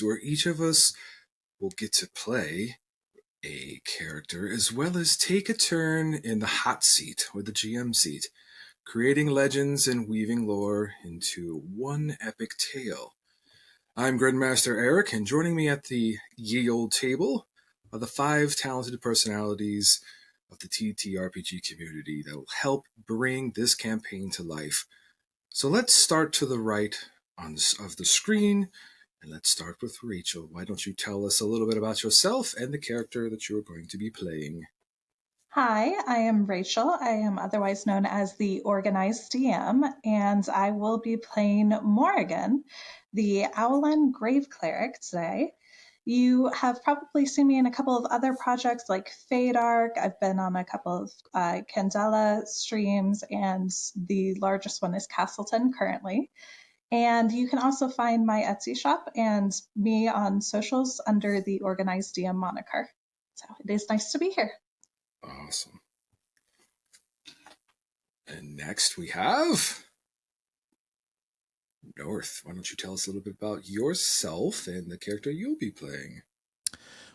where each of us will get to play a character as well as take a turn in the hot seat or the GM seat, creating legends and weaving lore into one epic tale. I'm Grin Master Eric, and joining me at the ye old table are the 5 talented personalities of the TTRPG community that will help bring this campaign to life. So let's start to the right of the screen, and let's start with Rachel. Why don't you tell us a little bit about yourself and the character that you are going to be playing? Hi, I am Rachel. I am otherwise known as the Organized DM, and I will be playing Morrigan, the Owlin Grave Cleric today. You have probably seen me in a couple of other projects like Fade Arc. I've been on a couple of Candela streams, and the largest one is Castleton currently. And you can also find my Etsy shop and me on socials under the Organized DM moniker. So it is nice to be here. Awesome. And next we have North. Why don't you tell us a little bit about yourself and the character you'll be playing?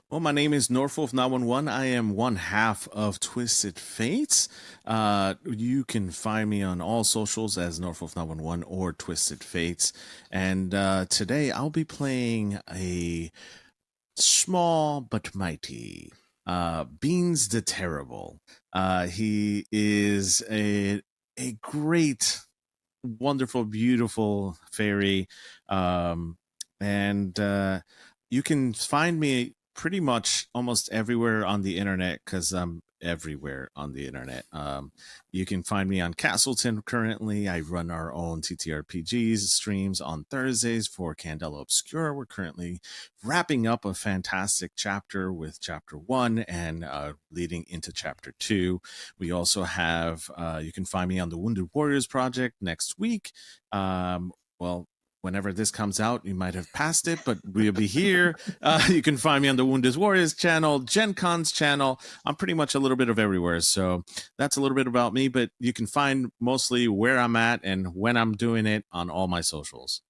Well, my name is Norfolf911. I am one half of Twisted Fates. You can find me on all socials as Norfolf911 or Twisted Fates. And today I'll be playing a small but mighty Beans the Terrible. He is a great, wonderful, beautiful fairy. And you can find me pretty much almost everywhere on the internet because I'm everywhere on the internet. You can find me on Castleton currently. I run our own TTRPGs streams on Thursdays for Candela Obscura. We're currently wrapping up a fantastic chapter with chapter 1 and leading into chapter 2. We also have, you can find me on the Wounded Warriors project next week. Whenever this comes out, you might have passed it, but we'll be here. You can find me on the Wounded Warriors channel, Gen Con's channel. I'm pretty much a little bit of everywhere. So that's a little bit about me, but you can find mostly where I'm at and when I'm doing it on all my socials.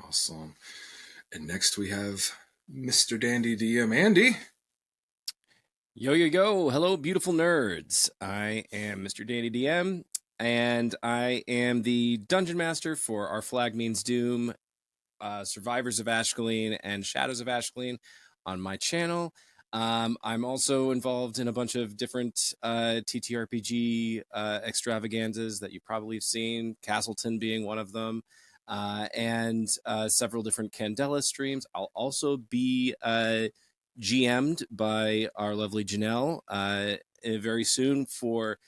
Awesome. And next we have MrDanDyDM, Andy. Yo, yo, yo. Hello, beautiful nerds. I am MrDanDyDM. And I am the Dungeon Master for Our Flag Means Doom, Survivors of Ashkelon, and Shadows of Ashkelon on my channel. I'm also involved in a bunch of different TTRPG extravaganzas that you probably have seen, Castleton being one of them, and several different Candela streams. I'll also be GM'd by our lovely Janelle very soon for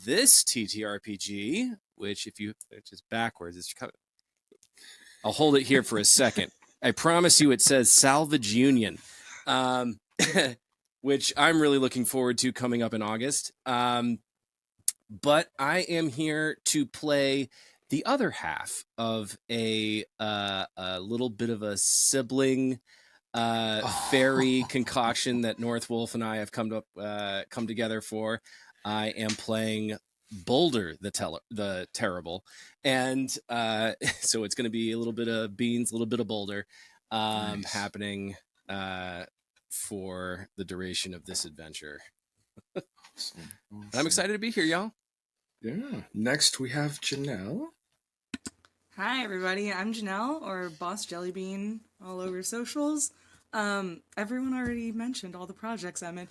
this TTRPG, which is backwards, it's kind of, I'll hold it here for a second. I promise you it says Salvage Union, which I'm really looking forward to coming up in August. But I am here to play the other half of a little bit of a sibling fairy concoction that North Wolf and I have come together for. I am playing Boulder the Terrible, and so it's going to be a little bit of Beans, a little bit of Boulder nice. Happening for the duration of this adventure. Awesome. I'm excited to be here, y'all. Yeah. Next we have Janelle. Hi, everybody. I'm Janelle, or Boss Jellybean, all over socials. Everyone already mentioned all the projects I'm in.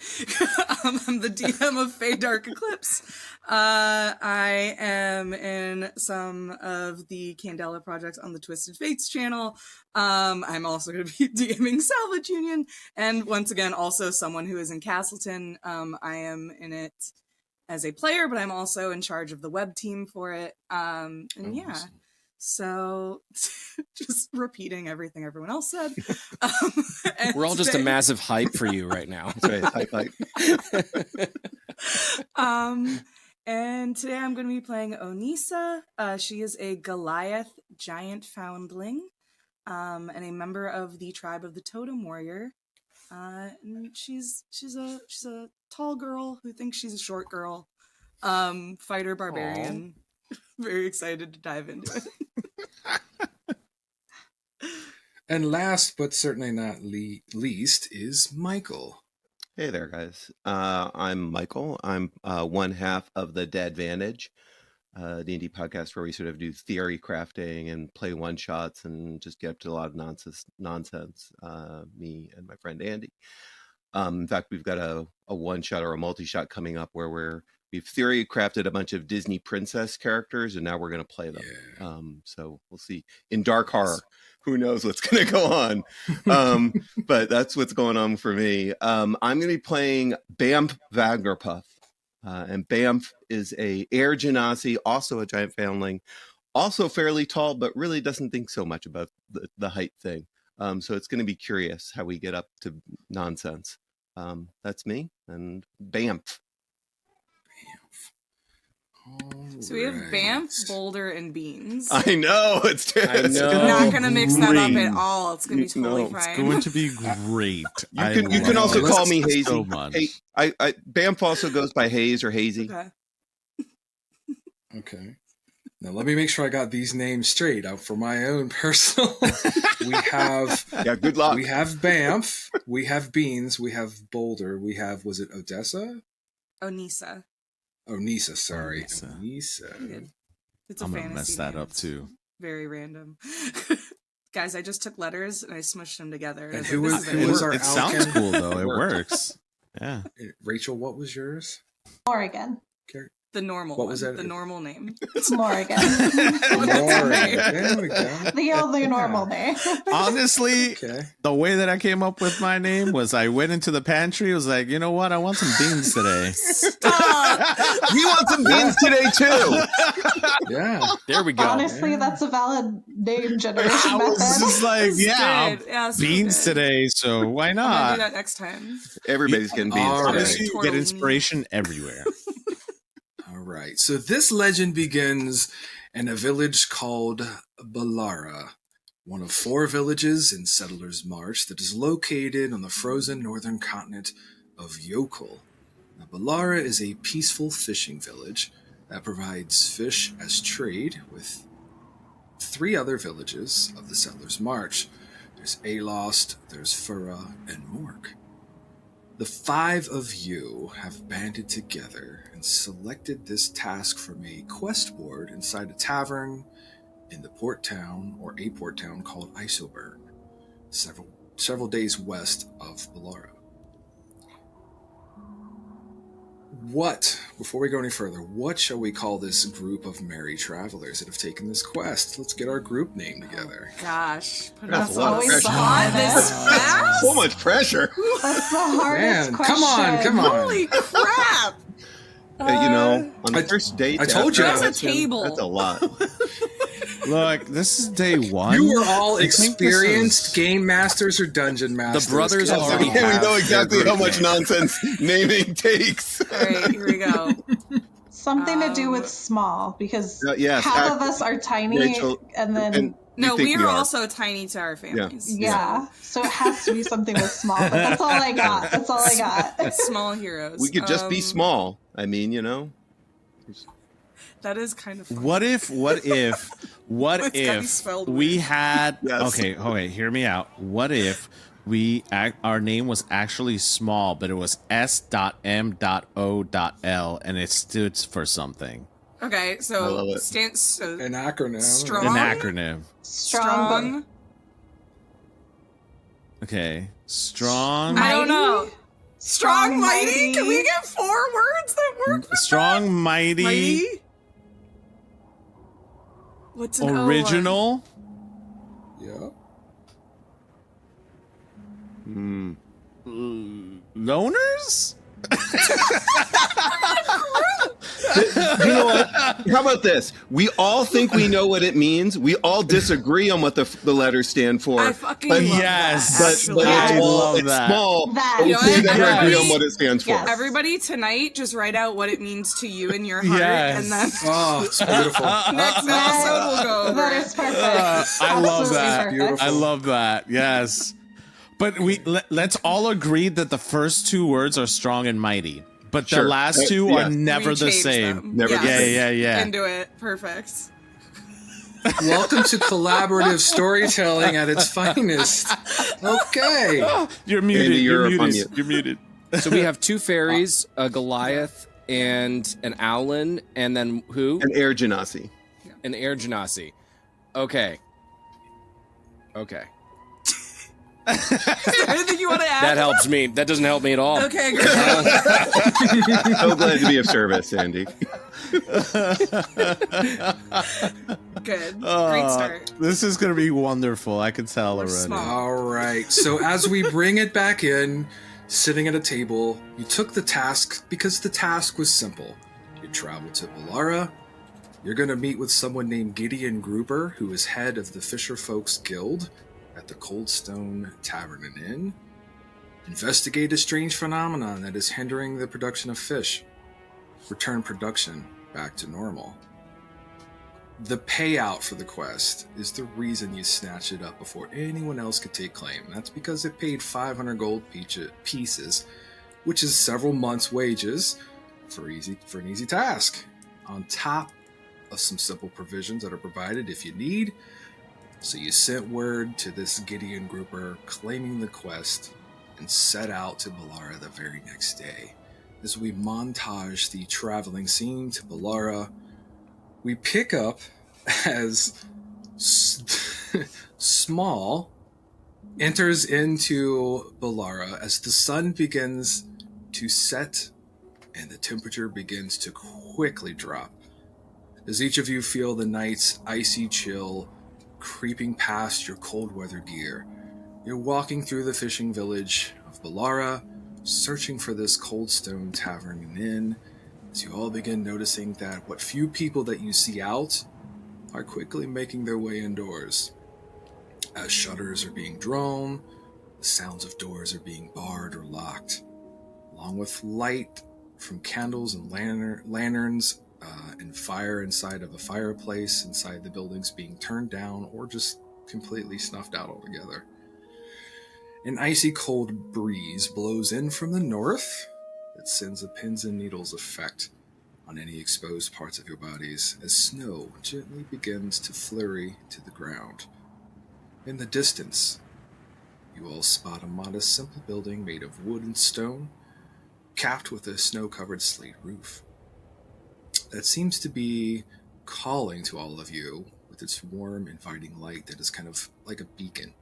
I'm the DM of Fade Dark Eclipse. I am in some of the Candela projects on the Twisted Fates channel. I'm also going to be DMing Salvage Union, and once again, also someone who is in Castleton. I am in it as a player, but I'm also in charge of the web team for it. Yeah. Awesome. So, just repeating everything everyone else said. We're all just a massive hype for you right now. That's right, hype. And today I'm going to be playing Onisa. She is a Goliath giant foundling, and a member of the tribe of the Totem Warrior. And she's a tall girl who thinks she's a short girl. Fighter barbarian. Aww. Very excited to dive into it. And last but certainly not least is Michael. Hey there, guys. I'm Michael. I'm one half of the Dadvantage, D&D podcast where we sort of do theory crafting and play one-shots and just get up to a lot of nonsense, me and my friend Andy. In fact, we've got a one-shot or a multi-shot coming up where we've theory crafted a bunch of Disney princess characters, and now we're going to play them. Yeah. So we'll see. In dark horror, who knows what's going to go on? But that's what's going on for me. I'm going to be playing Bamf Wagnerpuff. And Bamf is a air genasi, also a giant foundling, also fairly tall, but really doesn't think so much about the height thing. So it's going to be curious how we get up to nonsense. That's me and Bamf. So we have Bamf, Boulder, and Beans. I know it's I know. I'm not gonna mix that up Great. at all. It's gonna be totally No, fine. It's going to be great. You can also love call me it Hazy. so much. Hey, I Bamf also goes by Haze or Hazy. Okay. Okay. Now let me make sure I got these names straight. Out for my own personal. We have Yeah, good luck. we have Bamf, we have Beans, we have Boulder, we have, was it Odessa? Onisa. Oh, Nisa, sorry. Nisa. Nisa. It's a I'm fantasy gonna mess that name. up too. Very random. Guys, I just took letters and I smushed them together. And I was who like, is- this who it. is our It sounds Alkin? cool though. It works. Yeah. Rachel, what was yours? Morrigan. The normal What one. was that? The normal name. Morrigan. Lauren. There we go. The only normal name. Honestly, Okay. the way that I came up with my name was I went into the pantry. Was like, you know what? I want some beans today. Stop! We want some beans today too. Yeah. There we go. Honestly, that's a valid name generation I was method. just like, This is yeah, good. Yeah, so beans good. today. So why I'm gonna do not? that next time. Everybody's getting beans All today. right. Honestly, you get Tortellini. inspiration everywhere. All right. So this legend begins in a village called Balara, one of 4 villages in Settlers March that is located on the frozen northern continent of Jokull. Now, Balara is a peaceful fishing village that provides fish as trade with 3 other villages of the Settlers March. There's Alost, there's Fura, and Mork. The 5 of you have banded together and selected this task from a quest board inside a tavern in the port town, or a port town called Isoburn, several days west of Balara. Before we go any further, what shall we call this group of merry travelers that have taken this quest? Let's get our group name together. Gosh, put That's us a lot on of the pressure. spot this fast. So much pressure. That's the hardest Man, question. come on. Holy crap! You know, on the I- first date, I told you. That's a that's table. That's a lot. Look, this is day one. You are all I think this experienced is- game masters or dungeon masters. brothers Come already on. Yeah, we have know exactly their how much group nonsense naming takes. All right, here we go. Something to do with Um, small, because Yes, half of us are tiny, Rachel, and then and No, you think we we are are. also tiny to our families. yeah, so it has to be something with small. But that's all I got. That's all I got. So, small heroes. We could just be small. I mean, you know. That is kind of fun. What if It's gotta be spelled we weird. had Yes. okay, hear me out. What if our name was actually small, but it was S.M.O.L and it stood for something. Okay, I so love it. An acronym. Strong. An acronym. strong. Okay. Strong I don't know. Strong, Strong, mighty. mighty. Can we get 4 words that work? with strong, mighty, Mighty. What's an O one? original. Yeah. Loners? You know what? How about this? We all think we know what it means. We all disagree on what the letters stand for. I fucking But- love Yes. that. but Actually. I it's small. love It's that. small. That. But we You know can what? never agree Everybody- on what it stands for. Yes. Everybody tonight, just write out what it means to you in your heart, Yes. and then Oh, it's beautiful. next episode we'll go over That it. is perfect. I love Absolutely that. perfect. I love that. Yes. But let's all agree that the first 2 words are strong and mighty. But the Sure. last 2 Yeah. are never We the changed same. them. Never the Yes. same. Yeah. Into it. Perfect. Welcome to collaborative storytelling at its finest. Okay. You're muted. Andy, you're you're on muted. mute. You're muted. So we have 2 fairies, a Goliath and an Owlin, and then who? An air genasi. An Air Genasi. Okay. Okay. Is there anything you want to add? That helps me. That doesn't help me at all. Okay, great. So glad to be of service, Andy. Good. Great start. This is going to be wonderful. I can tell already. smart. All right. So as we bring it back in, sitting at a table, you took the task because the task was simple. You travel to Balara. You're going to meet with someone named Gideon Grouper, who is head of the Fisherfolk's Guild at the Coldstone Tavern and Inn. Investigate a strange phenomenon that is hindering the production of fish. Return production back to normal. The payout for the quest is the reason you snatched it up before anyone else could take claim. That's because it paid 500 gold pieces, which is several months' wages for an easy task, on top of some simple provisions that are provided if you need. So you sent word to this Gideon Grouper claiming the quest and set out to Balara the very next day. As we montage the traveling scene to Balara, we pick up as Small enters into Balara as the sun begins to set and the temperature begins to quickly drop. As each of you feel the night's icy chill creeping past your cold weather gear, you're walking through the fishing village of Balara, searching for this Coldstone Tavern and Inn, as you all begin noticing that what few people that you see out are quickly making their way indoors. As shutters are being drawn, the sounds of doors are being barred or locked, along with light from candles and lanterns and fire inside of a fireplace inside the buildings being turned down or just completely snuffed out altogether. An icy cold breeze blows in from the north that sends a pins and needles effect on any exposed parts of your bodies as snow gently begins to flurry to the ground. In the distance, you all spot a modest, simple building made of wood and stone, capped with a snow-covered slate roof. That seems to be calling to all of you with its warm, inviting light that is kind of like a beacon.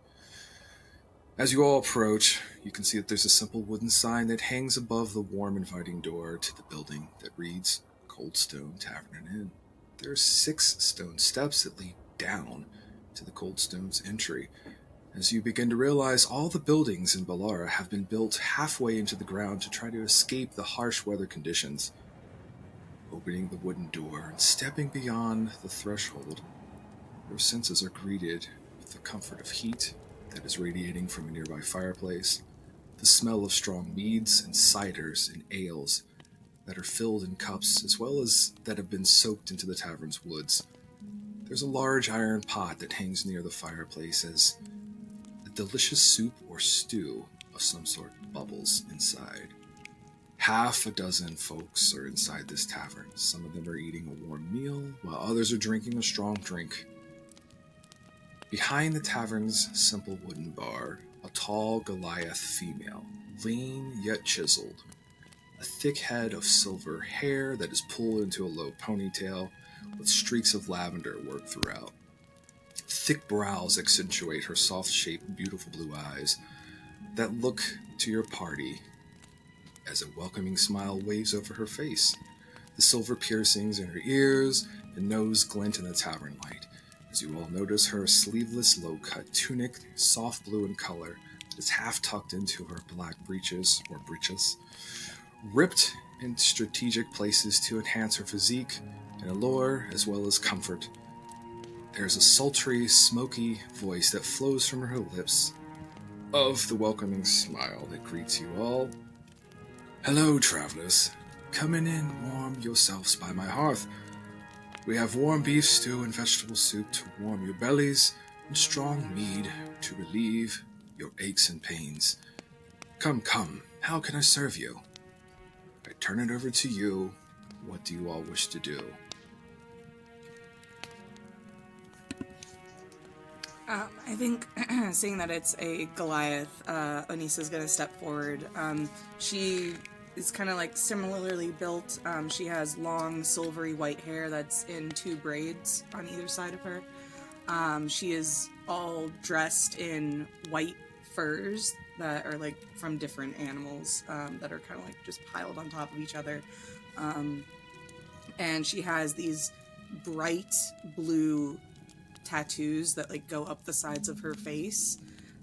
As you all approach, you can see that there's a simple wooden sign that hangs above the warm, inviting door to the building that reads Coldstone Tavern and Inn. There are 6 stone steps that lead down to the Coldstone's entry, as you begin to realize all the buildings in Balara have been built halfway into the ground to try to escape the harsh weather conditions. Opening the wooden door and stepping beyond the threshold, your senses are greeted with the comfort of heat that is radiating from a nearby fireplace, the smell of strong meads and ciders and ales that are filled in cups as well as that have been soaked into the tavern's woods. There's a large iron pot that hangs near the fireplace as a delicious soup or stew of some sort bubbles inside. Half a dozen folks are inside this tavern. Some of them are eating a warm meal, while others are drinking a strong drink. Behind the tavern's simple wooden bar, a tall Goliath female, lean yet chiseled, a thick head of silver hair that is pulled into a low ponytail with streaks of lavender worked throughout. Thick brows accentuate her soft-shaped, beautiful blue eyes that look to your party as a welcoming smile waves over her face. The silver piercings in her ears and nose glint in the tavern light, as you all notice her sleeveless low-cut tunic, soft blue in color, that is half tucked into her black breeches, ripped in strategic places to enhance her physique and allure as well as comfort. There's a sultry, smoky voice that flows from her lips of the welcoming smile that greets you all. Hello, travelers. Come in, warm yourselves by my hearth. We have warm beef stew and vegetable soup to warm your bellies, and strong mead to relieve your aches and pains. Come, how can I serve you? I turn it over to you. What do you all wish to do? I think, seeing that it's a Goliath, Onisa's gonna step forward. She is kind of like similarly built. She has long, silvery white hair that's in 2 braids on either side of her. She is all dressed in white furs that are like from different animals that are kind of like just piled on top of each other. And she has these bright blue tattoos that like go up the sides of her face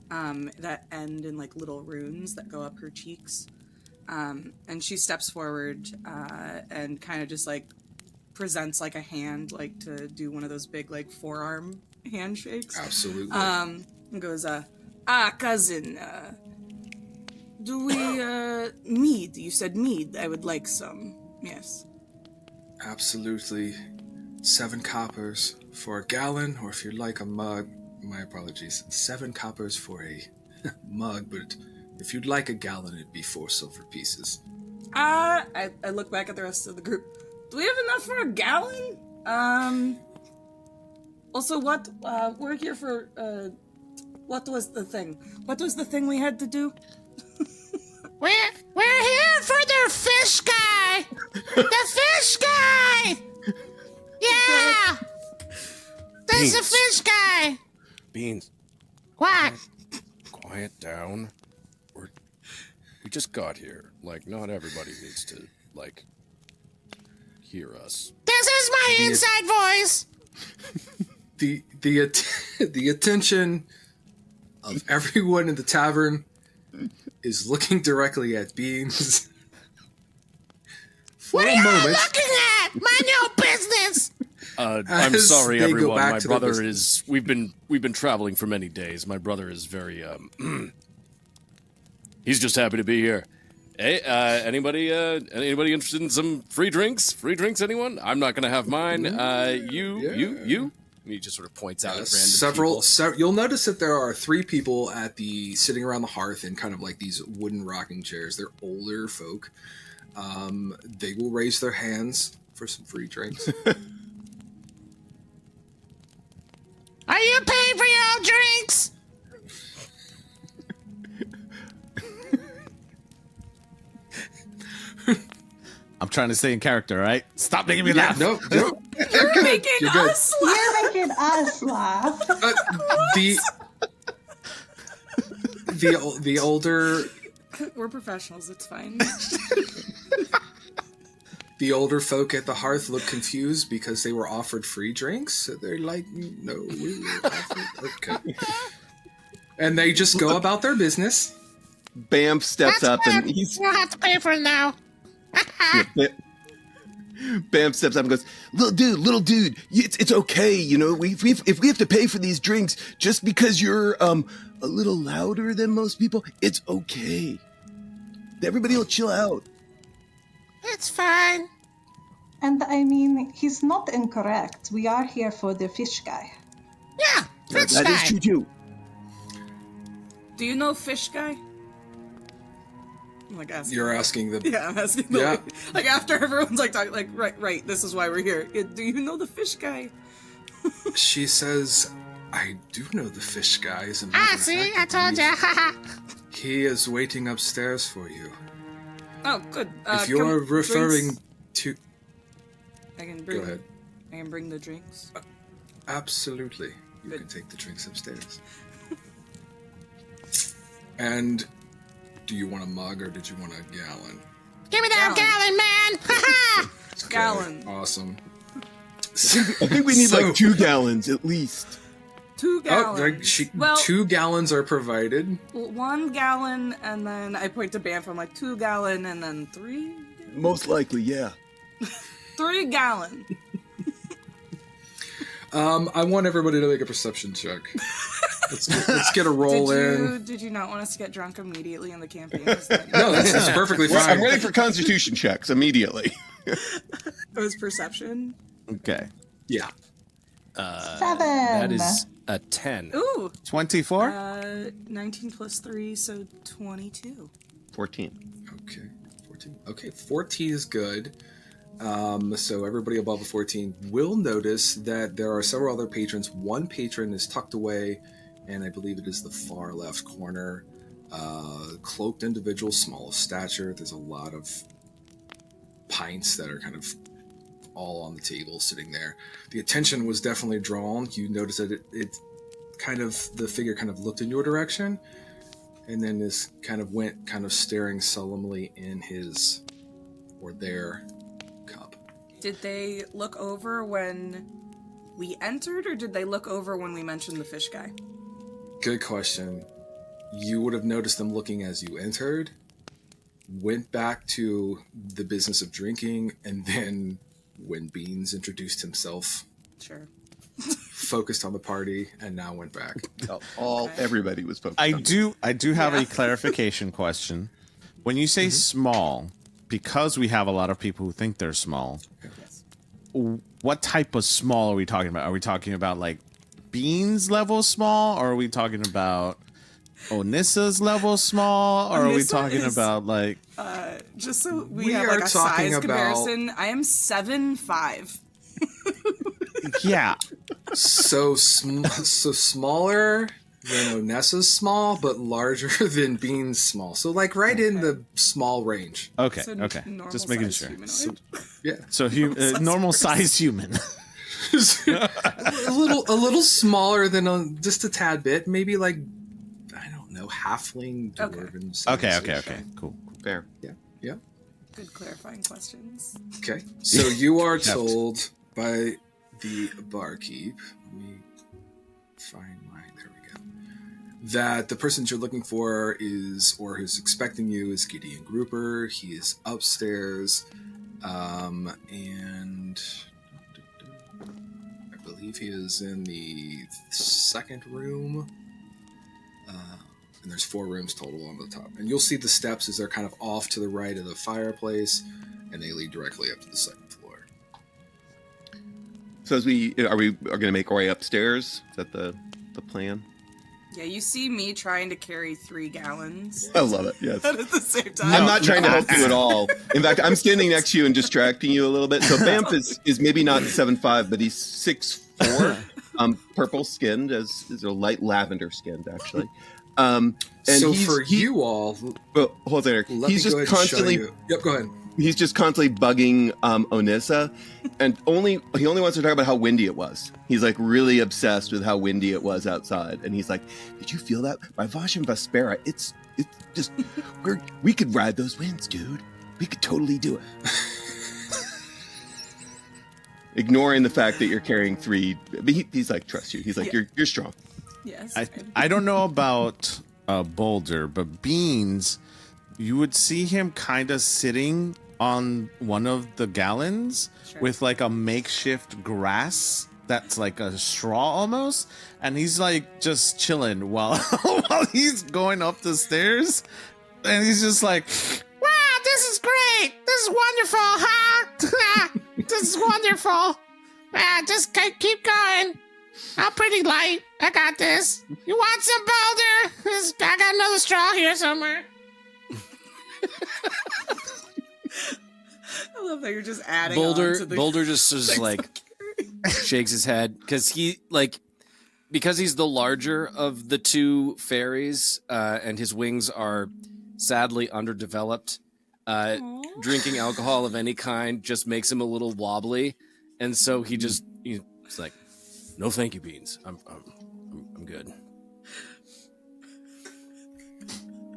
that end in like little runes that go up her cheeks. And she steps forward and kind of just like presents like a hand, like to do one of those big like forearm handshakes. Absolutely. And goes, cousin, do we, mead? You said mead. I would like some. Yes. Absolutely. 7 coppers for a gallon, or if you'd like a mug, my apologies, 7 coppers for a mug, but if you'd like a gallon, it'd be 4 silver pieces. I look back at the rest of the group. Do we have enough for a gallon? Also, what, we're here for, what was the thing? What was the thing we had to do? We're here for the fish guy! The fish guy! Yeah! There's a fish guy! Beans, What? quiet down. We just got here. Like, not everybody needs to, like, hear us. This is my inside voice! The attention of everyone in the tavern is looking directly at Beans. For What are a you moment, looking at? Mind your business! I'm As sorry, they go everyone. back My to their brother business. is. We've been traveling for many days. My brother is very. He's just happy to be here. Hey, anybody interested in some free drinks? Free drinks, anyone? I'm not gonna have mine. You. And he just sort of points out at random people. You'll notice that there are 3 people at the sitting around the hearth in kind of like these wooden rocking chairs. They're older folk. They will raise their hands for some free drinks. Are you paying for your own drinks? I'm trying to stay in character, right? Stop making me laugh. No. You're making You're good. us laugh. You're making us laugh. The older We're professionals. It's fine. the older folk at the hearth look confused because they were offered free drinks. So they're like, no, we were offered. Okay. And they just go about their business. Bam steps up and he's You don't have to pay for it now. Bam steps up and goes, little dude, it's okay, you know. If we have to pay for these drinks just because you're a little louder than most people, it's okay. Everybody will chill out. It's fine. And I mean, he's not incorrect. We are here for the fish guy. Yeah, fish That guy. is true too. Do you know Fish Guy? I'm like asking. You're asking the Yeah, I'm asking. The Yeah. Like after everyone's like talking, like right. This is why we're here. Do you know the Fish Guy? She says, I do know the fish guy. As a matter of See, fact, I told you. He is waiting upstairs for you. Oh, good. If you're referring to... I can bring. Go ahead. I can bring the drinks. Absolutely. You Good. can take the drinks upstairs. And do you want a mug or did you want a gallon? Give me that gallon, man. Okay, Gallon. Awesome. I think we need like 2 gallons at least. 2 gallons. Well, 2 gallons are provided. 1 gallon, and then I point to Banff. I'm like 2 gallon, and then 3. Most likely, yeah. 3 gallon. I want everybody to make a perception check. Let's get a roll in. Did you not want us to get drunk immediately in the campaign? No, that's perfectly Well, fine. I'm ready for constitution checks immediately. It was perception. Okay. Yeah. 7. That is a 10. Ooh. 24? 19 plus 3, so 22. 14. Okay. 14. Okay, 14 is good. So everybody above a 14 will notice that there are several other patrons. One patron is tucked away, and I believe it is the far left corner. Cloaked individual, small of stature. There's a lot of pints that are kind of all on the table sitting there. The attention was definitely drawn. You notice that it kind of, the figure kind of looked in your direction, and then this kind of went kind of staring solemnly in his or their cup. Did they look over when we entered, or did they look over when we mentioned the fish guy? Good question. You would have noticed them looking as you entered, went back to the business of drinking, and then when Beans introduced himself, Sure. focused on the party, and now went back. Everybody was focused. I on do have a clarification question. When you say small, because we have a lot of people who think they're small, Yes. what type of small are we talking about? Are we talking about like Beans level small, or are we talking about Onissa's level small, or are we Onissa talking is- about like... Just so we We have are like a talking size about- comparison, I am 7'5". Yeah. So smaller than Onessa's small, but larger than Bean's small. So like right in the small range. Okay, So okay. normal Just making size sure. humanoid. Yeah. So normal sized human. a little smaller than just a tad bit, maybe like, I don't know, halfling dwarven size. Okay. Cool. fair. Yeah. Good clarifying questions. Okay. So you are told by the barkeep, let me find there we go, that the person you're looking for is expecting you is Gideon Grouper. He is upstairs, and I believe he is in the second room. And there's 4 rooms total on the top. And you'll see the steps as they're kind of off to the right of the fireplace, and they lead directly up to the second floor. So as we are going to make our way upstairs? Is that the plan? Yeah, you see me trying to carry 3 gallons I love it. Yes. at the same time. I'm not trying to help you at all. In fact, I'm standing next to you and distracting you a little bit. So Bamf is maybe not 7'5", but he's 6'4", purple skinned, as is a light lavender skinned actually. And so for you all, well, hold on, Eric. He's just constantly. Yep, go ahead. He's just constantly bugging Onissa, and he only wants to talk about how windy it was. He's like really obsessed with how windy it was outside, and he's like, "Did you feel that? By Vosh and Vespera, it's just we could ride those winds, dude. We could totally do it." Ignoring the fact that you're carrying 3, but he's like, "Trust you." He's like, "You're strong." Yes. I don't know about Boulder, but Beans, you would see him kind of sitting on one of the gallons with like a makeshift grass that's like a straw almost, and he's like just chilling while he's going up the stairs, and he's just like, Wow, this is great. This is wonderful, huh? This is wonderful. Just keep going. I'm pretty light. I got this. You want some Boulder? I got another straw here somewhere. I love that you're just adding on to the Boulder just is like shakes his head because he's the larger of the 2 fairies, and his wings are sadly underdeveloped. Drinking alcohol of any kind just makes him a little wobbly, and so he's like, "No, thank you, Beans. I'm good."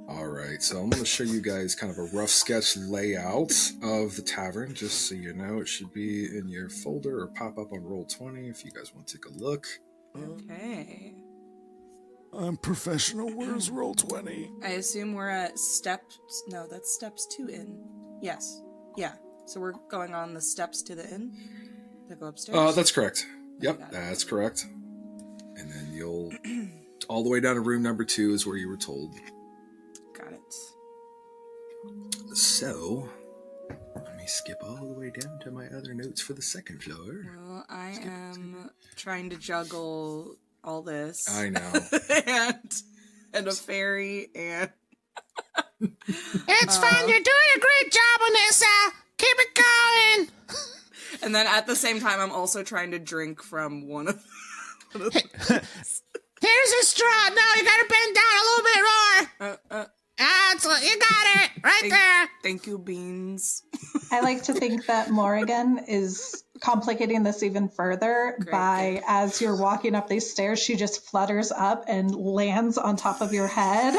All right, so I'm going to show you guys kind of a rough sketch layout of the tavern, just so you know. It should be in your folder or pop up on Roll20 if you guys want to take a look. Okay. I'm professional. Where's Roll20? I assume we're at steps. No, that's steps to inn. Yes. Yeah. So we're going on the steps to the inn that go upstairs. That's correct. Yep, Got it. that's correct. And then you'll all the way down to room number 2 is where you were told. Got it. So, let me skip all the way down to my other notes for the second floor. Well, I am trying to juggle all this. I know. and a fairy and It's fine. You're doing a great job, Onissa. keep it going. And then at the same time, I'm also trying to drink from one of Here's a straw. No, you gotta bend down a little bit more. You got it right there. Thank you, Beans. I like to think that Morrigan is complicating this even further by, as you're walking up these stairs, she just flutters up and lands on top of your head.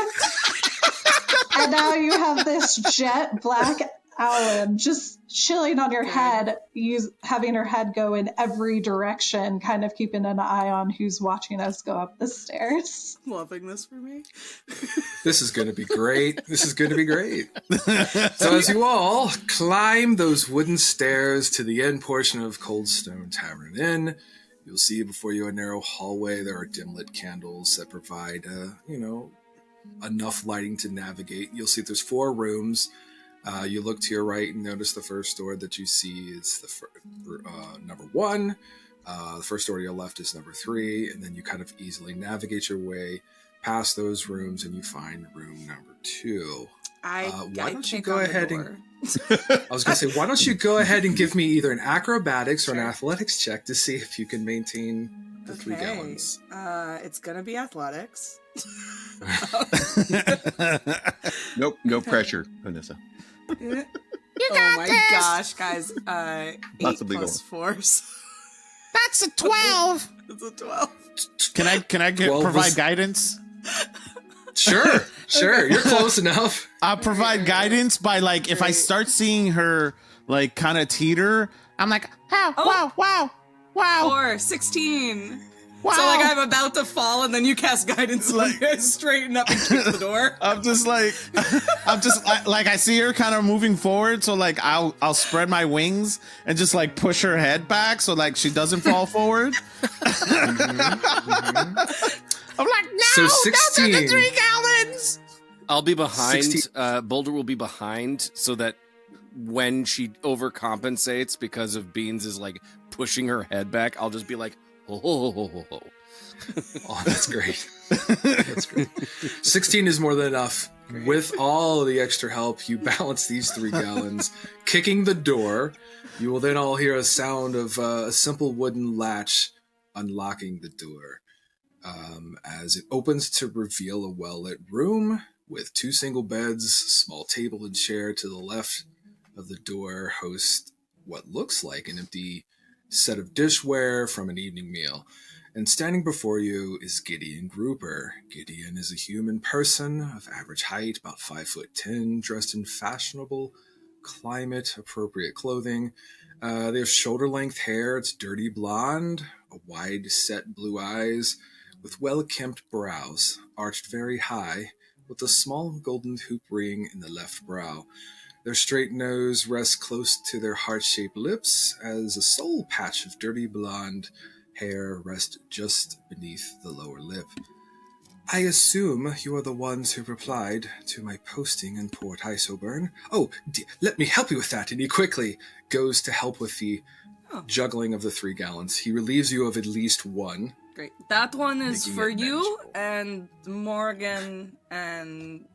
And now you have this jet black Owlin just chilling on your head, having her head go in every direction, kind of keeping an eye on who's watching us go up the stairs. Loving this for me. This is going to be great. This is going to be great. So as you all climb those wooden stairs to the end portion of Coldstone Tavern Inn, you'll see before you a narrow hallway. There are dim lit candles that provide, enough lighting to navigate. You'll see there's 4 rooms. You look to your right and notice the first door that you see is the number 1. The first door to your left is number 3, and then you kind of easily navigate your way past those rooms and you find room number 2. Why don't you go ahead and I was going to say, why don't you go ahead and give me either an acrobatics or an athletics check to see if you can maintain the 3 gallons. It's going to be athletics. Nope, no pressure, Vanessa. You Oh got my this. gosh, guys. 8 plus 4. That's a 12. It's a 12. Can I provide guidance? Sure. You're close enough. I'll provide guidance by, like, if I start seeing her, like, kind of teeter, I'm like, wow. 4, 16. Wow. So, like, I'm about to fall, and then you cast guidance, like, straighten up and kick the door. I'm just like, I see her kind of moving forward, so, like, I'll spread my wings and just, like, push her head back so, like, she doesn't fall forward. I'm like, no, So 16. those are the 3 gallons. I'll be behind. 16. Boulder will be behind so that when she overcompensates because of Beans is like pushing her head back, I'll just be like, oh. Oh, that's great. That's great. 16 is more than enough. Great. With all the extra help, you balance these 3 gallons, kicking the door. You will then all hear a sound of a simple wooden latch unlocking the door. As it opens to reveal a well-lit room with 2 single beds, small table and chair to the left of the door host what looks like an empty set of dishware from an evening meal. And standing before you is Gideon Grouper. Gideon is a human person of average height, about 5'10", dressed in fashionable, climate-appropriate clothing. They have shoulder-length hair. It's dirty blonde, a wide-set blue eyes, with well-kempt brows, arched very high, with a small golden hoop ring in the left brow. Their straight nose rests close to their heart-shaped lips, as a sole patch of dirty blonde hair rests just beneath the lower lip. I assume you are the ones who replied to my posting in Port Isoburn. Oh, let me help you with that. And he quickly goes to help with the juggling of the 3 gallons. He relieves you of at least 1. Great. That one is Making for it you manageable. and Morgan and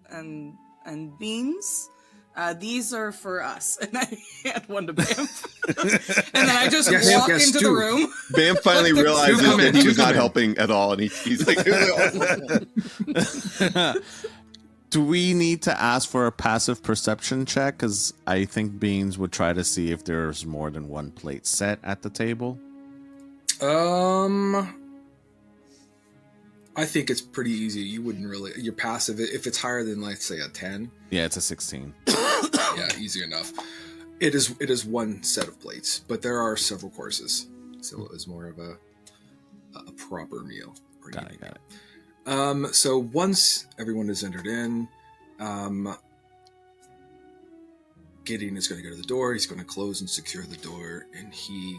Beans. These are for us. And I hand one to Bamf. And then I just walk into the room. Bam finally realizes come in, that she's come not in. helping at all, and he's like, Do we need to ask for a passive perception check? Because I think Beans would try to see if there's more than 1 plate set at the table. I think it's pretty easy. You wouldn't really... You're passive. If it's higher than, let's say, a 10, Yeah, it's a 16. yeah, easy enough. It is 1 set of plates, but there are several courses. So it was more of a proper meal. Got it. So once everyone is entered in, Gideon is going to go to the door. He's going to close and secure the door, and he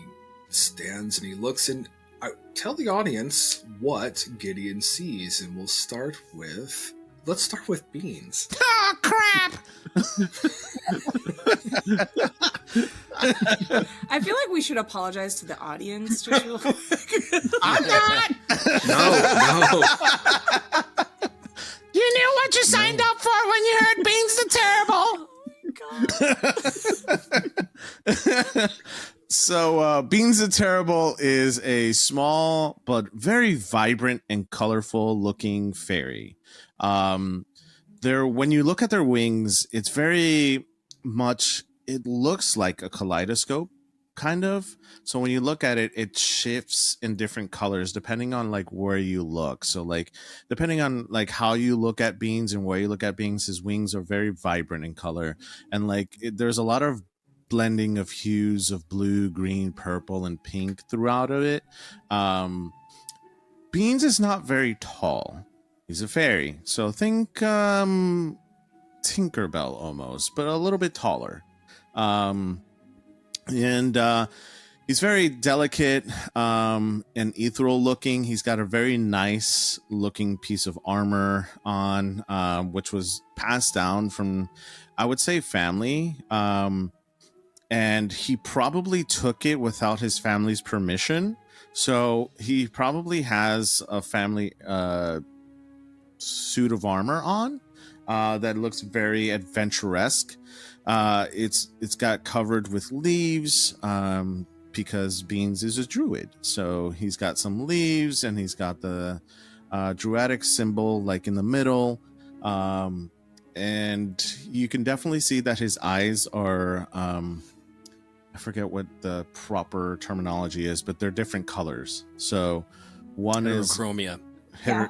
stands and he looks and tell the audience what Gideon sees, and let's start with Beans. Oh, crap. I feel like we should apologize to the audience just real quick. I'm not. No. You knew what you signed up for when you heard Beans the Terrible. So, Beans the Terrible is a small but very vibrant and colorful looking fairy. When you look at their wings, it's very much, it looks like a kaleidoscope, kind of. So when you look at it, it shifts in different colors depending on like where you look. So like depending on like how you look at Beans and where you look at Beans, his wings are very vibrant in color, and like there's a lot of blending of hues of blue, green, purple, and pink throughout of it. Beans is not very tall. He's a fairy, so think Tinkerbell almost, but a little bit taller. And he's very delicate and ethereal looking. He's got a very nice looking piece of armor on, which was passed down from, I would say, family. And he probably took it without his family's permission. So he probably has a family suit of armor on that looks very adventuresque. It's got covered with leaves because Beans is a druid. So he's got some leaves, and he's got the druidic symbol like in the middle. And you can definitely see that his eyes are I forget what the proper terminology is, but they're different colors. So one is Heterochromia.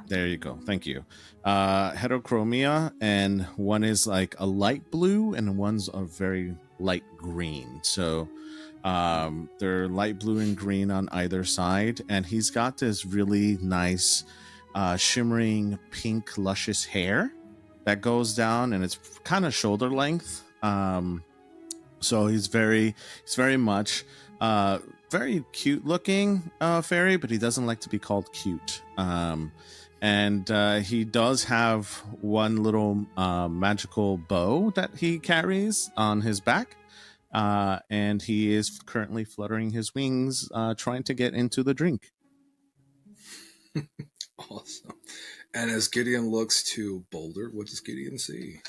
There you go. Thank you. Heterochromia, and one is like a light blue, and one's a very light green. So they're light blue and green on either side, and he's got this really nice shimmering pink luscious hair that goes down, and it's kind of shoulder length. So he's very much very cute looking fairy, but he doesn't like to be called cute. And he does have one little magical bow that he carries on his back. And he is currently fluttering his wings, trying to get into the drink. Awesome. And as Gideon looks to Boulder, what does Gideon see?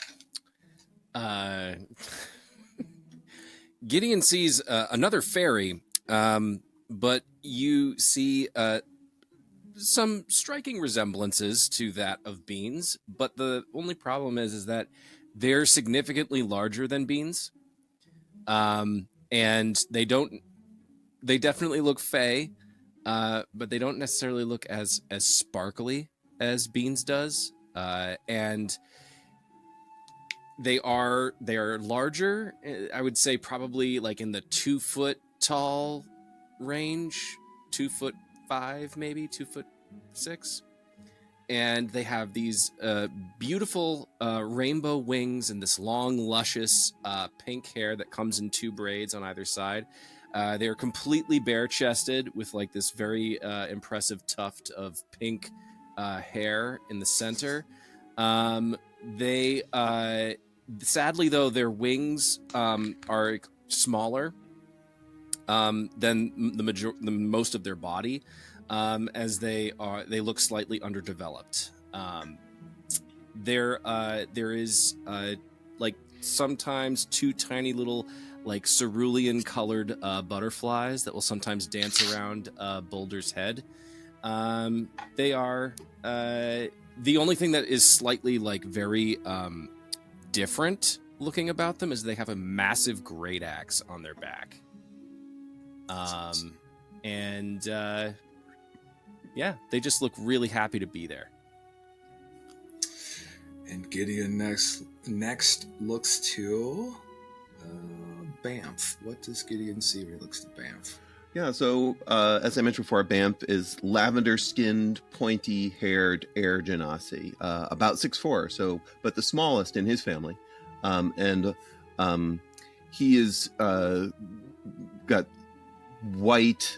Gideon sees another fairy, but you see some striking resemblances to that of Beans. But the only problem is that they're significantly larger than Beans, and they definitely look fey, but they don't necessarily look as sparkly as Beans does, and they are larger. I would say probably like in the 2 foot tall range, 2'5", maybe 2'6", and they have these beautiful rainbow wings and this long, luscious pink hair that comes in 2 braids on either side. They are completely bare-chested with like this very impressive tuft of pink hair in the center. They sadly though, their wings are smaller than the most of their body, as they look slightly underdeveloped. There is like sometimes 2 tiny little like cerulean colored butterflies that will sometimes dance around Boulder's head. They are the only thing that is slightly like very different looking about them is they have a massive great axe on their back. And yeah, they just look really happy to be there. And Gideon next looks to Banff. What does Gideon see when he looks to Banff? Yeah, so as I mentioned before, Banff is lavender-skinned, pointy-haired air genasi, about 6'4", so but the smallest in his family, and he is got white,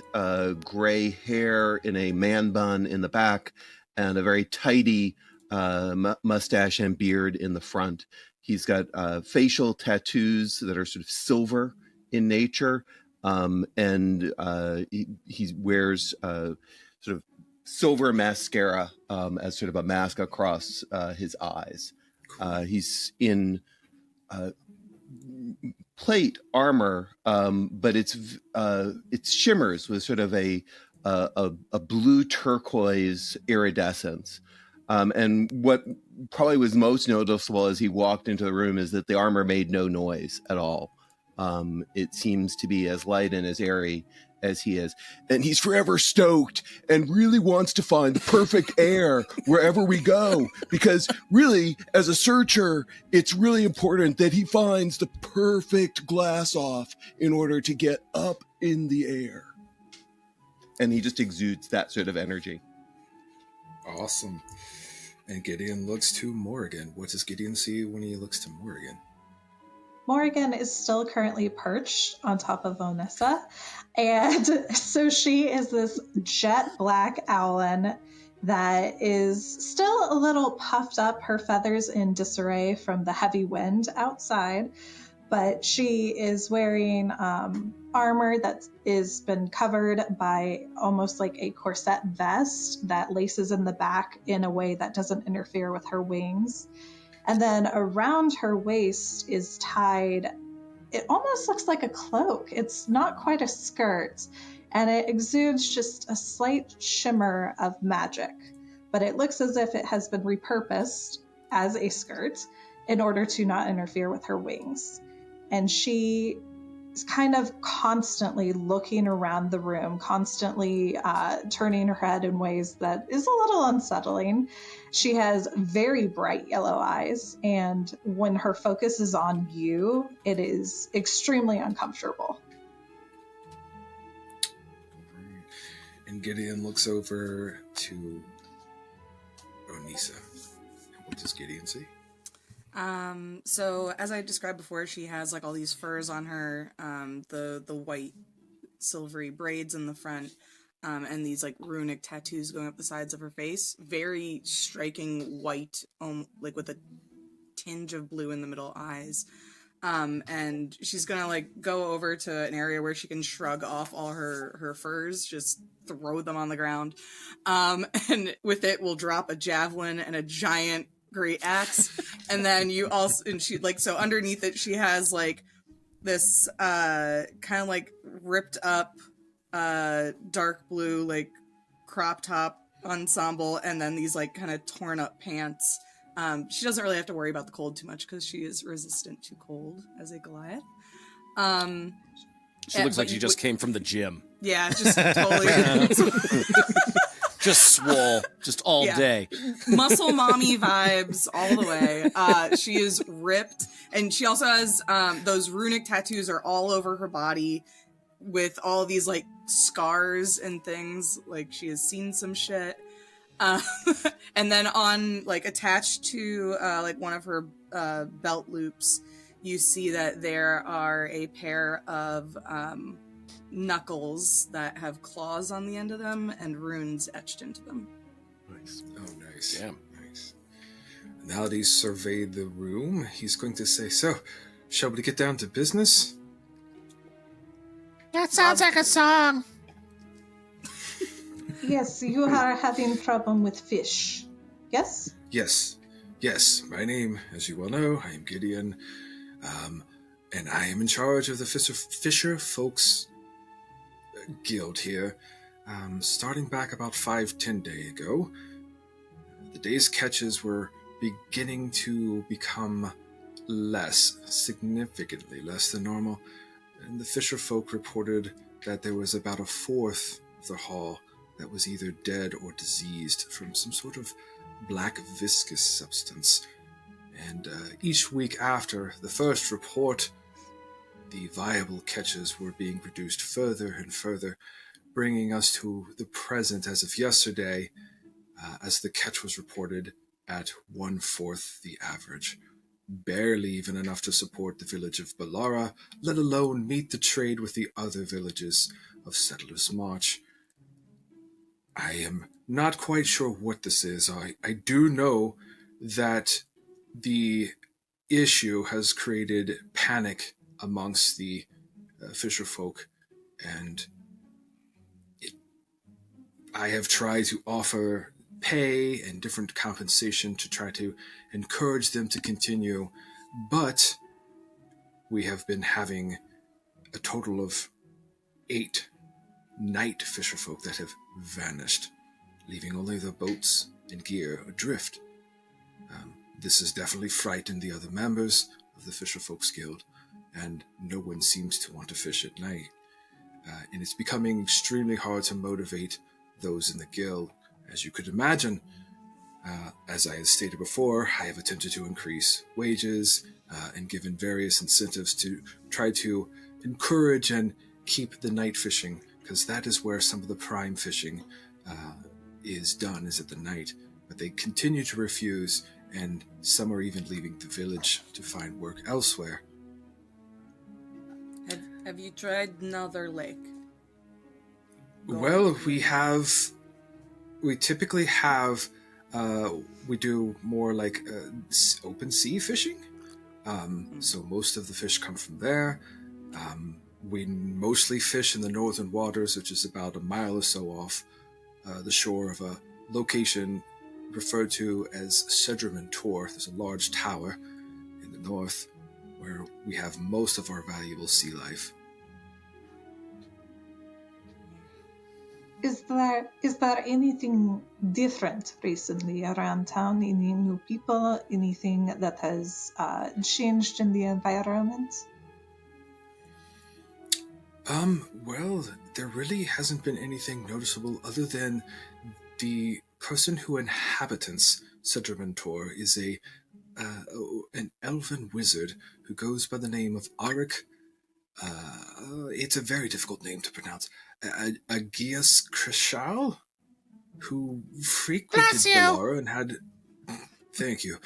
gray hair in a man bun in the back, and a very tidy mustache and beard in the front. He's got facial tattoos that are sort of silver in nature. And he wears sort of silver mascara as sort of a mask across his eyes. He's in plate armor, but it's shimmers with sort of a blue turquoise iridescence. And what probably was most noticeable as he walked into the room is that the armor made no noise at all. It seems to be as light and as airy as he is. And he's forever stoked and really wants to find the perfect air wherever we go. Because really, as a searcher, it's really important that he finds the perfect glass off in order to get up in the air. And he just exudes that sort of energy. Awesome. And Gideon looks to Morrigan. What does Gideon see when he looks to Morrigan? Morrigan is still currently perched on top of Onissa. And so she is this jet black owlin that is still a little puffed up, her feathers in disarray from the heavy wind outside. But she is wearing armor that is been covered by almost like a corset vest that laces in the back in a way that doesn't interfere with her wings. And then around her waist is tied, it almost looks like a cloak. It's not quite a skirt, and it exudes just a slight shimmer of magic. But it looks as if it has been repurposed as a skirt in order to not interfere with her wings. And she is kind of constantly looking around the room, constantly turning her head in ways that is a little unsettling. She has very bright yellow eyes, and when her focus is on you, it is extremely uncomfortable. And Gideon looks over to Onissa. What does Gideon see? So as I described before, she has like all these furs on her, the white silvery braids in the front, and these like runic tattoos going up the sides of her face. Very striking white, like with a tinge of blue in the middle eyes. And she's gonna like go over to an area where she can shrug off all her furs, just throw them on the ground. And with it will drop a javelin and a giant great axe. And then she like, so underneath it, she has like this, kind of like ripped up, dark blue, like crop top ensemble. And then these like kind of torn up pants. She doesn't really have to worry about the cold too much because she is resistant to cold as a Goliath. She looks like she just came from the gym. Yeah, just totally. Just swole, just all day. Muscle mommy vibes all the way. She is ripped, and she also has those runic tattoos are all over her body with all these like scars and things. Like she has seen some shit. And then on like attached to like one of her belt loops, you see that there are a pair of knuckles that have claws on the end of them and runes etched into them. Nice. Oh, nice. Yeah. Nice. Now that he's surveyed the room, he's going to say, so, shall we get down to business? That sounds like a song. Yes, you are having problem with fish. Yes? Yes. My name, as you well know, I am Gideon, and I am in charge of the fisherfolk's guild here. Starting back about 5-10 days ago, the day's catches were beginning to become significantly less than normal, and the fisherfolk reported that there was about a fourth of the haul that was either dead or diseased from some sort of black viscous substance. And each week after the first report, the viable catches were being reduced further and further, bringing us to the present as of yesterday, as the catch was reported at 1/4 the average. Barely even enough to support the village of Balara, let alone meet the trade with the other villages of Settlers March. I am not quite sure what this is. I do know that the issue has created panic amongst the fisherfolk, and I have tried to offer pay and different compensation to try to encourage them to continue, but we have been having a total of 8 night fisherfolk that have vanished, leaving only their boats and gear adrift. This has definitely frightened the other members of the Fisherfolk's Guild, and no one seems to want to fish at night. And it's becoming extremely hard to motivate those in the guild. As you could imagine, as I had stated before, I have attempted to increase wages and given various incentives to try to encourage and keep the night fishing, because that is where some of the prime fishing is done, is at the night. But they continue to refuse, and some are even leaving the village to find work elsewhere. Have you tried another lake? Well, we typically have, we do more like open sea fishing. So most of the fish come from there. We mostly fish in the northern waters, which is about a mile or so off the shore of a location referred to as Sedgerman Tor. There's a large tower in the north where we have most of our valuable sea life. Is there anything different recently around town? Any new people? Anything that has changed in the environment? Well, there really hasn't been anything noticeable other than the person who inhabits Sedgerman Tor is an elven wizard who goes by the name of Eric. It's a very difficult name to pronounce. Agias Krishal, who frequented Belara and had... Thank you.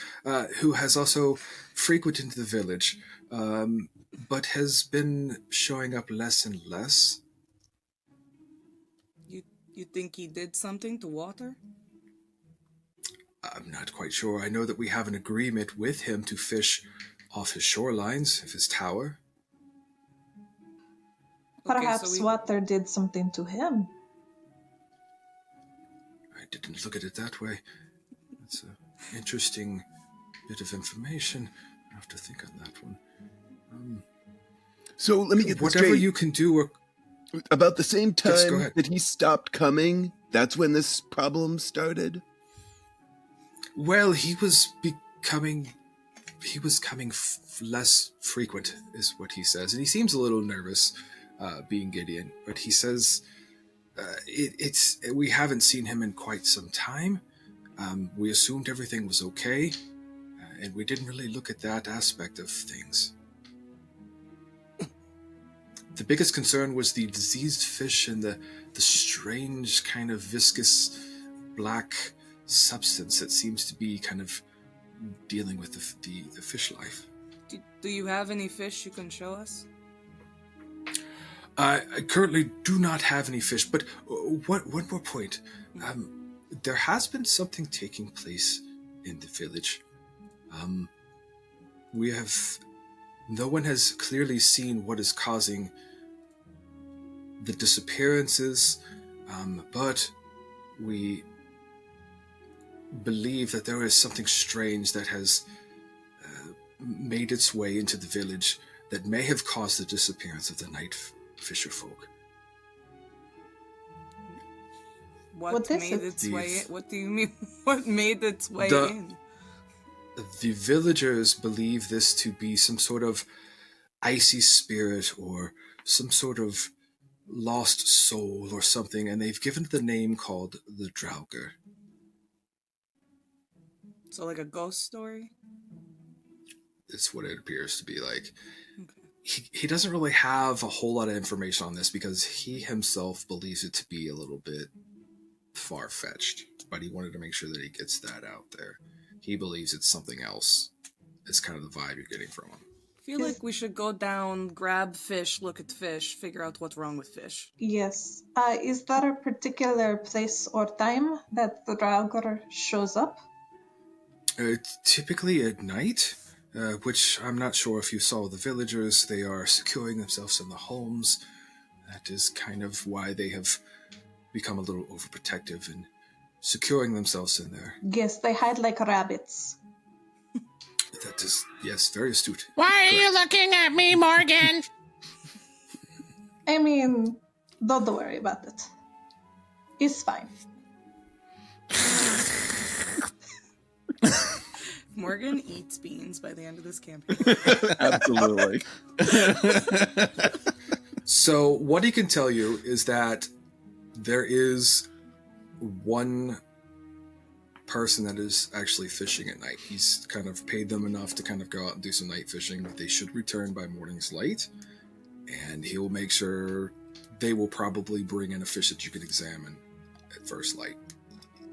Who has also frequented the village, but has been showing up less and less. You think he did something to water? I'm not quite sure. I know that we have an agreement with him to fish off his shorelines of his tower. Perhaps water did something to him. I didn't look at it that way. That's an interesting bit of information. I have to think on that one. So let me get this whatever straight. You can do. About the same Yes, go time ahead. that he stopped coming, that's when this problem started? Well, he was coming less frequent, is what he says, and he seems a little nervous, being Gideon. But he says we haven't seen him in quite some time. We assumed everything was okay, and we didn't really look at that aspect of things. The biggest concern was the diseased fish and the strange kind of viscous black substance that seems to be kind of dealing with the fish life. Do you have any fish you can show us? I currently do not have any fish, but one more point. There has been something taking place in the village. No one has clearly seen what is causing the disappearances, but we believe that there is something strange that has made its way into the village that may have caused the disappearance of the night fisherfolk. What made its way in? What do you mean? What made its way in? The villagers believe this to be some sort of icy spirit or some sort of lost soul or something, and they've given it the name called the Draugr. So like a ghost story? It's what it appears to be like. Okay. He doesn't really have a whole lot of information on this because he himself believes it to be a little bit far-fetched, but he wanted to make sure that he gets that out there. He believes it's something else. It's kind of the vibe you're getting from him. I feel like we should go down, grab fish, look at fish, figure out what's wrong with fish. Yes. Is there a particular place or time that the Draugr shows up? Typically at night, which I'm not sure if you saw the villagers. They are securing themselves in the homes. That is kind of why they have become a little overprotective and securing themselves in there. Yes, they hide like rabbits. That is, yes, very astute. Why are you looking at me, Morgan? I mean, don't worry about it. It's fine. Morgan eats beans by the end of this campaign. Absolutely. So what he can tell you is that there is one person that is actually fishing at night. He's kind of paid them enough to kind of go out and do some night fishing. They should return by morning's light, and he'll make sure they will probably bring in a fish that you can examine at first light.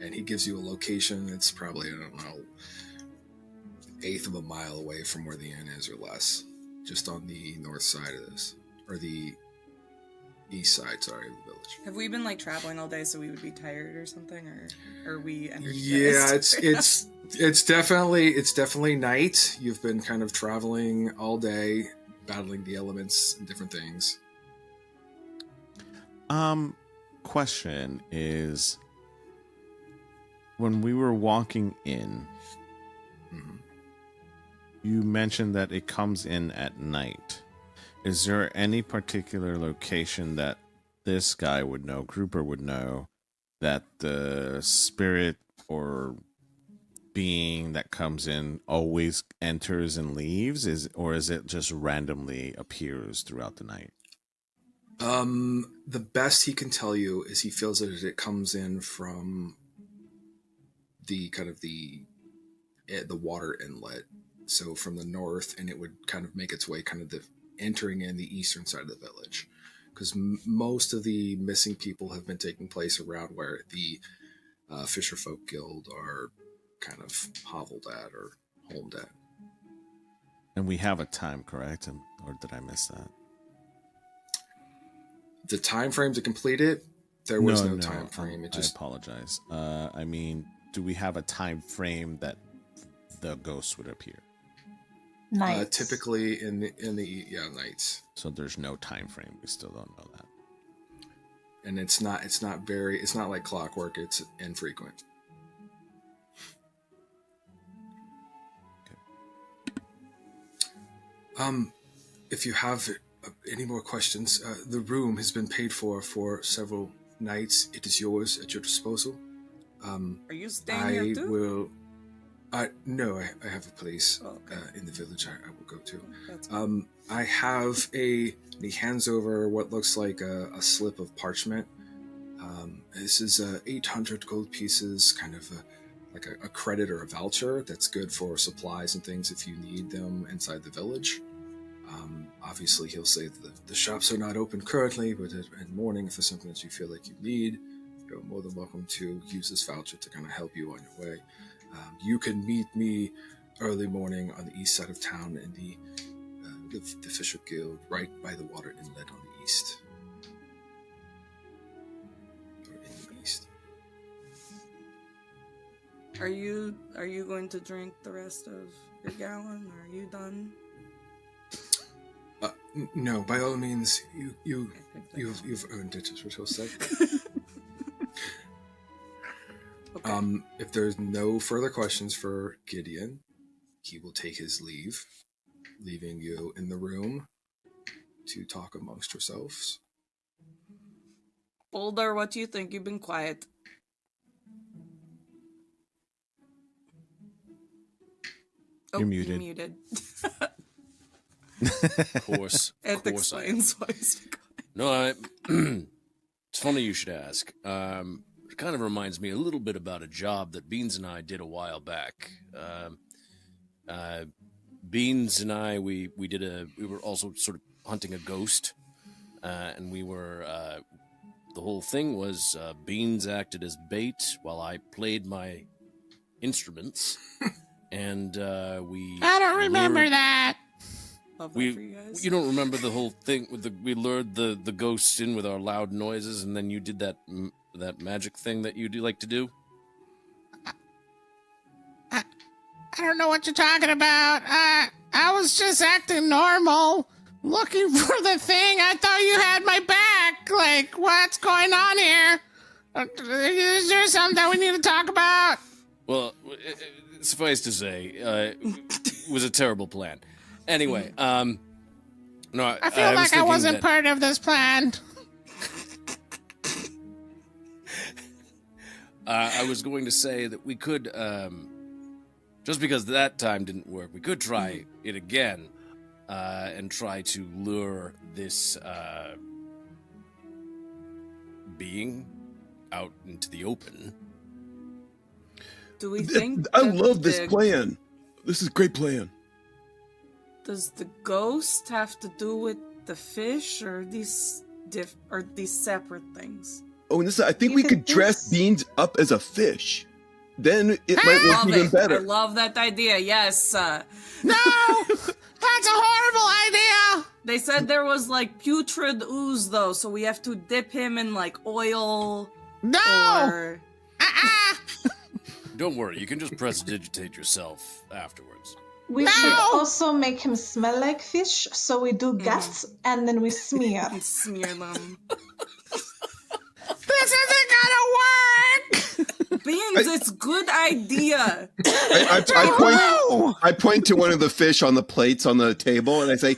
And he gives you a location that's probably, I don't know, 1/8 of a mile away from where the inn is or less, just on the north side of this, or the east side, sorry, of the village. Have we been like traveling all day, so we would be tired or something, or are we energized? Yeah, it's definitely night. You've been kind of traveling all day, battling the elements and different things. Question is, when we were walking in, you mentioned that it comes in at night. Is there any particular location that this guy would know, Grouper would know, that the spirit or being that comes in always enters and leaves? Or is it just randomly appears throughout the night? The best he can tell you is he feels that it comes in from the kind of the water inlet, so from the north, and it would kind of make its way kind of entering in the eastern side of the village, because most of the missing people have been taking place around where the fisherfolk guild are kind of hoveled at or homed at. And we have a time, correct? Or did I miss that? The time frame to complete it, there was no time frame. I apologize. I mean, do we have a time frame that the ghosts would appear? Nights. Typically in the nights. So there's no time frame. We still don't know that. And it's not like clockwork. It's infrequent. Okay. If you have any more questions, the room has been paid for several nights. It is yours at your disposal. Are you staying here too? No, I have a place in the village I will go to. That's I have he hands over what looks like a slip of parchment. This is 800 gold pieces, kind of like a credit or a voucher that's good for supplies and things if you need them inside the village. Obviously, he'll say that the shops are not open currently, but in the morning, if there's something that you feel like you need, you're more than welcome to use this voucher to kind of help you on your way. You can meet me early morning on the east side of town in the Fisher Guild, right by the water inlet on the east. Or in the east. Are you going to drink the rest of your gallon? Or are you done? No, by all means, you've earned it, is what he'll say. Okay. If there's no further questions for Gideon, he will take his leave, leaving you in the room to talk amongst yourselves. Boulder, what do you think? You've been quiet. You're muted. Muted. Of course. It explains why he's been quiet. No, it's funny you should ask. It kind of reminds me a little bit about a job that Beans and I did a while back. Beans and I, we were also sort of hunting a ghost, and we were, the whole thing was Beans acted as bait while I played my instruments, and we... I don't remember that. Love that for you guys. You don't remember the whole thing with we lured the ghosts in with our loud noises, and then you did that magic thing that you do like to do. I don't know what you're talking about. I was just acting normal, looking for the thing. I thought you had my back. Like, what's going on here? Is there something that we need to talk about? Well, suffice to say, was a terrible plan. Anyway, no, I feel like I wasn't part of this plan. I was going to say that we could, just because that time didn't work, we could try it again and try to lure this being out into the open. Do we think? I love this plan. This is a great plan. Does the ghost have to do with the fish, or these separate things? Oh, and I think we could dress Beans up as a fish. Then it might work even better. I love that idea. Yes. No, that's a horrible idea. They said there was like putrid ooze though, so we have to dip him in like oil. No. Or... Don't worry, you can just prestidigitate yourself afterwards. We should also make him smell like fish, so we do guts and then we smear. And smear them. This isn't gonna work. Beans, it's good idea. I point to one of the fish on the plates on the table and I say,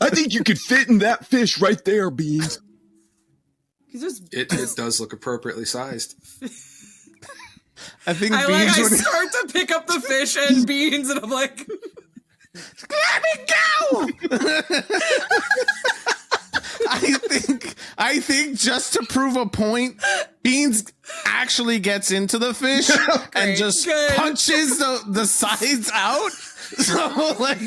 I think you could fit in that fish right there, Beans. It does look appropriately sized. I think I Beans would... start to pick up the fish and Beans, and I'm like, Let me go. I think just to prove a point, Beans actually gets into the fish and just punches the sides out. So like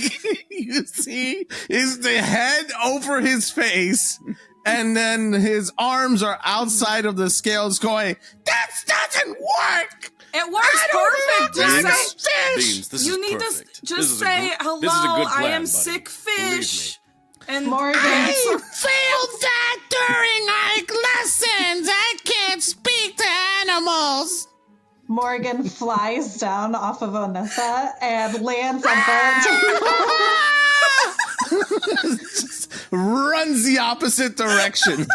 you see is the head over his face, and then his arms are outside of the scales going, "That doesn't work! it works perfect. Just say, Beans, this you is need perfect. to just say, hello, this is a good plan, I am buddy. sick Believe fish. And Morgan, I failed that during my lessons. I can't speak to animals. Morgan flies down off of Onessa and lands on Just runs the opposite direction.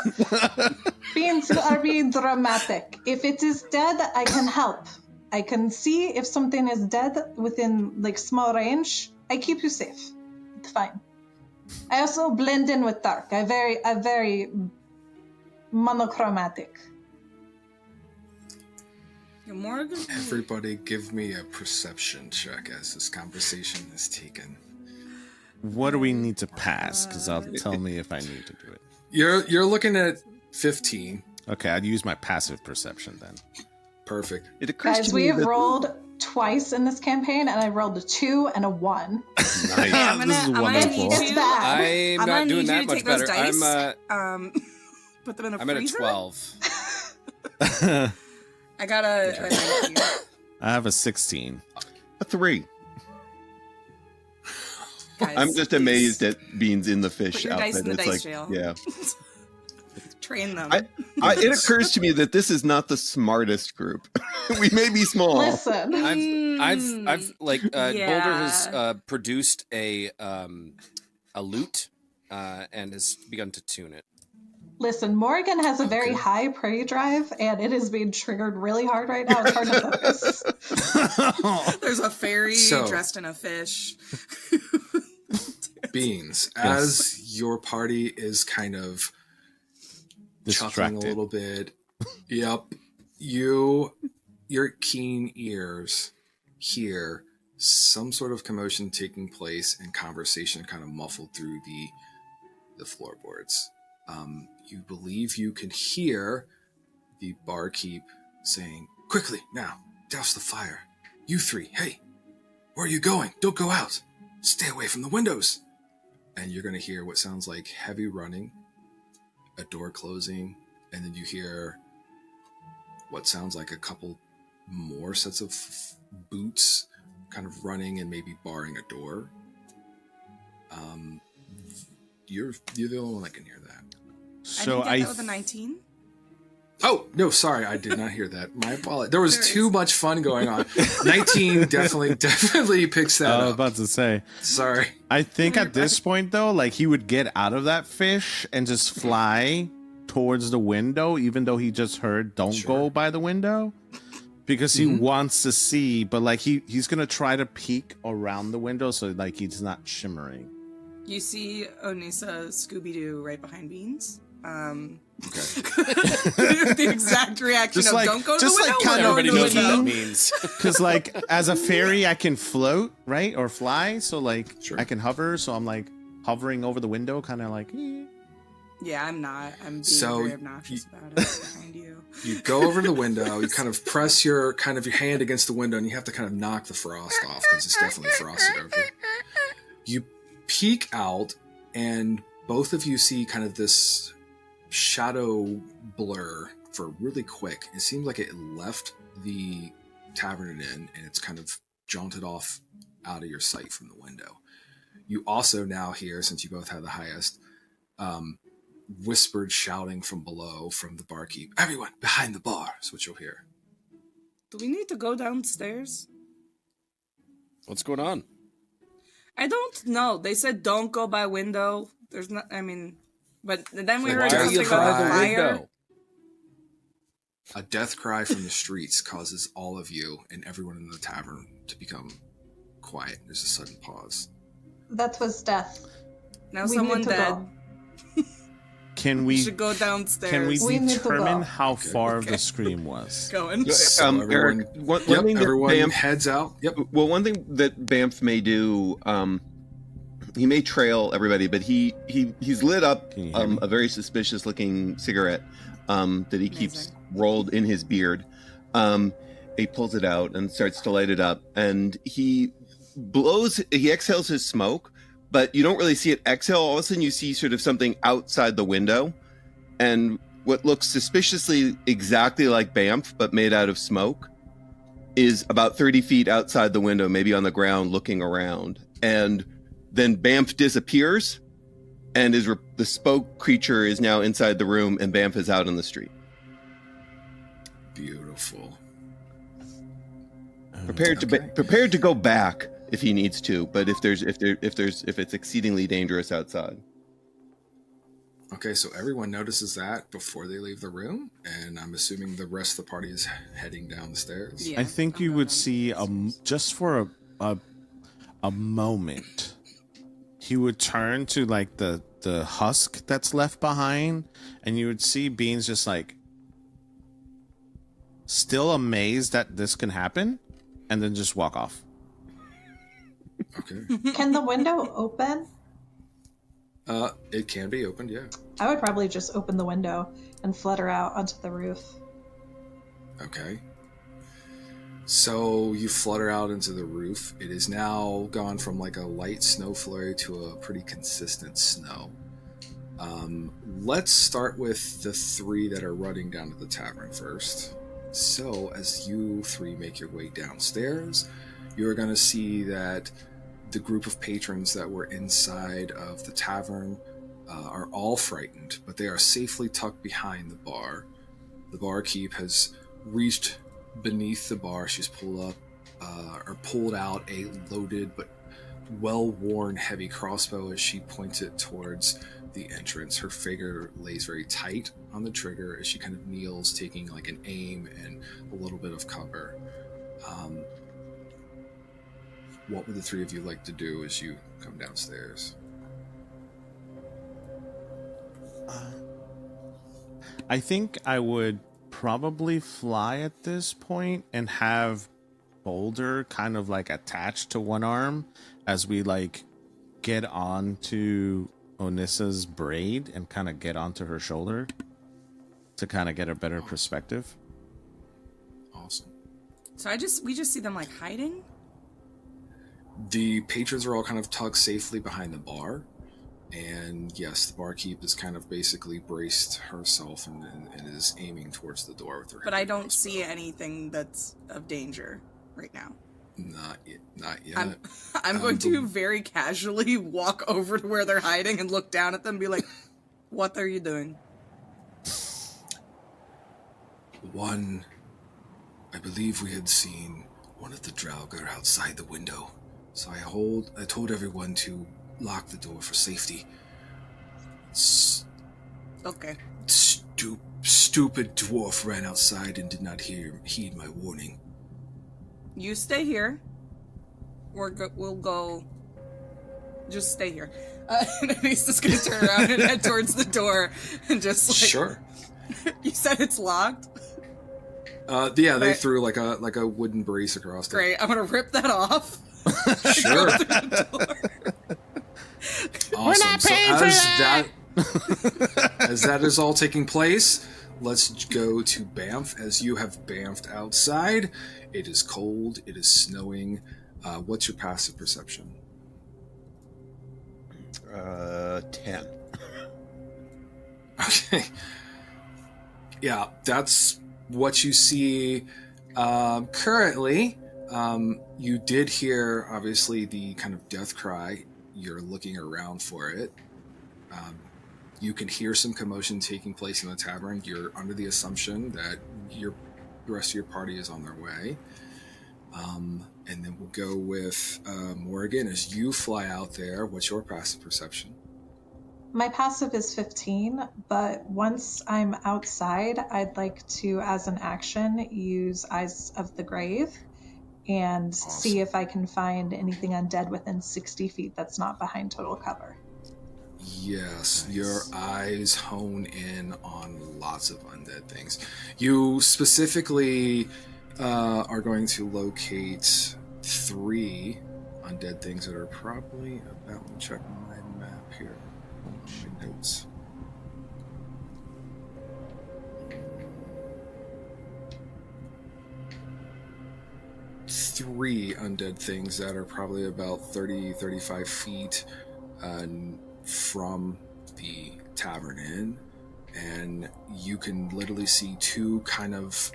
Beans, you are being dramatic. If it is dead, I can help. I can see if something is dead within like small range. I keep you safe. It's fine. I also blend in with dark. I very monochromatic. Morgan. Everybody give me a perception check as this conversation is taken. What do we need to pass? Because I'll tell me if I need to do it. You're looking at 15. Okay, I'd use my passive perception then. Perfect. It occurs Guys, to we me have that rolled twice in this campaign, and I rolled a 2 and a 1. This is wonderful. It's bad. I'm I'm not gonna doing need you that to much take those better. dice. I'm Put them in a I'm at a freezer. 12. I got a 19. I have a 16. a 3. Guys, I'm just amazed at Beans in the fish Put your dice outfit. in the It's dice like, jail. yeah. Train them. It occurs to me that this is not the smartest group. We may be small. Listen, I've like Yeah. Boulder has produced a lute and has begun to tune it. listen. Morgan has a very high prey drive, and it is being triggered really hard right now. It's hard to focus. There's a fairy So- dressed in a fish. Beans, as your party is kind of chuckling a Distracted. little bit. Yep. Your keen ears hear some sort of commotion taking place and conversation kind of muffled through the floorboards. You believe you can hear the barkeep saying, "Quickly, now, douse the fire. You three, hey, where are you going? Don't go out. Stay away from the windows." And you're going to hear what sounds like heavy running, a door closing, and then you hear what sounds like a couple more sets of boots kind of running and maybe barring a door. You're the only one that can hear that. So I didn't get that with a 19. Oh, no, sorry, I did not hear that. My apologies. There was too much fun going on. 19 definitely picks that I was up. about to say. Sorry. I think at this point though, like he would get out of that fish and just fly towards the window, even though he just heard "Don't Sure. go by the window." because he wants to see, but like he's gonna try to peek around the window so like he's not shimmering. You see Onisa Scooby-Doo right behind Beans. Okay. The exact reaction Just of like- don't go to just the like window. kinda Go Everybody to the knows what that window. means. Because like as a fairy, I can float, right, or fly. So like Sure. I can hover. So I'm like hovering over the window, kind of like. Yeah, I'm not. I'm being So, very obnoxious about it behind you. You go over to the window, you kind of press your hand against the window, and you have to kind of knock the frost off because it's definitely frosted over. You peek out, and both of you see kind of this shadow blur for really quick. It seems like it left the tavern it in, and it's kind of jaunted off out of your sight from the window. You also now hear, since you both have the highest, whispered shouting from below from the barkeep. Everyone behind the bar is what you'll hear. Do we need to go downstairs? What's going on? I don't know. They said don't go by window. There's not. I mean, but then we Like, heard why are something you about by a the fire. window? A death cry from the streets causes all of you and everyone in the tavern to become quiet. There's a sudden pause. That was death. Now We someone need to dead. go. Can We we? should go downstairs. Can we We need to determine go. how far the scream was? Going. So everyone, Eric, one yep, thing that everyone Bamf heads out. Yep. Well, one thing that Bamf may do, he may trail everybody, but he's lit up Can you hear me? a very suspicious looking cigarette that he keeps Amazing. rolled in his beard. He pulls it out and starts to light it up, and he exhales his smoke, but you don't really see it exhale. All of a sudden you see sort of something outside the window, and what looks suspiciously exactly like Bamf, but made out of smoke, is about 30 feet outside the window, maybe on the ground, looking around. And then Bamf disappears, and the spoke creature is now inside the room, and Bamf is out on the street. Beautiful. Prepared to go back if he needs to, but if it's exceedingly dangerous outside. Okay, so everyone notices that before they leave the room, and I'm assuming the rest of the party is heading down the stairs. Yeah, I think I'm you going would down. see just for a moment, he would turn to like the husk that's left behind, and you would see Beans just like still amazed that this can happen, and then just walk off. Okay. Can the window open? It can be opened, yeah. I would probably just open the window and flutter out onto the roof. Okay. So you flutter out into the roof. It is now gone from like a light snow flurry to a pretty consistent snow. Let's start with the three that are running down to the tavern first. So as you three make your way downstairs, you're going to see that the group of patrons that were inside of the tavern are all frightened, but they are safely tucked behind the bar. The barkeep has reached beneath the bar. She's pulled out a loaded but well-worn heavy crossbow as she points it towards the entrance. Her figure lays very tight on the trigger as she kind of kneels, taking like an aim and a little bit of cover. What would the three of you like to do as you come downstairs? I think I would probably fly at this point and have Boulder kind of like attached to one arm as we like get onto Onissa's braid and kind of get onto her shoulder to kind of get a better perspective. Awesome. So we just see them like hiding. The patrons are all kind of tucked safely behind the bar. And yes, the barkeep is kind of basically braced herself and is aiming towards the door with her. But I heavy don't crossbow. see anything that's of danger right now. Not yet. I'm going to very casually walk over to where they're hiding and look down at them and be like, what are you doing? I believe we had seen one of the Draugr outside the window. So I told everyone to lock the door for safety. Okay. stupid dwarf ran outside and did not heed my warning. You stay here. We'll go. Just stay here. And he's just gonna turn around and head towards the door and just like. Sure. You said it's locked? Yeah, they threw like a wooden brace across it. Great, I'm gonna rip that off. Sure. Awesome. We're not paying for that. As that is all taking place, let's go to Banff. As you have Banffed outside, it is cold, it is snowing. What's your passive perception? 10. Okay. Yeah, that's what you see currently. You did hear, obviously, the kind of death cry. You're looking around for it. You can hear some commotion taking place in the tavern. You're under the assumption that the rest of your party is on their way. And then we'll go with Morgan. As you fly out there, what's your passive perception? My passive is 15, but once I'm outside, I'd like to, as an action, use Eyes of the Grave and see if I can find anything undead within 60 feet that's not behind total cover. Yes, nice. Your eyes hone in on lots of undead things. You specifically are going to locate 3 undead things that are probably about, let me check my map here. My notes. Three undead things that are probably about 35 feet from the tavern inn, and you can literally see 2 kind of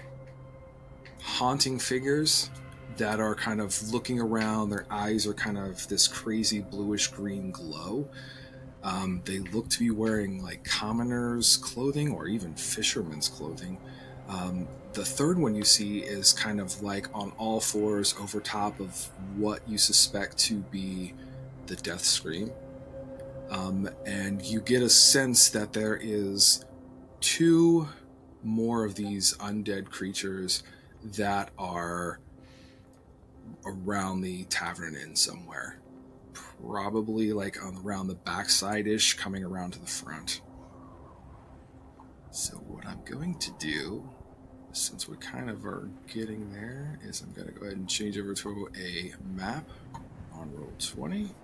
haunting figures that are kind of looking around. Their eyes are kind of this crazy bluish green glow. They look to be wearing like commoners' clothing or even fishermen's clothing. The third one you see is kind of like on all fours over top of what you suspect to be the death scream. And you get a sense that there is 2 more of these undead creatures that are around the tavern inn somewhere. Probably like around the backside-ish, coming around to the front. So what I'm going to do, since we kind of are getting there, is I'm going to go ahead and change over to a map on roll 20.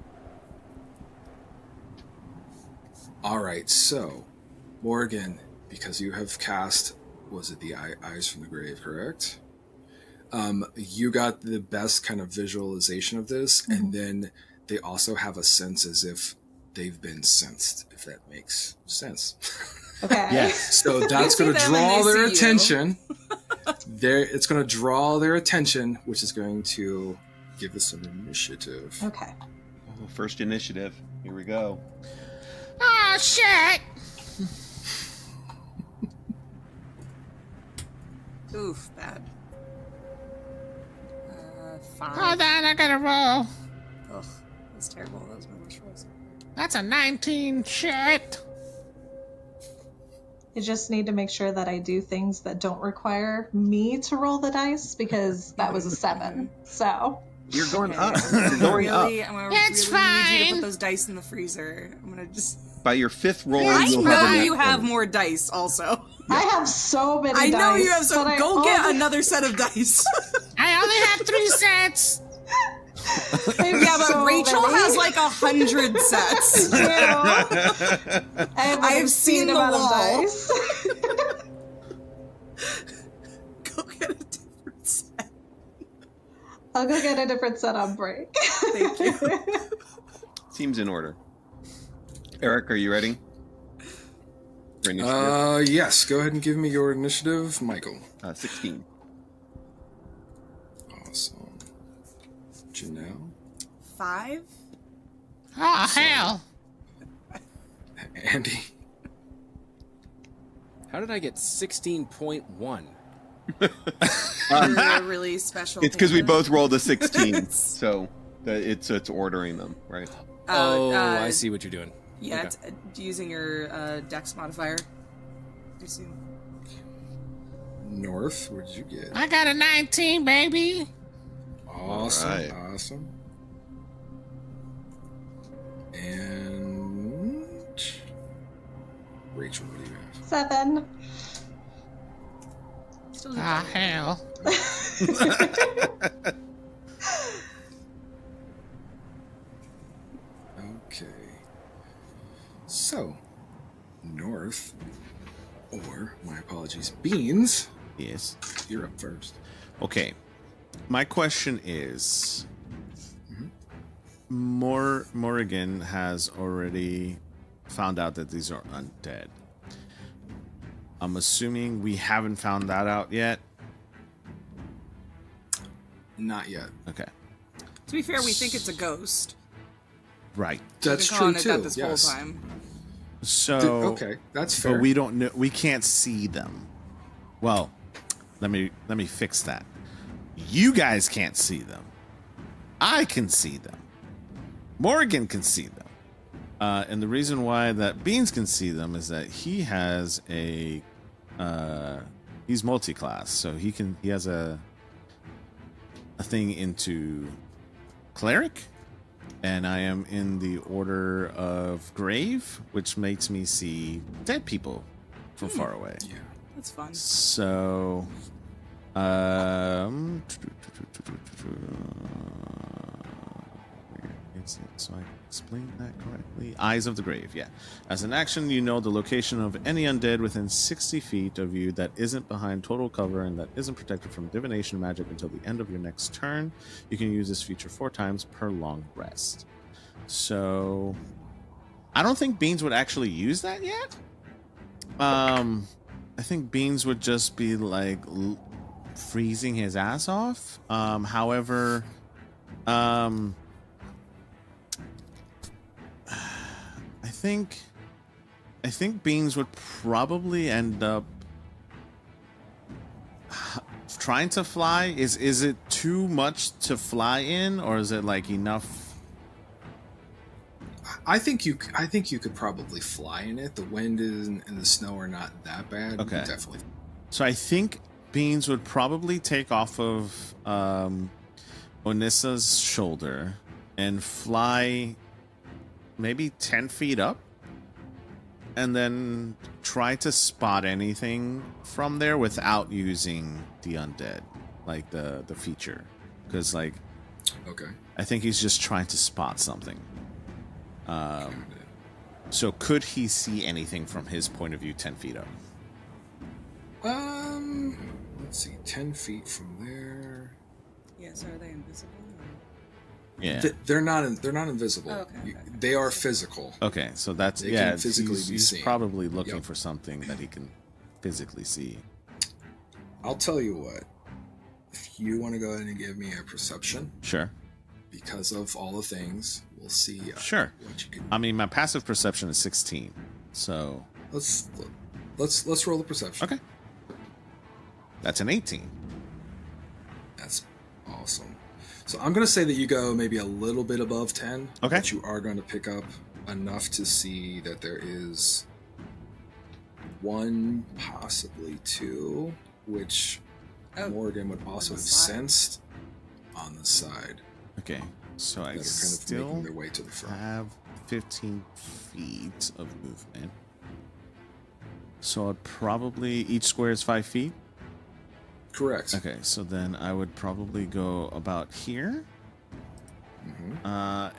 Alright, so, Morgan, because you have cast, was it the Eyes from the Grave, correct? You got the best kind of visualization of this, mm-hmm. And then they also have a sense as if they've been sensed, if that makes sense. Okay. Yes. So that's going to draw their attention. It's going to draw their attention, which is going to give us an initiative. Okay. Oh, first initiative. Here we go. Oh, shit! Oof, bad. 5. Hold on, I gotta roll. Ugh, that's terrible. That was my worst roll. That's a 19. Shit. You just need to make sure that I do things that don't require me to roll the dice, because that was a 7. So you're going up. You're going up. It's really fine. need you to put those dice in the freezer. I'm gonna just. By your 5th roll, I you'll know have you have more dice. Also, I have so many. I dice, know you have so. but Go get another set of dice. I only have 3 sets. Yeah, but Rachel has like 100 sets. I have seen the wall. Go get a different set. I'll go get a different set on break. Thank you. Seems in order. Eric, are you ready? Yes. Go ahead and give me your initiative, Michael. 16. Awesome. Janelle? 5. Oh, hell. Andy? How did I get 16.1? You're a really special. It's because we both rolled a 16, so it's ordering them, right? I see what you're doing. Yeah, Okay. it's using your dex modifier. North, what did you get? I got a 19, baby. Awesome, All right. awesome. And Rachel, what do you have? 7. Still do Ah, better. hell. Okay. So, North, or my apologies, Beans, Yes. you're up first. Okay. My question is, Morrigan has already found out that these are undead. I'm assuming we haven't found that out yet. Not yet. Okay. To be fair, we think it's a ghost. Right. That's We've been calling true it too. that this Yes. whole time. So Okay, that's fair. but we don't know. We can't see them. Well, let me fix that. You guys can't see them. I can see them. Morgan can see them. And the reason why that Beans can see them is that he has a he's multi-class, so he has a thing into cleric, and I am in the order of grave, which makes me see dead people from far away. Yeah. That's fun. So, so I explained that correctly. Eyes of the Grave, yeah. As an action, you know the location of any undead within 60 feet of you that isn't behind total cover and that isn't protected from divination magic until the end of your next turn. You can use this feature 4 times per long rest. So, I don't think Beans would actually use that yet. I think Beans would just be like freezing his ass off. However, I think Beans would probably end up trying to fly. Is it too much to fly in, or is it like enough? I think you could probably fly in it. The wind and the snow are not that bad. You Okay. could definitely. So I think Beans would probably take off of Onissa's shoulder and fly maybe 10 feet up, and then try to spot anything from there without using the undead, like the feature, because like Okay. I think he's just trying to spot something. So could he see anything from his point of view 10 feet up? Let's see, 10 feet from there. Yeah, so are they invisible? Yeah. They're not invisible. Oh, okay, okay. They are physical. Okay, so that's They yeah. can physically be he's seen. probably looking Yep. for something that he can physically see. I'll tell you what. If you want to go ahead and give me a perception, Sure. because of all the things, we'll see. Sure. What you can. I mean, my passive perception is 16, so Let's roll the perception. okay. That's an 18. That's awesome. So I'm going to say that you go maybe a little bit above 10. Okay. But you are going to pick up enough to see that there is 1, possibly 2, which Oh, Morgan would also on have the side. sensed on the side. Okay, so I That are kind of still making their way to the front. have 15 feet of movement. So I'd probably each square is 5 feet. Correct. Okay, so then I would probably go about here.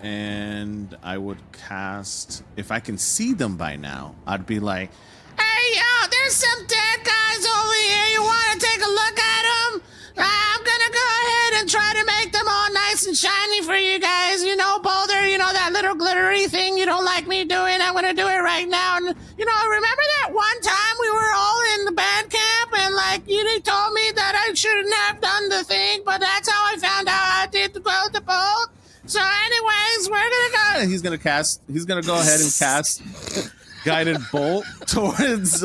And I would cast, if I can see them by now, I'd be like, Hey, yo, there's some dead guys over here. You want to take a look at them? I'm going to go ahead and try to make them all nice and shiny for you guys. You know, Boulder, you know, that little glittery thing you don't like me doing? I'm going to do it right now. And, you know, remember that one time we were all in the band camp and, like, you told me that I shouldn't have done the thing, but that's how I found out I did the boat. So, anyways, we're going to go. and he's gonna go ahead and cast guided bolt towards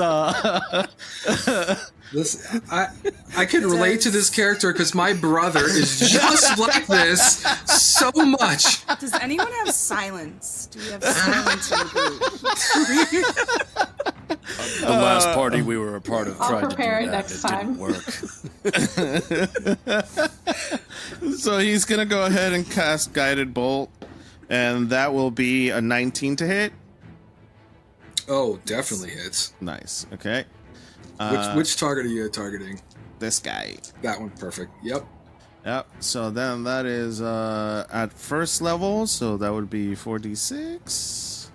Listen, I can relate to this character because my brother is just like this so much. Does anyone have silence? Do we have silence in the group? The last party we were a part of I'll tried to do prepare it that. next It time. didn't work. So he's gonna go ahead and cast Guided Bolt, and that will be a 19 to hit. Oh, definitely hits. Nice. Okay. Which target are you targeting? This guy. That one, perfect. Yep. Yep. So then that is at first level, so that would be 4d6.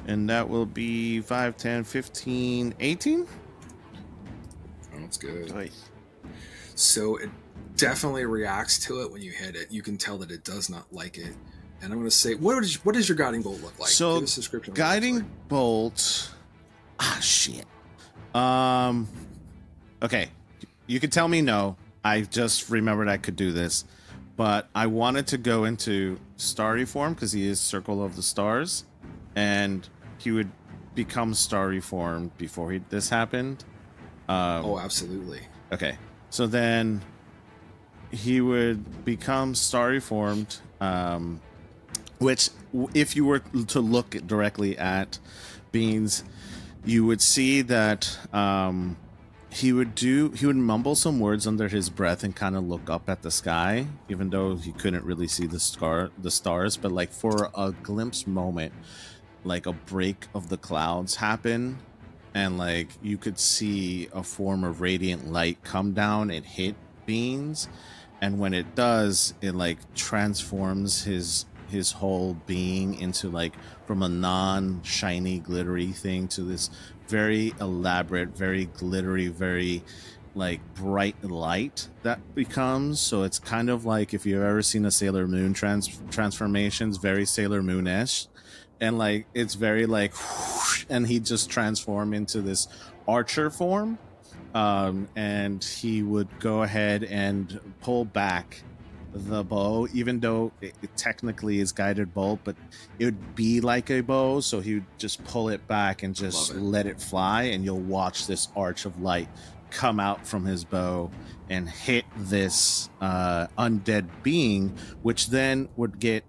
And that will be 5, 10, 15, 18. Oh, that's good. Oy. So it definitely reacts to it when you hit it. You can tell that it does not like it. And I'm going to say, what does your guiding bolt look like? So Give us a description of what it guiding looks like. bolt. Ah, shit. Okay. You could tell me no. I just remembered I could do this, but I wanted to go into starry form because he is Circle of the Stars, and he would become starry form before this happened. Oh, absolutely. Okay. So then he would become starry formed, which if you were to look directly at Beans, you would see that he would mumble some words under his breath and kind of look up at the sky, even though he couldn't really see the stars, but like for a glimpse moment, like a break of the clouds happen, and like you could see a form of radiant light come down and hit Beans, and when it does, it like transforms his whole being into like from a non-shiny glittery thing to this very elaborate, very glittery, very like bright light that becomes. So it's kind of like if you've ever seen a Sailor Moon transformations, very Sailor Moon-ish, and like it's very like whoosh, and he just transformed into this archer form, and he would go ahead and pull back the bow, even though it technically is guided bolt, but it would be like a bow, so he would just pull it back and just let it fly, and you'll watch this arch of light come out from his bow and hit this undead being, which then would get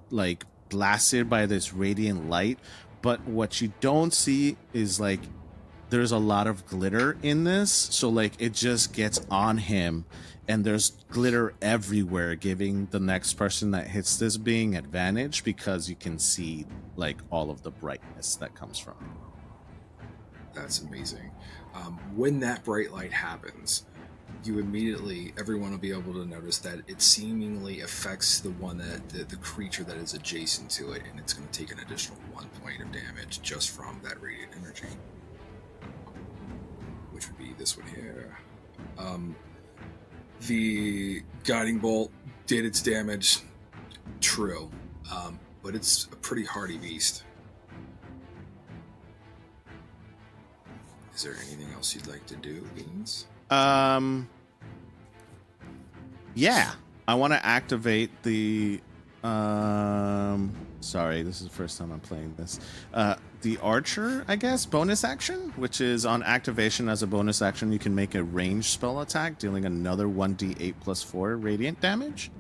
like blasted by this radiant light. But what you don't see is like there's a lot of glitter in this, so like it just gets on him, and there's glitter everywhere, giving the next person that hits this being advantage because you can see like all of the brightness that comes from it. That's amazing. When that bright light happens, everyone will be able to notice that it seemingly affects the one the creature that is adjacent to it, and it's going to take an additional 1 point of damage just from that radiant energy, which would be this one here. The guiding bolt did its damage, true, but it's a pretty hardy beast. Is there anything else you'd like to do, Beans? Yeah, I want to activate the sorry, this is the first time I'm playing this. The archer, I guess, bonus action, which is on activation as a bonus action, you can make a ranged spell attack, dealing another 1d8 plus 4 radiant damage.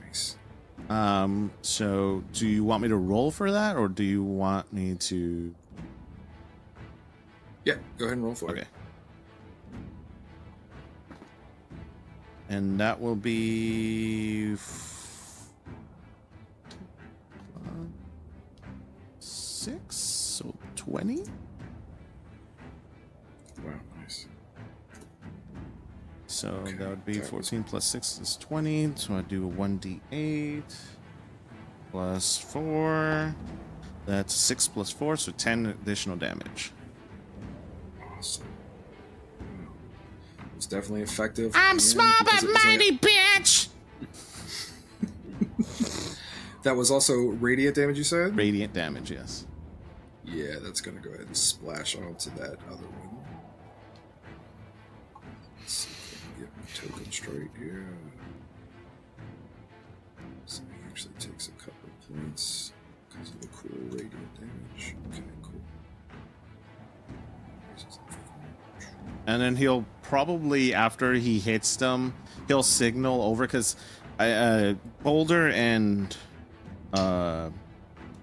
Nice. So do you want me to roll for that, or do you want me to? Yeah, go ahead and roll for it. And that will be 6, so 20. Wow, nice. So Okay, that would be that 14 plus 6 is 20. So I do a 1d8 plus 4. That's 6 plus 4, so 10 additional damage. Awesome. Wow. It's definitely effective. I'm and small but because it was mighty, bitch! that was also radiant damage, you said? Radiant damage, yes. Yeah, that's going to go ahead and splash onto that other one. Let's see if I can get my token straight here. So he actually takes a couple of points because of the cool radiant damage. Okay, cool. And then he'll probably, after he hits them, he'll signal over, because Boulder and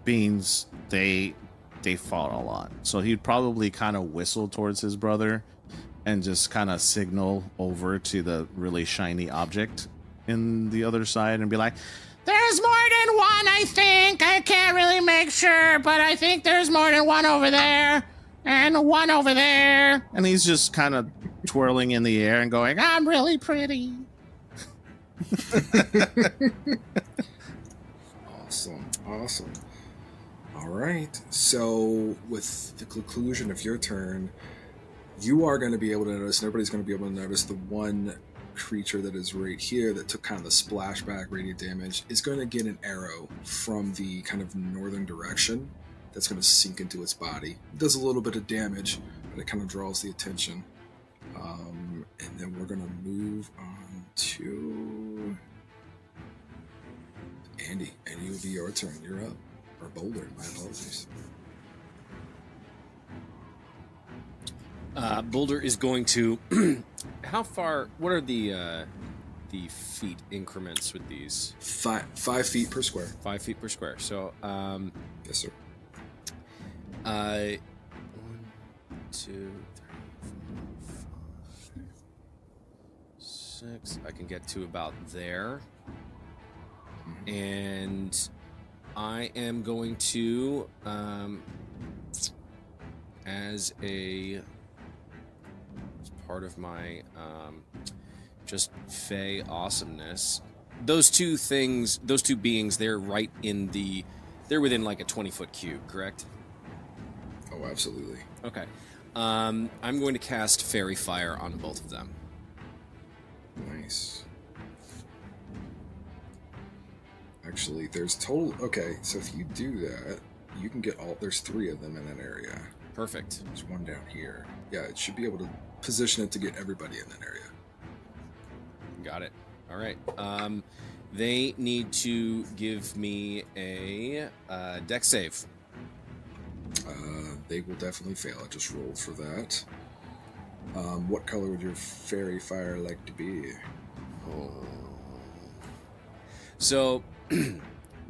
beings, they fought a lot. So he'd probably kind of whistle towards his brother and just kind of signal over to the really shiny object in the other side and be like, There's more than one, I think. I can't really make sure, but I think there's more than one over there. And one over there. and he's just kind of twirling in the air and going, I'm really pretty. Awesome. All right. So, with the conclusion of your turn, you are going to be able to notice, and everybody's going to be able to notice, the one creature that is right here that took kind of the splashback radiant damage is going to get an arrow from the kind of northern direction that's going to sink into its body. It does a little bit of damage, but it kind of draws the attention. And then we're going to move on to Andy. Andy, will be your turn. You're up. Or Boulder, my apologies. Boulder is going to. How far? What are the feet increments with these? 5 feet per square. 5 feet per square. So, Yes, sir. 1, 2, 3, 4, 5, 6. I can get to about there. And I am going to, as part of my just Fey awesomeness, those two beings, they're within like a 20-foot cube, correct? Oh, absolutely. Okay. I'm going to cast Fairy Fire on both of them. Nice. Actually, there's total... Okay, so if you do that, you can get all... There's 3 of them in that area. Perfect. There's one down here. Yeah, it should be able to position it to get everybody in that area. Got it. All right. They need to give me a dex save. They will definitely fail. I just rolled for that. What color would your fairy fire like to be? So,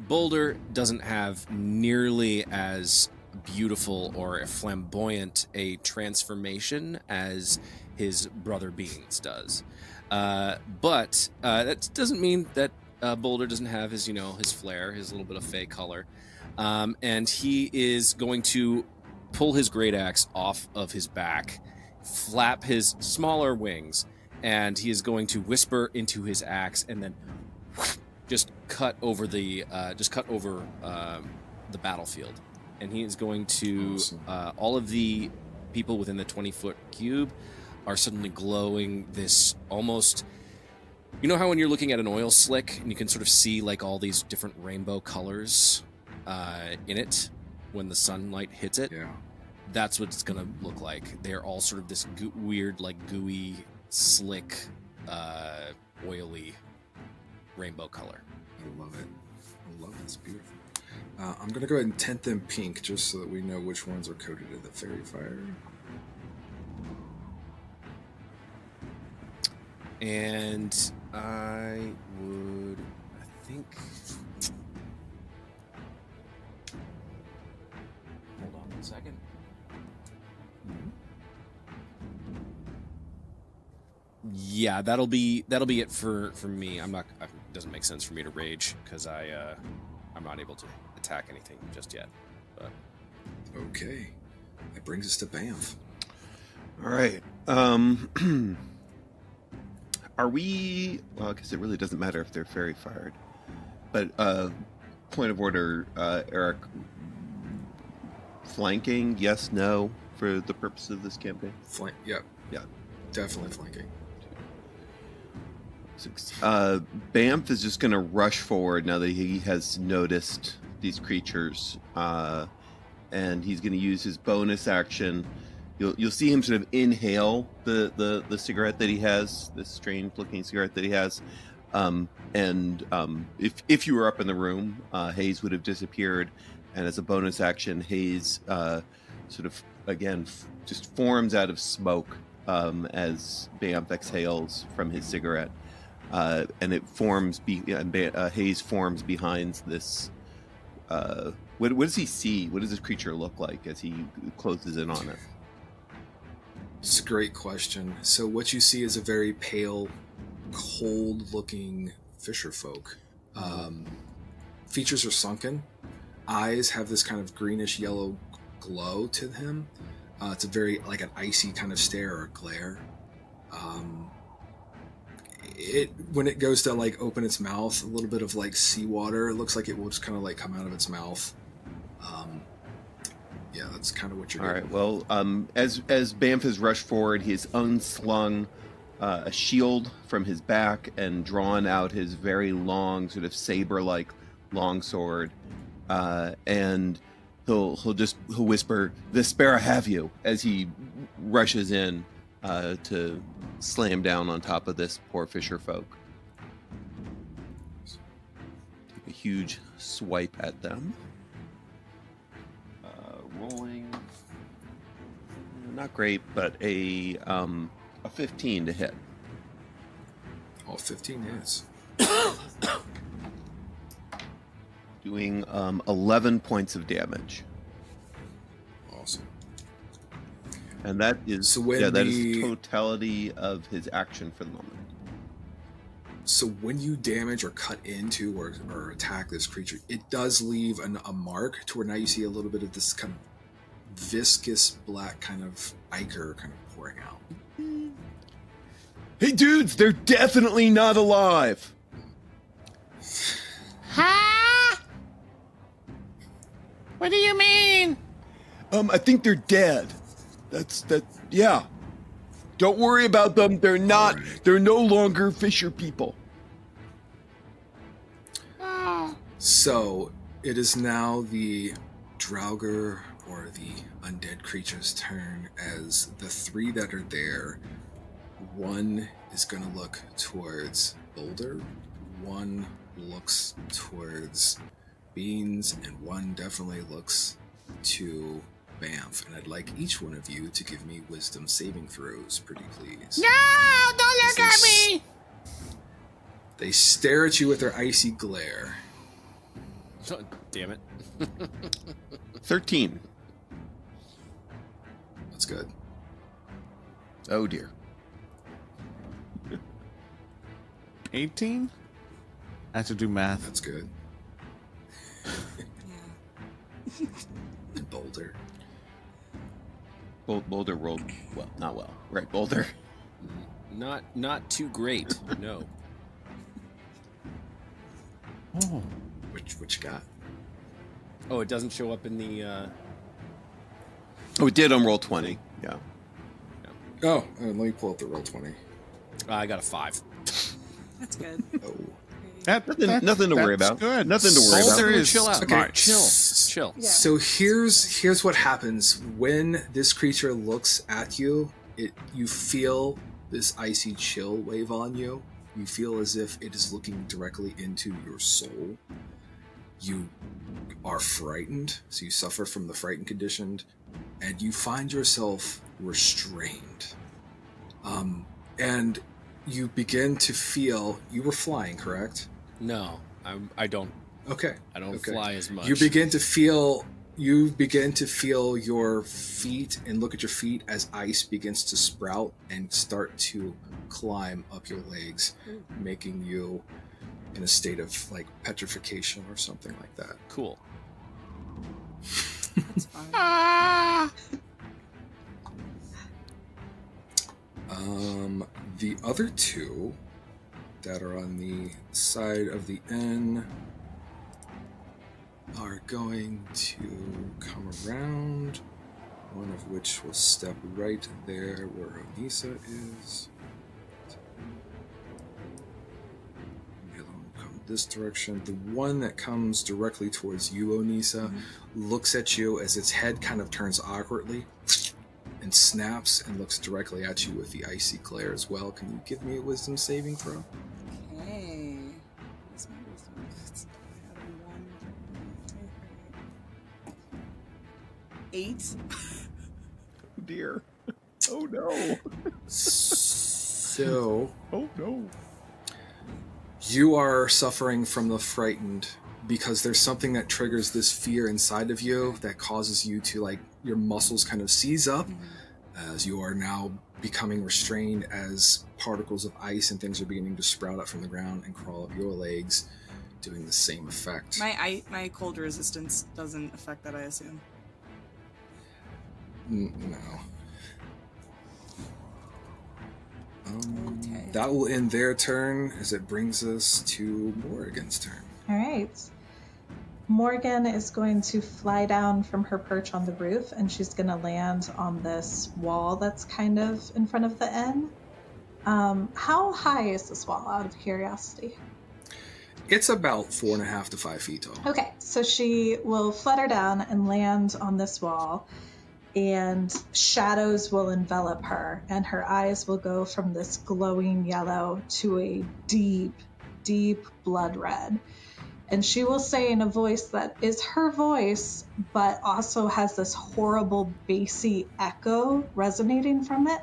Boulder doesn't have nearly as beautiful or flamboyant a transformation as his brother Beans does. But that doesn't mean that Boulder doesn't have his, his flair, his little bit of fey color. And he is going to pull his great axe off of his back, flap his smaller wings, and he is going to whisper into his axe and then just cut over the battlefield. And he is going to all of the people within the 20-foot cube are suddenly glowing this almost, how when you're looking at an oil slick and you can sort of see like all these different rainbow colors in it when the sunlight hits it? Yeah. That's what it's going to look like. They're all sort of this weird, like gooey, slick, oily rainbow color. I love it. It's beautiful. I'm going to go ahead and tint them pink just so that we know which ones are coated in the fairy fire. And I think... Hold on 1 second. Yeah, that'll be it for me. It doesn't make sense for me to rage because I'm not able to attack anything just yet. But Okay. That brings us to Banff. All right. Are we... Well, I guess it really doesn't matter if they're fairy fired. But point of order, Eric. Flanking, yes, no, for the purpose of this campaign? Yeah. Yeah. Definitely flanking. Banff is just going to rush forward now that he has noticed these creatures. And he's going to use his bonus action. You'll see him sort of inhale the cigarette that he has, this strange-looking cigarette that he has. If you were up in the room, Hayes would have disappeared. And as a bonus action, Hayes sort of, again, just forms out of smoke as Banff exhales from his cigarette. And it forms, Hayes forms behind this what does he see? What does this creature look like as he closes in on it? It's a great question. So what you see is a very pale, cold-looking fisherfolk. Features are sunken. Eyes have this kind of greenish yellow glow to him. It's a very like an icy kind of stare or glare. When it goes to like open its mouth, a little bit of like seawater. It looks like it will just kind of like come out of its mouth. Yeah, that's kind of what you're doing. All right. Well, as Bamf has rushed forward, he's unslung a shield from his back and drawn out his very long, sort of saber-like longsword, and he'll whisper, "The spare have you," as he rushes in to slam down on top of this poor fisher folk. Take a huge swipe at them. Rolling, not great, but a 15 to hit. All 15 hits. Doing 11 points of damage. Awesome. And that is So when that is the totality of his action for the moment. So when you damage or cut into or attack this creature, it does leave a mark to where now you see a little bit of this kind of viscous black kind of ichor kind of pouring out. Hey dudes, they're definitely not alive. Huh? What do you mean? I think they're dead. Yeah. Don't worry about them. They're not. Right. They're no longer fisher people. Oh. So it is now the Draugr or the undead creature's turn, as the three that are there, one is going to look towards Boulder, one looks towards Beans, and one definitely looks to Bamf. And I'd like each one of you to give me wisdom saving throws, pretty please. No! Don't look at me! They stare at you with their icy glare. Oh, damn it. 13. That's good. Oh dear. 18? I have to do math. That's good. Yeah. And Boulder. Boulder rolled well, not well. Right, Boulder. Not too great. No. Oh. Which you got? Oh, it doesn't show up in the. Oh, it did on roll 20. Yeah. Oh, let me pull up the roll 20. I got a 5. That's good. Oh. Nothing to worry that's about. Good. Nothing to worry Boulder about. is Chill out. Okay. Chill. Yeah. So here's what happens when this creature looks at you. You feel this icy chill wave on you. You feel as if it is looking directly into your soul. You are frightened, so you suffer from the frightened condition, and you find yourself restrained. And you begin to feel you were flying, correct? No, I don't. Okay. I don't Okay. fly as much. You begin to feel your feet and look at your feet as ice begins to sprout and start to climb up your legs, making you in a state of like petrification or something like that. Cool. That's fine. Ah! The other two that are on the side of the inn are going to come around, one of which will step right there where Onisa is. The other one will come this direction. The one that comes directly towards you, Onisa, looks at you as its head kind of turns awkwardly and snaps and looks directly at you with the icy glare as well. Can you give me a wisdom saving throw? Okay. What's my wisdom? I have a 1. 8. Oh dear. Oh no. So Oh no. you are suffering from the frightened because there's something that triggers this fear inside of you that causes you to, like, your muscles kind of seize up as you are now becoming restrained, as particles of ice and things are beginning to sprout up from the ground and crawl up your legs, doing the same effect. My cold resistance doesn't affect that, I assume. No. Okay. That will end their turn, as it brings us to Morrigan's turn. All right. Morgan is going to fly down from her perch on the roof, and she's going to land on this wall that's kind of in front of the inn. How high is this wall, out of curiosity? It's about 4.5 to 5 feet tall. Okay, so she will flutter down and land on this wall, and shadows will envelop her, and her eyes will go from this glowing yellow to a deep, deep blood red. And she will say in a voice that is her voice, but also has this horrible bassy echo resonating from it.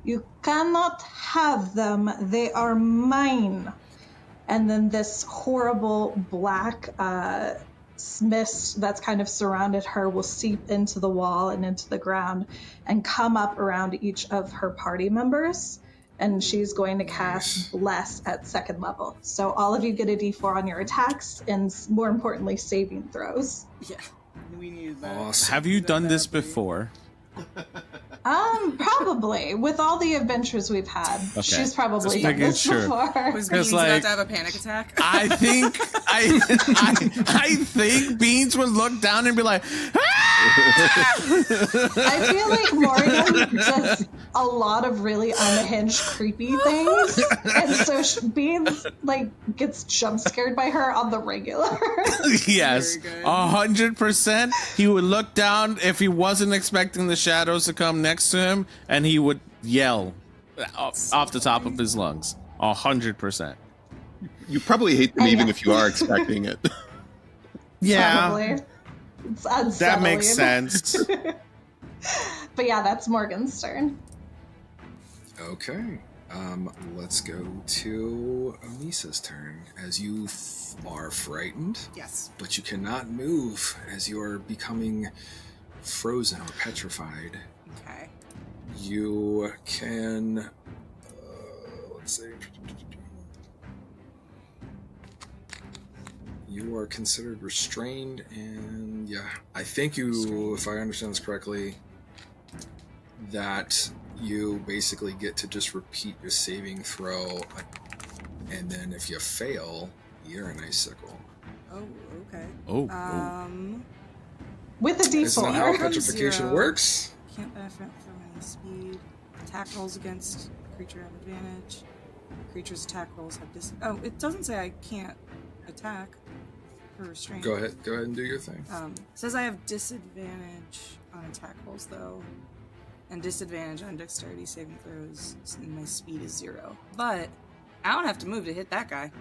"You cannot have them. They are mine." And then this horrible black mist that's kind of surrounded her will seep into the wall and into the ground and come up around each of her party members. And she's going to cast Bless at 2nd level. So all of you get a d4 on your attacks and, more importantly, saving throws. Yeah, we needed that. Awesome. Have you done this before? Probably. With all the adventures we've had, Okay. she's probably Just done making this sure. before. Was Because, Beans about like, to have a panic attack? I think I think Beans would look down and be like, I feel like Morgan does a lot of really unhinged, creepy things, and so Beans like gets jump scared by her on the regular. yes, Very good. 100%. He would look down if he wasn't expecting the shadows to come next to him, and he would yell off the top of his lungs. 100%. You probably hate them even if you are expecting it. Yeah, Probably. It's unsettling. that makes sense. But yeah, that's Morgan's turn. Okay. Let's go to Onisa's turn, as you are frightened, Yes. but you cannot move as you're becoming frozen or petrified. Okay. You can, let's see. You are considered restrained, and yeah, I think you, if I understand this correctly, that you basically get to just repeat your saving throw, and then if you fail, you're an icicle. Oh, okay. Oh, With a Isn't that how d4. petrification Zero. works? Can't benefit from any speed. Attack rolls against creature have advantage. Creature's attack rolls have Oh, it doesn't say I can't attack for restraint. Go ahead and do your thing. It says I have disadvantage on attack rolls though, and disadvantage on dexterity saving throws, and my speed is 0. But I don't have to move to hit that guy.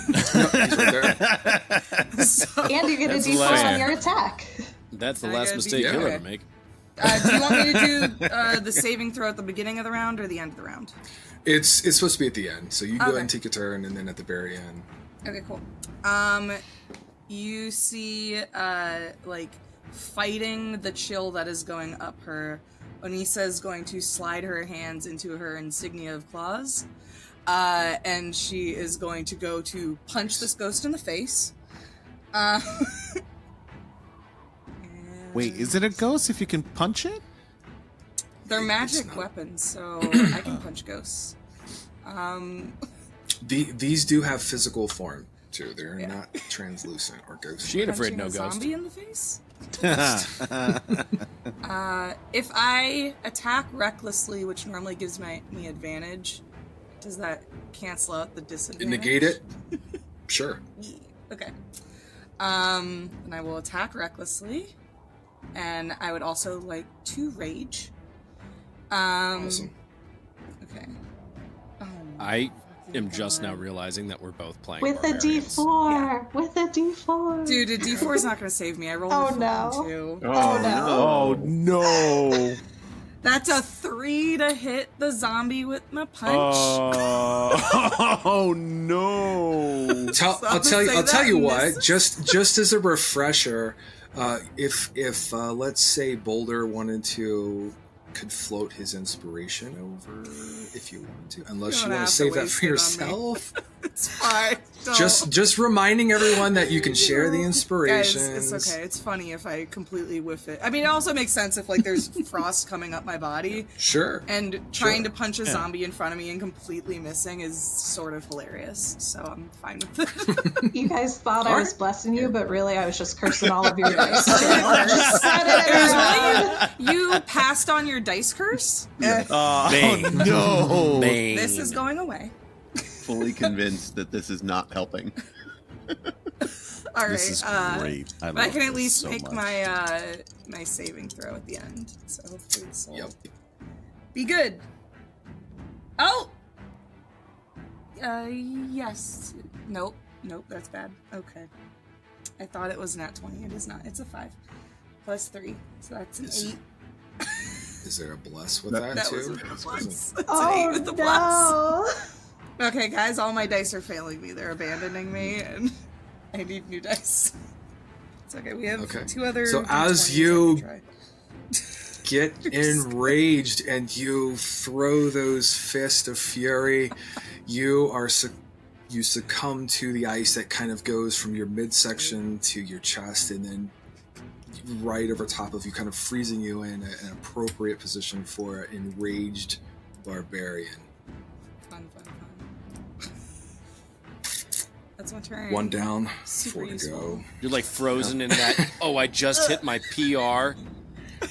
He's right there. So, And you get a That's d4 hilarious. on your attack. That's the I last gotta mistake be- he'll okay. ever make. do you want me to do the saving throw at the beginning of the round or the end of the round? It's supposed to be at the end, so you go ahead Okay. and take your turn, and then at the very end. Okay, cool. You see, like, fighting the chill that is going up her, Onisa is going to slide her hands into her insignia of claws, and she is going to go to punch this ghost in the face. wait, is it a ghost if you can punch it? They're It's magic not. weapons, so I can punch ghosts. These do have physical form too. They're Yeah. not translucent or ghost. She ain't afraid Punching no a ghost. zombie in the face? If I attack recklessly, which normally gives me advantage, does that cancel out the disadvantage? Negate it. Sure. Yeah. Okay. And I will attack recklessly, and I would also like to rage. Awesome. Okay. Oh, I fucking am just now God. realizing that we're both playing With a barbarians. d4. With a d4. Dude, a d4 is not going to save me. I rolled Oh, a fucking no. 2. Oh, no. Oh no! That's a 3 to hit the zombie with my punch. Oh no! I'll tell you what. Just as a refresher, if let's say Boulder wanted to, could float his inspiration over if you want to, unless you want to save that for yourself. It's fine. Don't. Just reminding everyone that you can share the inspirations. Guys, it's okay. It's funny if I completely whiff it. I mean, it also makes sense if like there's frost coming up my body. Sure. And trying to punch a zombie in front of me and completely missing is sort of hilarious. So I'm fine with it. You guys thought I was blessing you, but really I was just cursing all of your dice. You passed on your dice curse. Oh no! Bang. This is going away. Fully convinced that this is not helping. All right. This is great. But I can at least make my my saving throw at the end. So hopefully this will be good. Oh. Yes. Nope. That's bad. Okay. I thought it was nat 20. It is not. It's a 5 plus 3, so that's an 8. Is there a bless with that too? Was with the plus. It's Oh, an 8 with the plus. Okay, guys, all my dice are failing me. They're abandoning me, and I need new dice. It's okay. We have 2 other. So as you get enraged and you throw those fists of fury, you succumb to the ice that kind of goes from your midsection to your chest, and then right over top of you, kind of freezing you in an appropriate position for an enraged barbarian. Fun. That's my turn. 1 down, Super 4 to useful. go. You're like frozen in that. Oh, I just hit my PR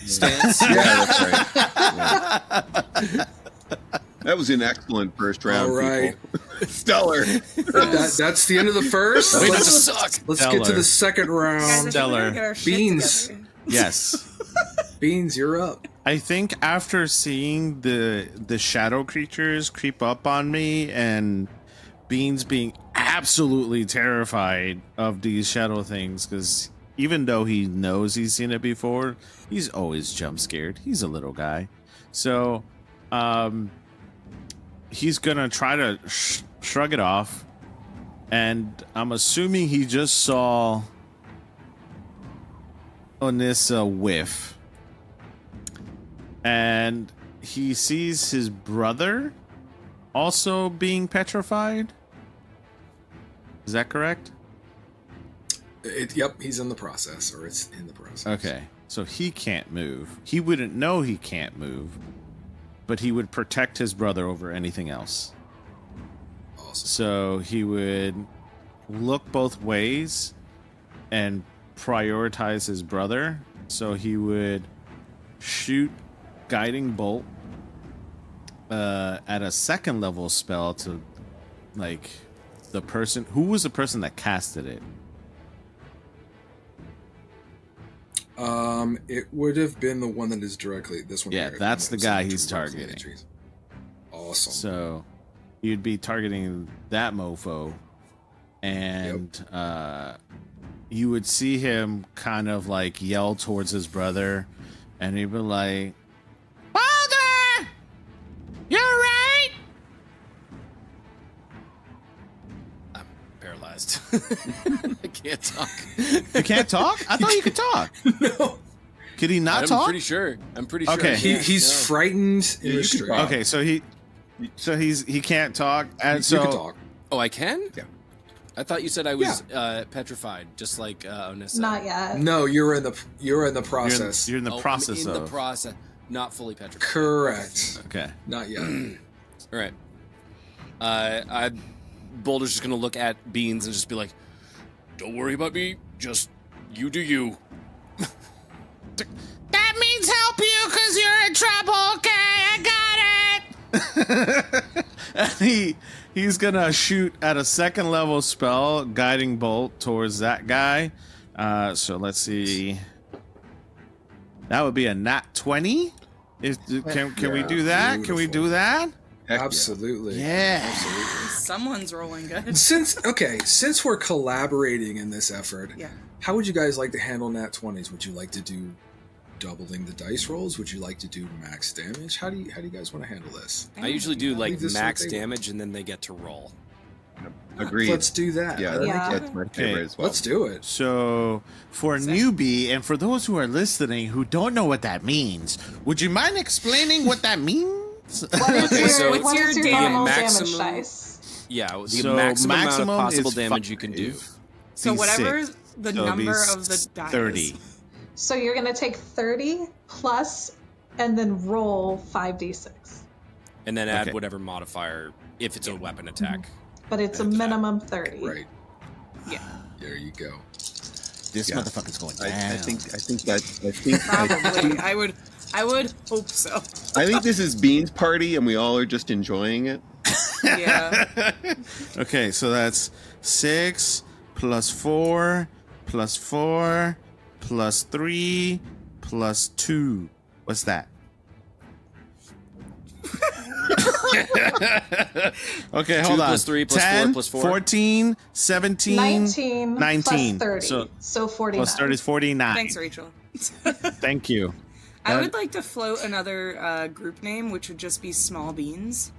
stance. Yeah, that's right. Yeah. That was an excellent first round. All right. Stellar. That's the end of the first. Wait, let's that suck. let's get to the second Guys, I round. think we Stellar. gotta get our shit Beans. together. Yes. Beans, you're up. I think after seeing the shadow creatures creep up on me and Beans being absolutely terrified of these shadow things, because even though he knows he's seen it before, he's always jump scared. He's a little guy. So he's gonna try to shrug it off, and I'm assuming he just saw Onissa whiff, and he sees his brother also being petrified. Is that correct? Yep, he's in the process, or it's in the process. Okay, so he can't move. He wouldn't know he can't move, but he would protect his brother over anything else. Awesome. So he would look both ways and prioritize his brother. So he would shoot Guiding Bolt at a 2nd level spell to, like, the person who was the person that casted it. It would have been the one that is directly this one. Yeah, here, that's the guy he's directly targeting. entries. Awesome. So you'd be targeting that mofo, and you would see him kind of like yell towards his brother, and he'd be like, "Father, you're right." I'm paralyzed. I can't talk. You can't talk? I thought you could talk. No, Could he not I'm talk? pretty sure. Okay. he's frightened and Yeah, you could restrained. talk. Okay, so he can't talk, and You so can talk. Oh, I can? Yeah. I thought you said I was petrified, just like Onissa. Not yet. No, you're in the process. you're in the Oh, process I'm in of the process, not fully petrified. Correct. Okay. Not yet. All right. Boulder's just gonna look at Beans and just be like, "Don't worry about me. Just you do you." That means help you because you're in trouble. Okay, I got it. And he's gonna shoot at a 2nd level spell, Guiding Bolt, towards that guy. So let's see. That would be a nat 20. Can we do that? Can we do that? Heck yeah. Absolutely. Yeah. Absolutely. Someone's rolling good. Since we're collaborating in this effort, Yeah. how would you guys like to handle nat 20s? Would you like to do doubling the dice rolls? Would you like to do max damage? How do you guys want to handle this? I usually do like Leave this max with me. damage and then they get to roll. Agreed. Let's do that. Yeah, Yeah. that's my favorite as well. Let's do it. So, for a newbie, and for those who are listening who don't know what that means, would you mind explaining what that means? What is Okay, so your, what what's is your your normal maximum- damage dice? Yeah, the So maximum amount of maximum possible is damage you can do. So whatever D6. the So it'd be number of the die 30. is. So you're going to take 30 plus and then roll 5d6. And then add Okay. whatever modifier if it's a weapon attack. But it's a minimum 30. Right. Yeah. There you go. This Yeah. motherfucker's going down. I think Probably. I would hope so. I think this is Bean's party, and we all are just enjoying it. Yeah. Okay, so that's 6 plus 4 plus 4 plus 3 plus 2. What's that? Okay, hold 2 on. plus 3 plus 10, 4 plus 4. 14, 17, 19, 19. plus 30. So 49. plus 30 is 49. Thanks, Rachel. Thank you. I That- would like to float another group name, which would just be Small Beans.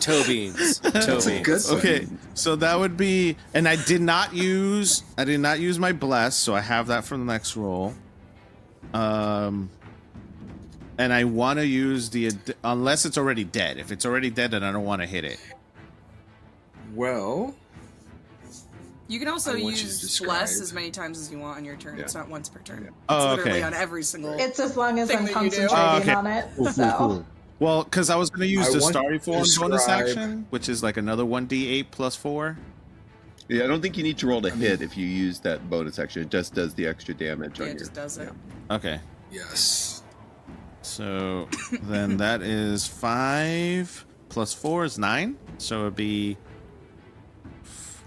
Toe beans. Toe beans. Good. Okay, so that would be, and I did not use my bless, so I have that for the next roll. And I want to use unless it's already dead. If it's already dead, then I don't want to hit it. Well, You can also I want you to use describe- Bless as many times as you want on your turn. It's not once per turn. It's Oh, literally okay. on every single. It's as long as Thing I'm that you do. concentrating okay. on it. Cool, so cool, cool. Well, because I was going to use I the want Starry you to Form bonus describe- action, which is like another 1d8 plus 4. Yeah, I don't think you need to roll to hit if you use that bonus action. It just does the extra damage Yeah, on it your. just does it. Okay, yes. so then that is 5 plus 4 is 9. So it'd be,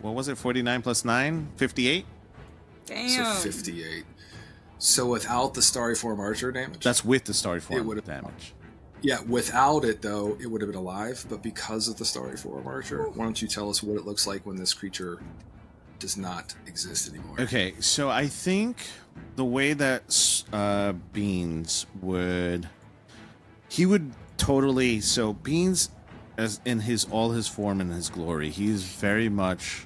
what was it, 49 plus 9? 58? Damn. So 58. So without the Starry Form Archer damage? That's with the Starry Form would've- damage. Yeah, without it, though, it would have been alive, but because of the Starry Form Archer, why don't you tell us what it looks like when this creature does not exist anymore? Okay, so I think the way that Beans would, he would totally, so Beans, as in all his form and his glory, he's very much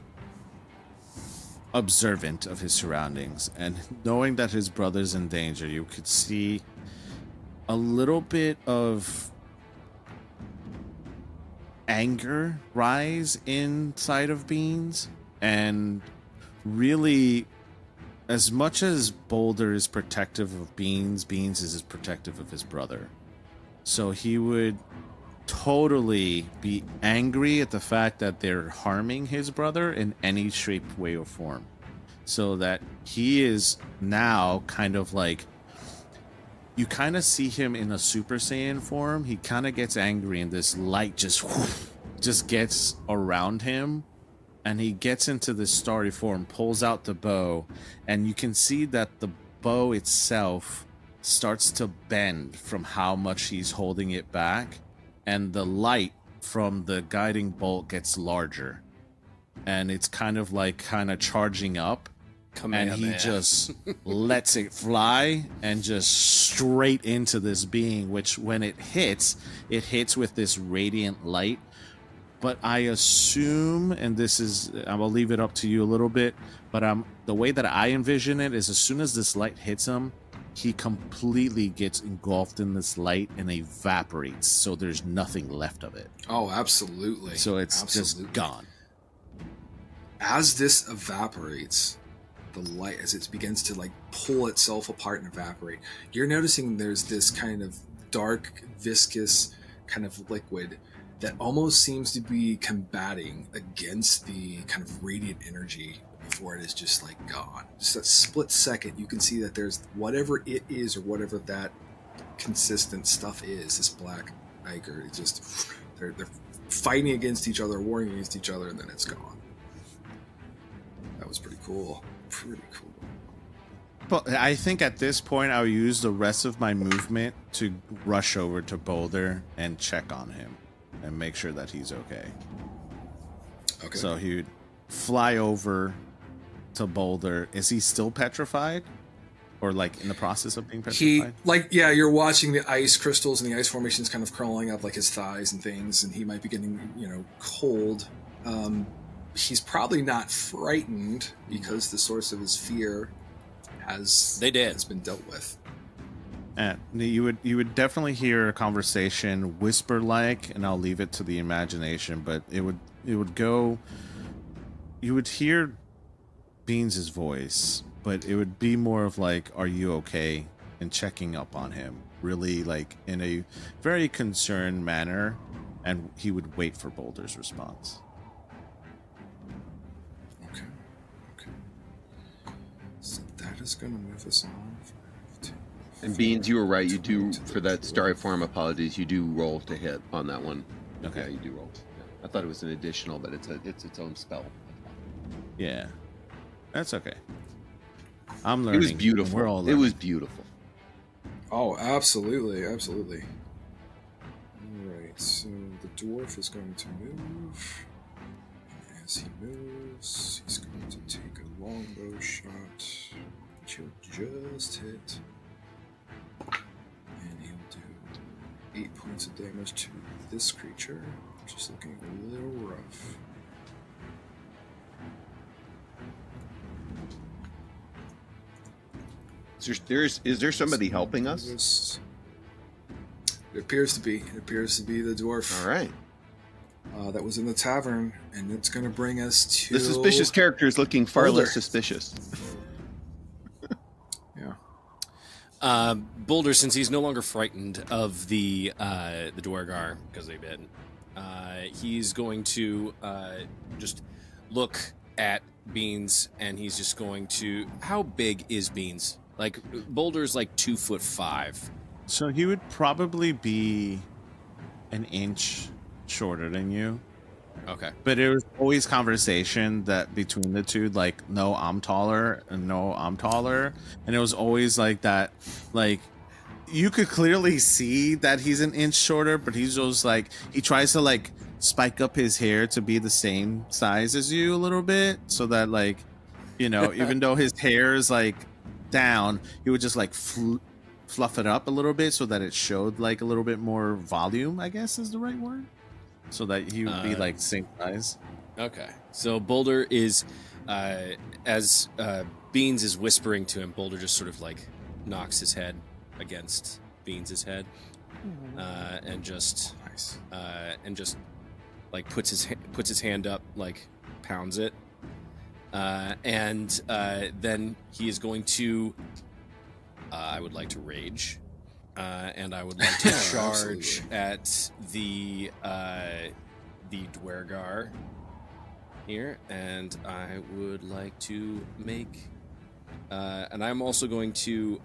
observant of his surroundings, and knowing that his brother's in danger, you could see a little bit of anger rise inside of Beans, and really, as much as Boulder is protective of Beans, Beans is protective of his brother. So he would totally be angry at the fact that they're harming his brother in any shape, way, or form. So that he is now kind of like, you kind of see him in a Super Saiyan form. He kind of gets angry, and this light just gets around him, and he gets into this starry form, pulls out the bow, and you can see that the bow itself starts to bend from how much he's holding it back, and the light from the guiding bolt gets larger, and it's kind of charging up. And he just lets it fly and just straight into this being, which when it hits with this radiant light. But I assume, and I will leave it up to you a little bit, but the way that I envision it is as soon as this light hits him, he completely gets engulfed in this light and evaporates. So there's nothing left of it. Oh, absolutely. So it's Absolutely. just gone. As this evaporates, the light, as it begins to pull itself apart and evaporate, you're noticing there's this kind of dark, viscous kind of liquid that almost seems to be combating against the kind of radiant energy before it is just gone. Just that split second, you can see that there's whatever it is, or whatever that consistent stuff is, this black ichor, it's just, they're fighting against each other, warring against each other, and then it's gone. That was pretty cool. Pretty cool. But I think at this point I'll use the rest of my movement to rush over to Boulder and check on him and make sure that he's okay. Okay. So he would fly over to Boulder. Is he still petrified? Or like in the process of being He, petrified? like, yeah, you're watching the ice crystals and the ice formations kind of crawling up like his thighs and things, and he might be getting, cold. He's probably not frightened because the source of his fear has been dealt with. And you would definitely hear a conversation whisper like, and I'll leave it to the imagination, but it would go. You would hear Beans' voice, but it would be more of like, "Are you okay?" and checking up on him, really like in a very concerned manner, and he would wait for Boulder's response. Okay. So that is going to move us on. And Beans, you were right. You do, for that Starry Farm apologies, you do roll to hit on that one. Okay. Yeah, you do roll. Yeah. I thought it was an additional, but it's its own spell. Yeah, that's okay. I'm learning. It was beautiful. We're all it learning. was beautiful. Oh, absolutely. All right, so the dwarf is going to move. And as he moves, he's going to take a longbow shot, which he'll just hit. And he'll do 8 points of damage to this creature, which is looking a little rough. Is there somebody helping us? It appears to be. The dwarf. All right. That was in the tavern, and it's going to bring us to... The suspicious character is looking far Boulder. less suspicious. Yeah. Boulder, since he's no longer frightened of the Dwargar because they bit, he's going to just look at Beans, and he's just going to... How big is Beans? Like, Boulder's like 2'5". So he would probably be an inch shorter than you. Okay. But it was always conversation that between the two, like, no, I'm taller, and no, I'm taller. And it was always like that, like, you could clearly see that he's an inch shorter, but he's just like, he tries to, like, spike up his hair to be the same size as you a little bit, so that, like, even though his hair is, like, down, he would just, like, fluff it up a little bit so that it showed, like, a little bit more volume, I guess is the right word. So that he would be like same size. Okay. So Boulder is, as Beans is whispering to him, Boulder just sort of like knocks his head against Beans' head, and just like puts his hand up, like pounds it, and then he is going to. I would like to rage. And I would like to charge at the Dwergar here, and I would like to make, and I'm also going to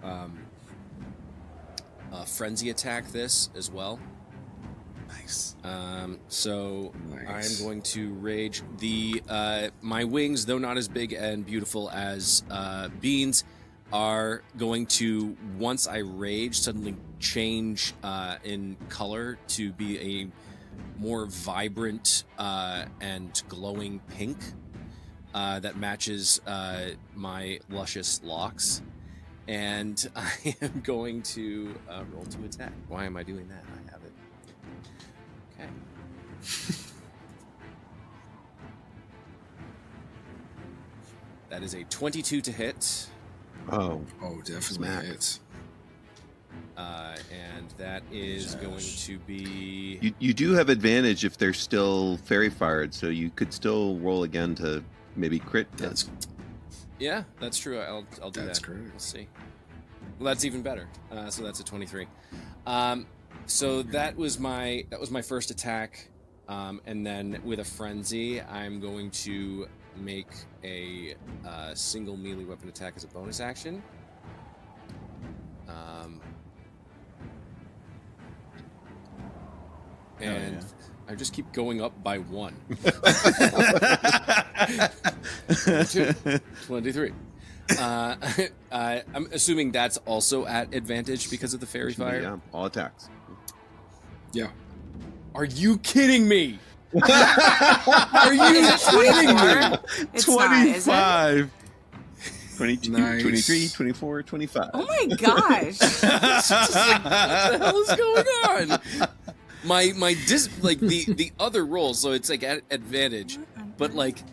frenzy attack this as well. Nice. So I'm going to rage. My wings, though not as big and beautiful as Beans, are going to, once I rage, suddenly change in color to be a more vibrant and glowing pink that matches my luscious locks. And I am going to roll to attack. Why am I doing that? I have it. Okay. That is a 22 to hit. Oh, definitely smack. hits. And that is going to be... You do have advantage if they're still fairy fired, so you could still roll again to maybe crit. Yeah, that's true. I'll do that. That's great. We'll see. Well, that's even better. So that's a 23. So that was my first attack, and then with a frenzy, I'm going to make a single melee weapon attack as a bonus action. And I just keep going up by 1. 23. I'm assuming that's also at advantage because of the fairy fire. Yeah, all attacks. Yeah. Are you kidding me? Are you kidding me? It's not, is it? 25. 22, Nice. 23, 24, 25. Oh my gosh. It's just like, what the hell is going on? The other roll, so it's like at advantage, but like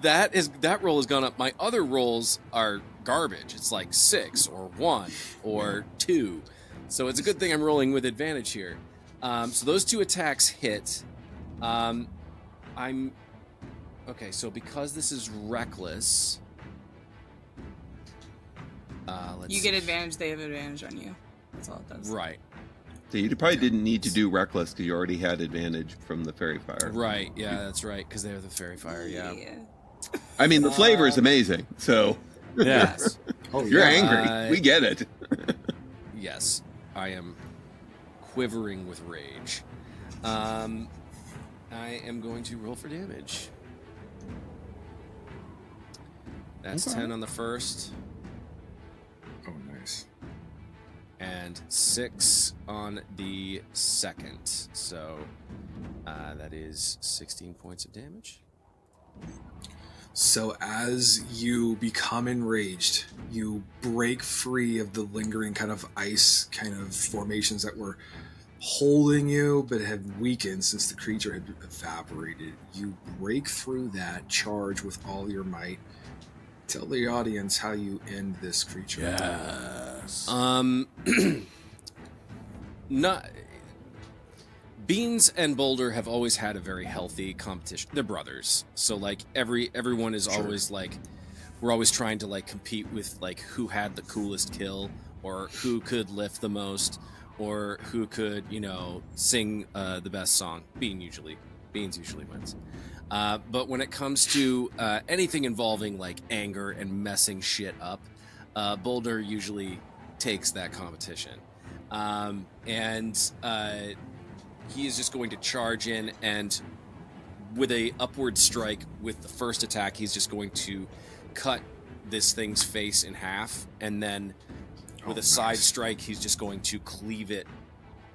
that roll has gone up. My other rolls are garbage. It's like 6 or 1 or 2. So it's a good thing I'm rolling with advantage here. So those 2 attacks hit. I'm okay. So because this is reckless, You get advantage, they have advantage on you. That's all it does. right. So you probably didn't need to do reckless because you already had advantage from the fairy fire. Right, yeah, that's right, because they have the fairy fire, yeah. I mean, the flavor is amazing. So Yes. Oh, you're yeah. angry. We get it. Yes, I am quivering with rage. I am going to roll for damage. That's Okay. 10 on the first, Oh, nice. and 6 on the second. So that is 16 points of damage. So as you become enraged, you break free of the lingering kind of ice kind of formations that were holding you but had weakened since the creature had evaporated. You break through that charge with all your might. Tell the audience how you end this creature. Yes. Not Beans and Boulder have always had a very healthy competition. They're brothers, so like everyone is Sure. always like, we're always trying to like compete with like who had the coolest kill, or who could lift the most, or who could sing the best song. Beans usually wins. But when it comes to anything involving like anger and messing shit up, Boulder usually takes that competition. He is just going to charge in, and with a upward strike with the first attack, he's just going to cut this thing's face in half, and then with a side strike, he's just going to cleave it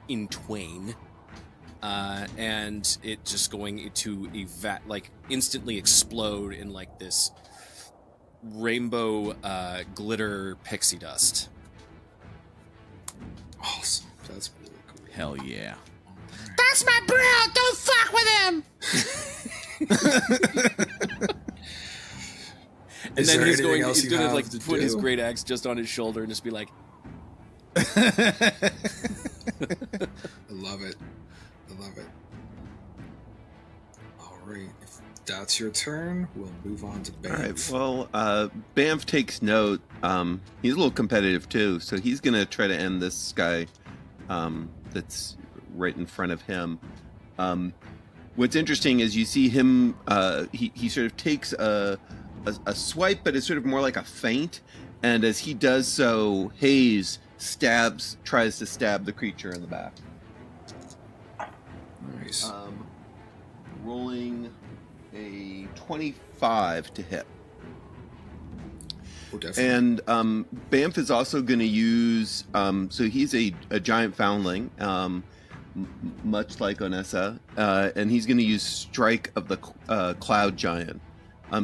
in twain. And it just going to instantly explode in like this rainbow glitter pixie dust. Awesome. That's really cool. Hell yeah. That's my bro. Don't fuck with him. And Is then there he's anything going else he's you gonna have like to put his do? great axe just on his shoulder and just be like, I love it. I love it. All right. If that's your turn, we'll move on to All right. Banff. Well, Banff takes note. He's a little competitive too, so he's gonna try to end this guy that's right in front of him. What's interesting is you see him. He sort of takes a swipe, but it's sort of more like a feint. And as he does so, Hayes tries to stab the creature in the back. Nice. Rolling a 25 to hit. Oh, definitely. And Banff is also going to use, so he's a giant foundling, much like Onessa, and he's going to use Strike of the Cloud Giant.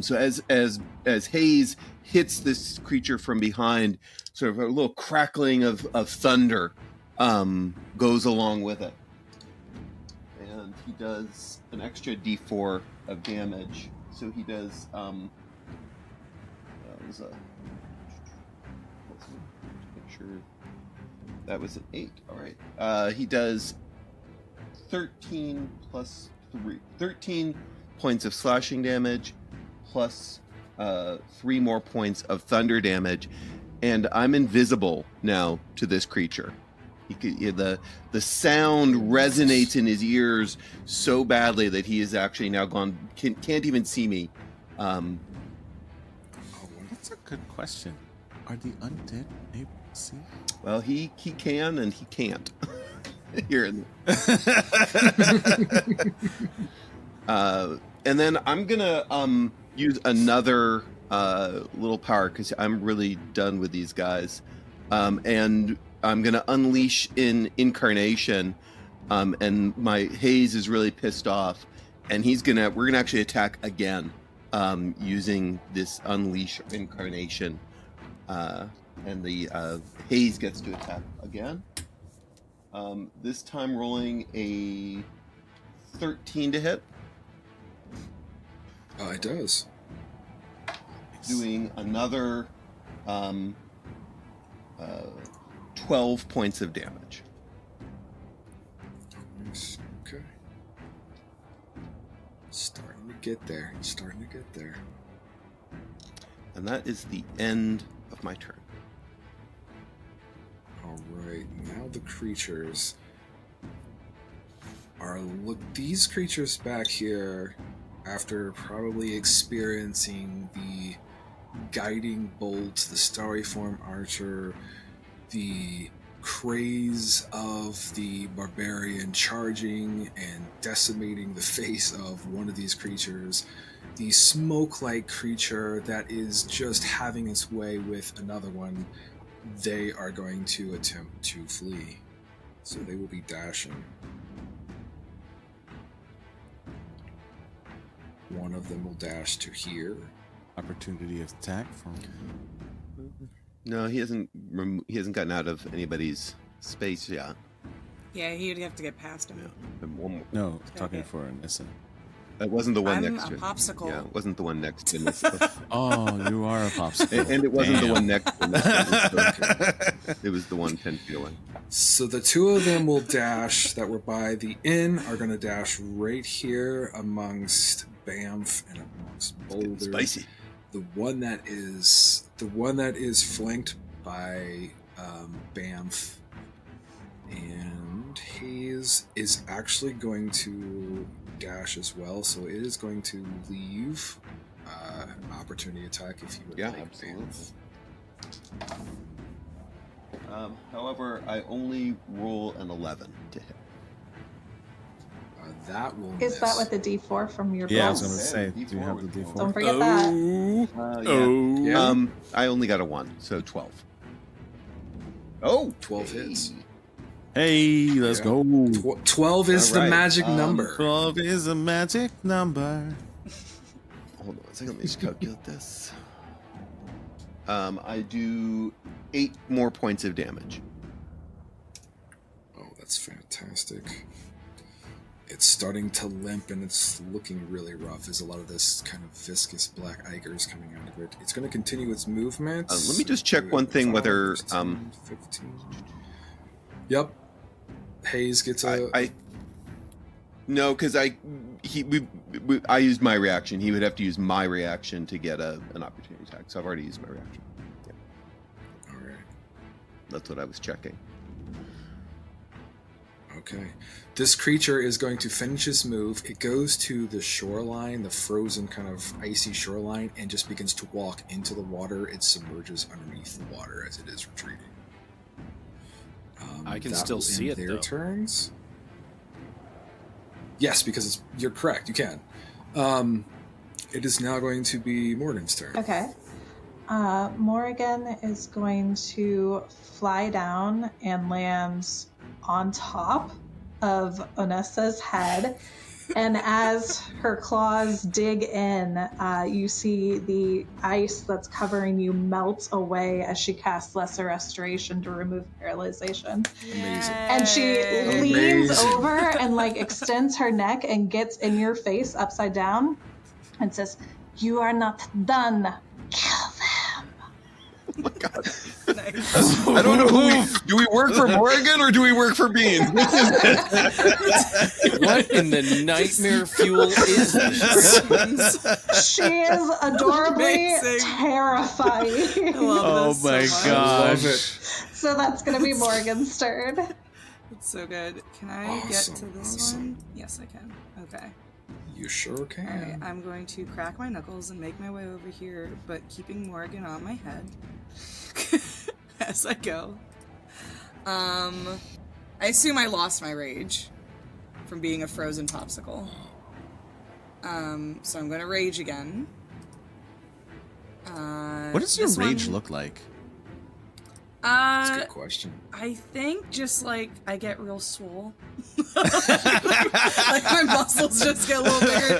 So as Hayes hits this creature from behind, sort of a little crackling of thunder goes along with it. And he does an extra d4 of damage. So he does, that was a... Let's make sure that was an 8. All right. He does 13 points of slashing damage, plus 3 more points of thunder damage, and I'm invisible now to this creature. The sound resonates in his ears so badly that he is actually now gone. Can't even see me. That's a good question. Are the undead able to see? Well, he can and he can't. Here. And then I'm gonna use another little power because I'm really done with these guys, and I'm gonna unleash in Incarnation, and my Hayes is really pissed off, and we're gonna actually attack again, using this Unleash Incarnation. And the haze gets to attack again. This time rolling a 13 to hit. It does. Doing another 12 points of damage. Nice. Okay. Starting to get there. And that is the end of my turn. All right. Now the creatures are these creatures back here, after probably experiencing the guiding bolt, the starry form archer, the craze of the barbarian charging and decimating the face of one of these creatures, the smoke-like creature that is just having its way with another one, they are going to attempt to flee. So they will be dashing. One of them will dash to here. Opportunity of attack from. No, he hasn't gotten out of anybody's space yet. Yeah, he'd have to get past him. Yeah. And one more. No, talking for Anissa. It wasn't the one I'm next a to him. popsicle. Yeah, it wasn't the one next to him. Oh, you are a popsicle. And it wasn't Damn. the one next to him. It was the one 10 feet away. So the two of them will dash that were by the inn are going to dash right here amongst Bamf and amongst Boulder. Spicy. The one that is flanked by Bamf and Haze is actually going to dash as well, so it is going to leave opportunity attack if you would like. Absolutely. However, I only roll an 11 to hit. That will Is miss. that with the D4 from your Yeah, I was boss? going to say, Yeah, do you have the D4. Don't D4? forget that. Yeah. I only got a 1, so 12. Oh, 12 hits. Hey, let's Yeah. go. 12 is All the right, magic number. 12 is a magic number. Hold on a second, let me just calculate this. I do 8 more points of damage. Oh, that's fantastic. It's starting to limp and it's looking really rough. There's a lot of this kind of viscous black ichors coming out of it. It's going to continue its movement. Let me just check one thing, whether 15. Yep. Haze gets a... No, because I used my reaction. He would have to use my reaction to get an opportunity attack. So I've already used my reaction. Yeah. All right. That's what I was checking. Okay. This creature is going to finish its move. It goes to the shoreline, the frozen kind of icy shoreline, and just begins to walk into the water. It submerges underneath the water as it is retreating. I can that still will see end it, their though. turns. Yes, because you're correct. You can. It is now going to be Morgan's turn. Okay. Morgan is going to fly down and land on top of Onessa's head. And as her claws dig in, you see the ice that's covering you melt away as she casts Lesser Restoration to remove paralyzation. Amazing. And she leans over and extends her neck and gets in your face upside down and says, "You are not done. Kill them." Oh my god. Nice. I don't know do we work for Morgan or do we work for Bean? What in the nightmare fuel is this? She is adorably Amazing. terrifying. I love Oh this my so much. gosh. Love it. So that's going to be Morgan's turn. It's so good. Can I get to Awesome, this awesome. one? Yes, I can. Okay. You sure can. Alright, I'm going to crack my knuckles and make my way over here, but keeping Morgan on my head as I go. I assume I lost my rage from being a frozen popsicle. So I'm going to rage again. What does your this rage one- look like? That's a good question. I think just I get real swole. My muscles just get a little bigger.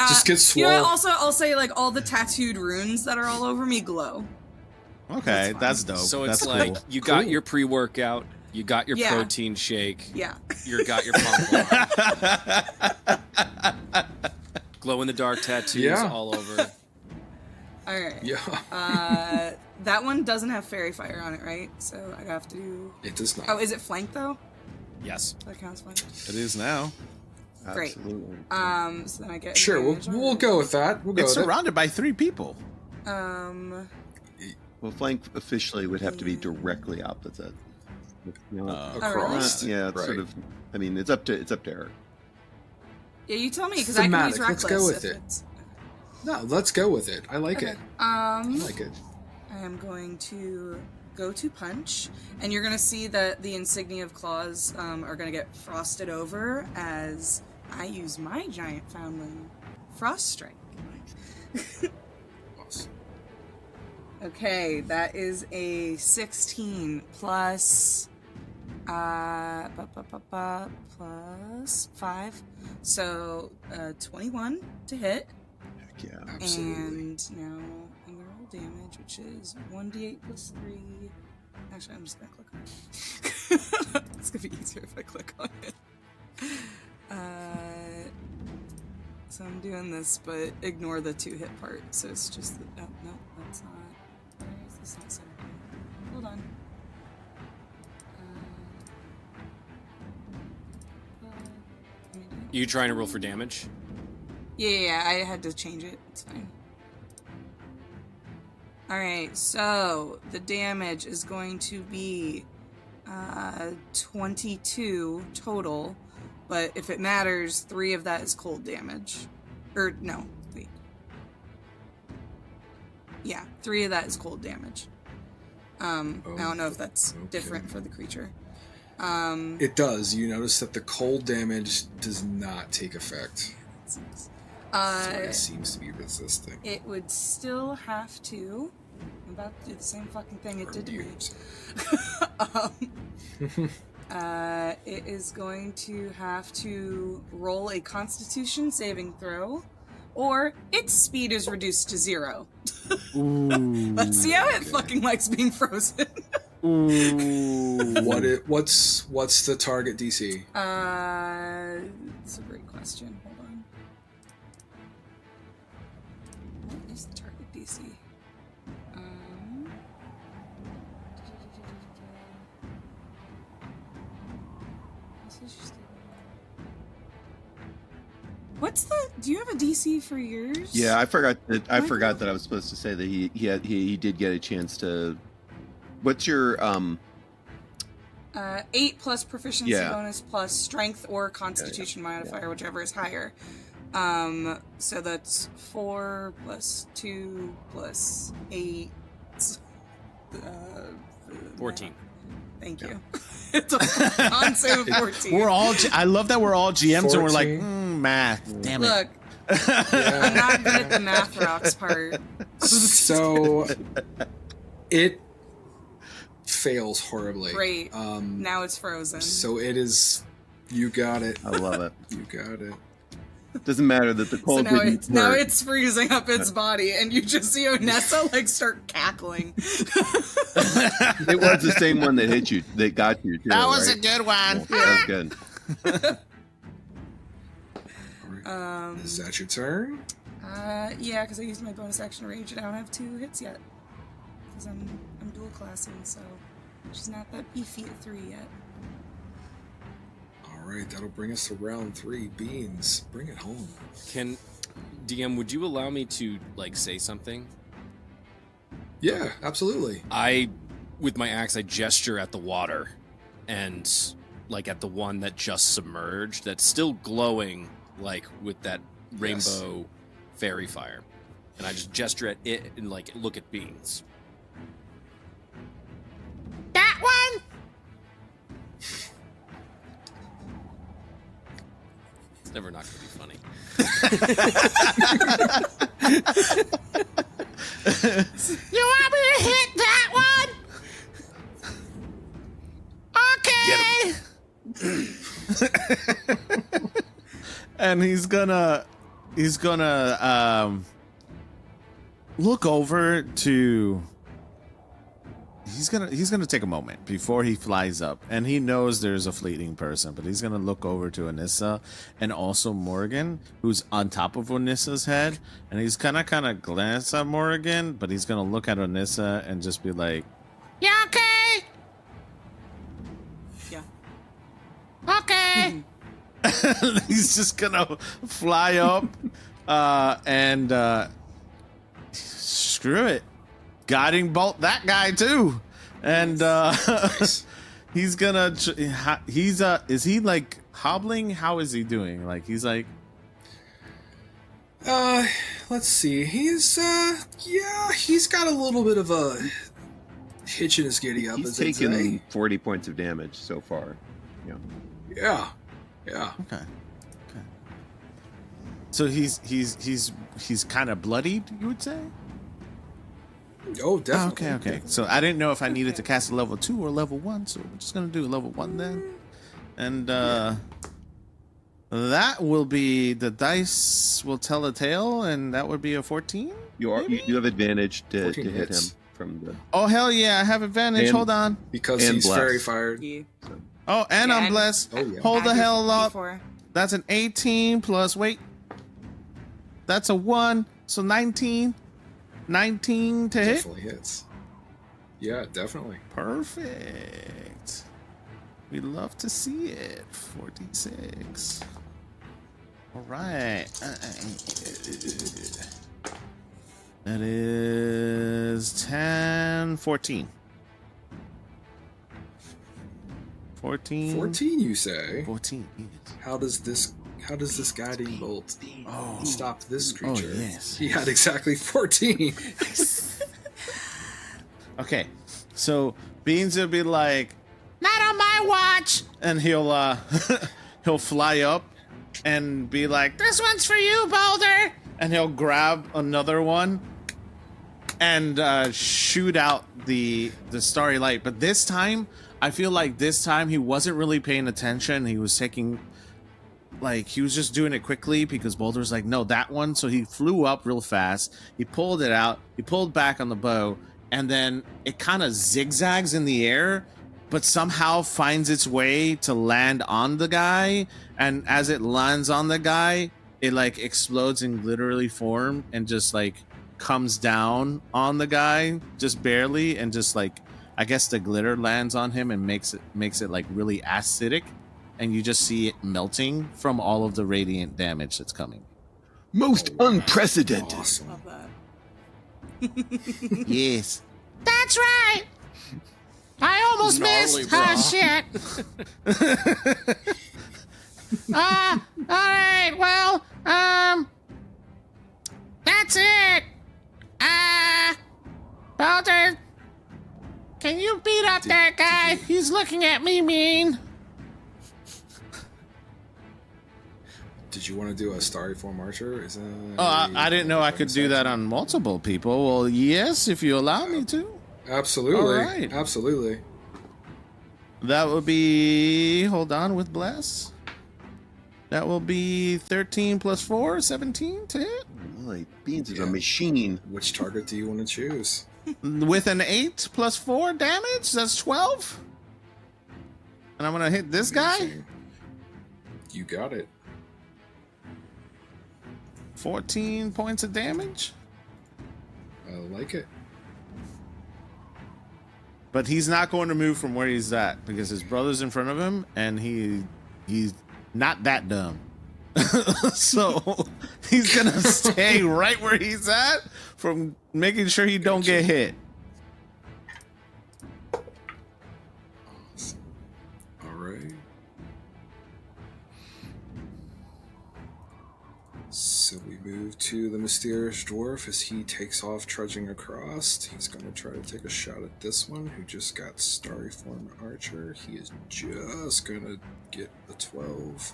Just get You know, swole. also I'll say all the tattooed runes that are all over me glow. Okay, fine. that's dope. So that's it's like cool. you got Cool. your pre-workout, you got your Yeah. protein shake, Yeah. you got your pump bar. Glow in the dark tattoos Yeah. all over. All right. Yeah. That one doesn't have fairy fire on it, right? So I have to do. It does not. Oh, is it flank though? Yes. That counts flank. It is now. Great. Absolutely. So then I get. Sure, advantage on we'll it. go with that. We'll go It's with surrounded by 3 people. Well, flank officially would have to be directly opposite. You know, it. Across. yeah, it's right. sort of. I mean, it's up to Eric. Yeah, you tell me because I can use Thematic, let's reckless. go with if it. it's- No, let's go with it. I like Okay. it. I like it. I am going to go to punch, and you're going to see that the insignia of claws are going to get frosted over as I use my giant foundling frost strike. Okay, that is a 16 plus plus 5, so 21 to hit. Heck yeah. Absolutely. And now I'm gonna roll damage, which is 1d8 plus 3. Actually, I'm just gonna click on it. It's gonna be easier if I click on it. So I'm doing this, but ignore the 2 hit part. So it's just the, oh, no, that's not. Where is this not set up? Hold on. You trying to roll for damage? Yeah, I had to change it. It's fine. Alright, so the damage is going to be 22 total, but if it matters, 3 of that is cold damage. Or, no, wait. Yeah, 3 of that is cold damage. I don't know if that's different for the creature. It does. You notice that the cold damage does not take effect. So it seems to be resisting. It would still have to. I'm about to do the same fucking thing it did to me. It is going to have to roll a Constitution saving throw, or its speed is reduced to 0. Let's see how it fucking likes being frozen. What's the target DC? It's a great question. Hold on. What is the target DC? What's the? Do you have a DC for yours? Yeah, I forgot that. I forgot that I was supposed to say that he did get a chance to. What's your 8 plus proficiency Yeah. bonus plus strength or constitution modifier, whichever is higher. So that's 4 plus 2 plus 8. 14. Thank you. It's a con save of 14. We're all. I love that we're all GMs and we're like 14. math. Damn it. Look, I'm not good at the math rocks part. So it fails horribly. Great. Now it's frozen. So it is. You got it. I love it. You got it. Doesn't matter that the So cold now didn't it's, now work. it's freezing up its body, and you just see Onessa like start cackling. It was the same one that hit you, that got you. Too, That was right? a good one. That was good. Is that your turn? Yeah, because I used my bonus action to rage, and I don't have 2 hits yet. Because I'm dual classing, so she's not that beefy at 3 yet. All right, that'll bring us to round 3. Beans, bring it home. Can DM, would you allow me to like say something? Yeah, absolutely. With my axe, I gesture at the water, and like at the one that just submerged, that's still glowing, like with that rainbow fairy fire, and I just gesture at it and like look at Beans. That one? It's never not gonna be funny. You want me to hit that one? Okay. And he's gonna look over to he's gonna take a moment before he flies up, and he knows there's a fleeting person, but he's gonna look over to Anissa and also Morgan, who's on top of Anissa's head, and he's kind of glance at Morgan, but he's gonna look at Anissa and just be like, You okay? Yeah. Okay. he's just gonna fly up and screw it, guiding bolt that guy too, and Nice. he's gonna is he like hobbling? How is he doing? Like he's like, Let's see. He's he's got a little bit of a hitch in his giddy up. He's as they taken say. 40 points of damage so far. Yeah. okay. So he's kind of bloodied, you would say? Oh, definitely. Okay. So I didn't know if I needed to cast a level 2 or level 1, so we're just gonna do a level 1 then. And that will be, the dice will tell a tale, and that would be a 14. You have advantage to 14 hit him hits. from the. Oh hell yeah, I have advantage. And- Hold on. Because And he's blessed. fairy fired. Yeah. Oh, and I'm Yeah. blessed. Oh, yeah. Hold the Add your hell up. D4. That's an 18 plus, wait. That's a 1, so 19. 19 to hit. Definitely hits. Yeah, definitely. Perfect. We love to see it. 46. All right. That is 10, 14. 14. 14, you say? 14. How does this guiding bolt stop this creature? yes. He had exactly 14. Okay. So Beans will be like, Not on my watch. and he'll he'll fly up and be like, This one's for you, Boulder. and he'll grab another one and shoot out the starry light. But this time, I feel like this time he wasn't really paying attention. He was taking, like, he was just doing it quickly because Boulder's like, no, that one. So he flew up real fast. He pulled it out. He pulled back on the bow, and then it kind of zigzags in the air, but somehow finds its way to land on the guy. And as it lands on the guy, it like explodes in glittery form and just like comes down on the guy just barely, and just like, I guess the glitter lands on him and makes it like really acidic, and you just see it melting from all of the radiant damage that's coming. Most unprecedented. Awesome. Love that. Yes. That's right. I almost Gnarly, missed. bro. Oh, shit. All right. Well, that's it. Boulder, can you beat up that guy? He's looking at me mean. Did you want to do a starry form archer? Is that? Oh, I didn't know I could do that on multiple people. Well, yes, if you allow me to. Absolutely. All right. Absolutely. That will be, hold on, with bless. That will be 13 plus 4, 17 to hit. Boy, Beans is Yeah. a machine. Which target do you want to choose? With an 8 plus 4 damage, that's 12. And I'm going to hit this guy. Amazing. You got it. 14 points of damage. I like it. But he's not going to move from where he's at because his brother's in front of him, and he's not that dumb. So he's going to stay right where he's at from making sure he don't get hit. Awesome. All right. So we move to the mysterious dwarf as he takes off trudging across. He's going to try to take a shot at this one who just got starry form archer. He is just going to get the 12.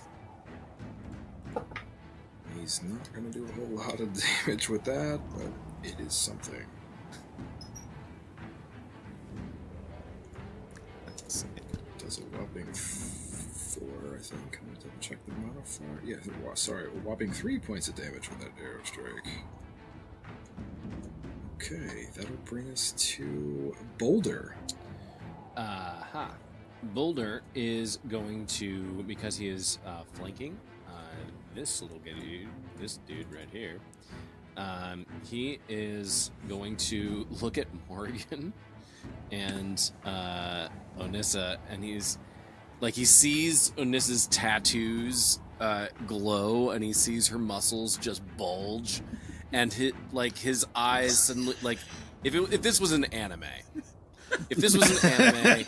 He's not going to do a whole lot of damage with that, but it is something. Does a whopping 4, I think. I'm going to double check the modifier. Yeah, sorry, a whopping 3 points of damage with that arrow strike. Okay, that'll bring us to Boulder. Boulder is going to, because he is flanking this little dude, this dude right here. He is going to look at Morgan and Onissa, and he's like, he sees Onissa's tattoos glow, and he sees her muscles just bulge, and his eyes suddenly, like, if this was an anime. If this was an anime,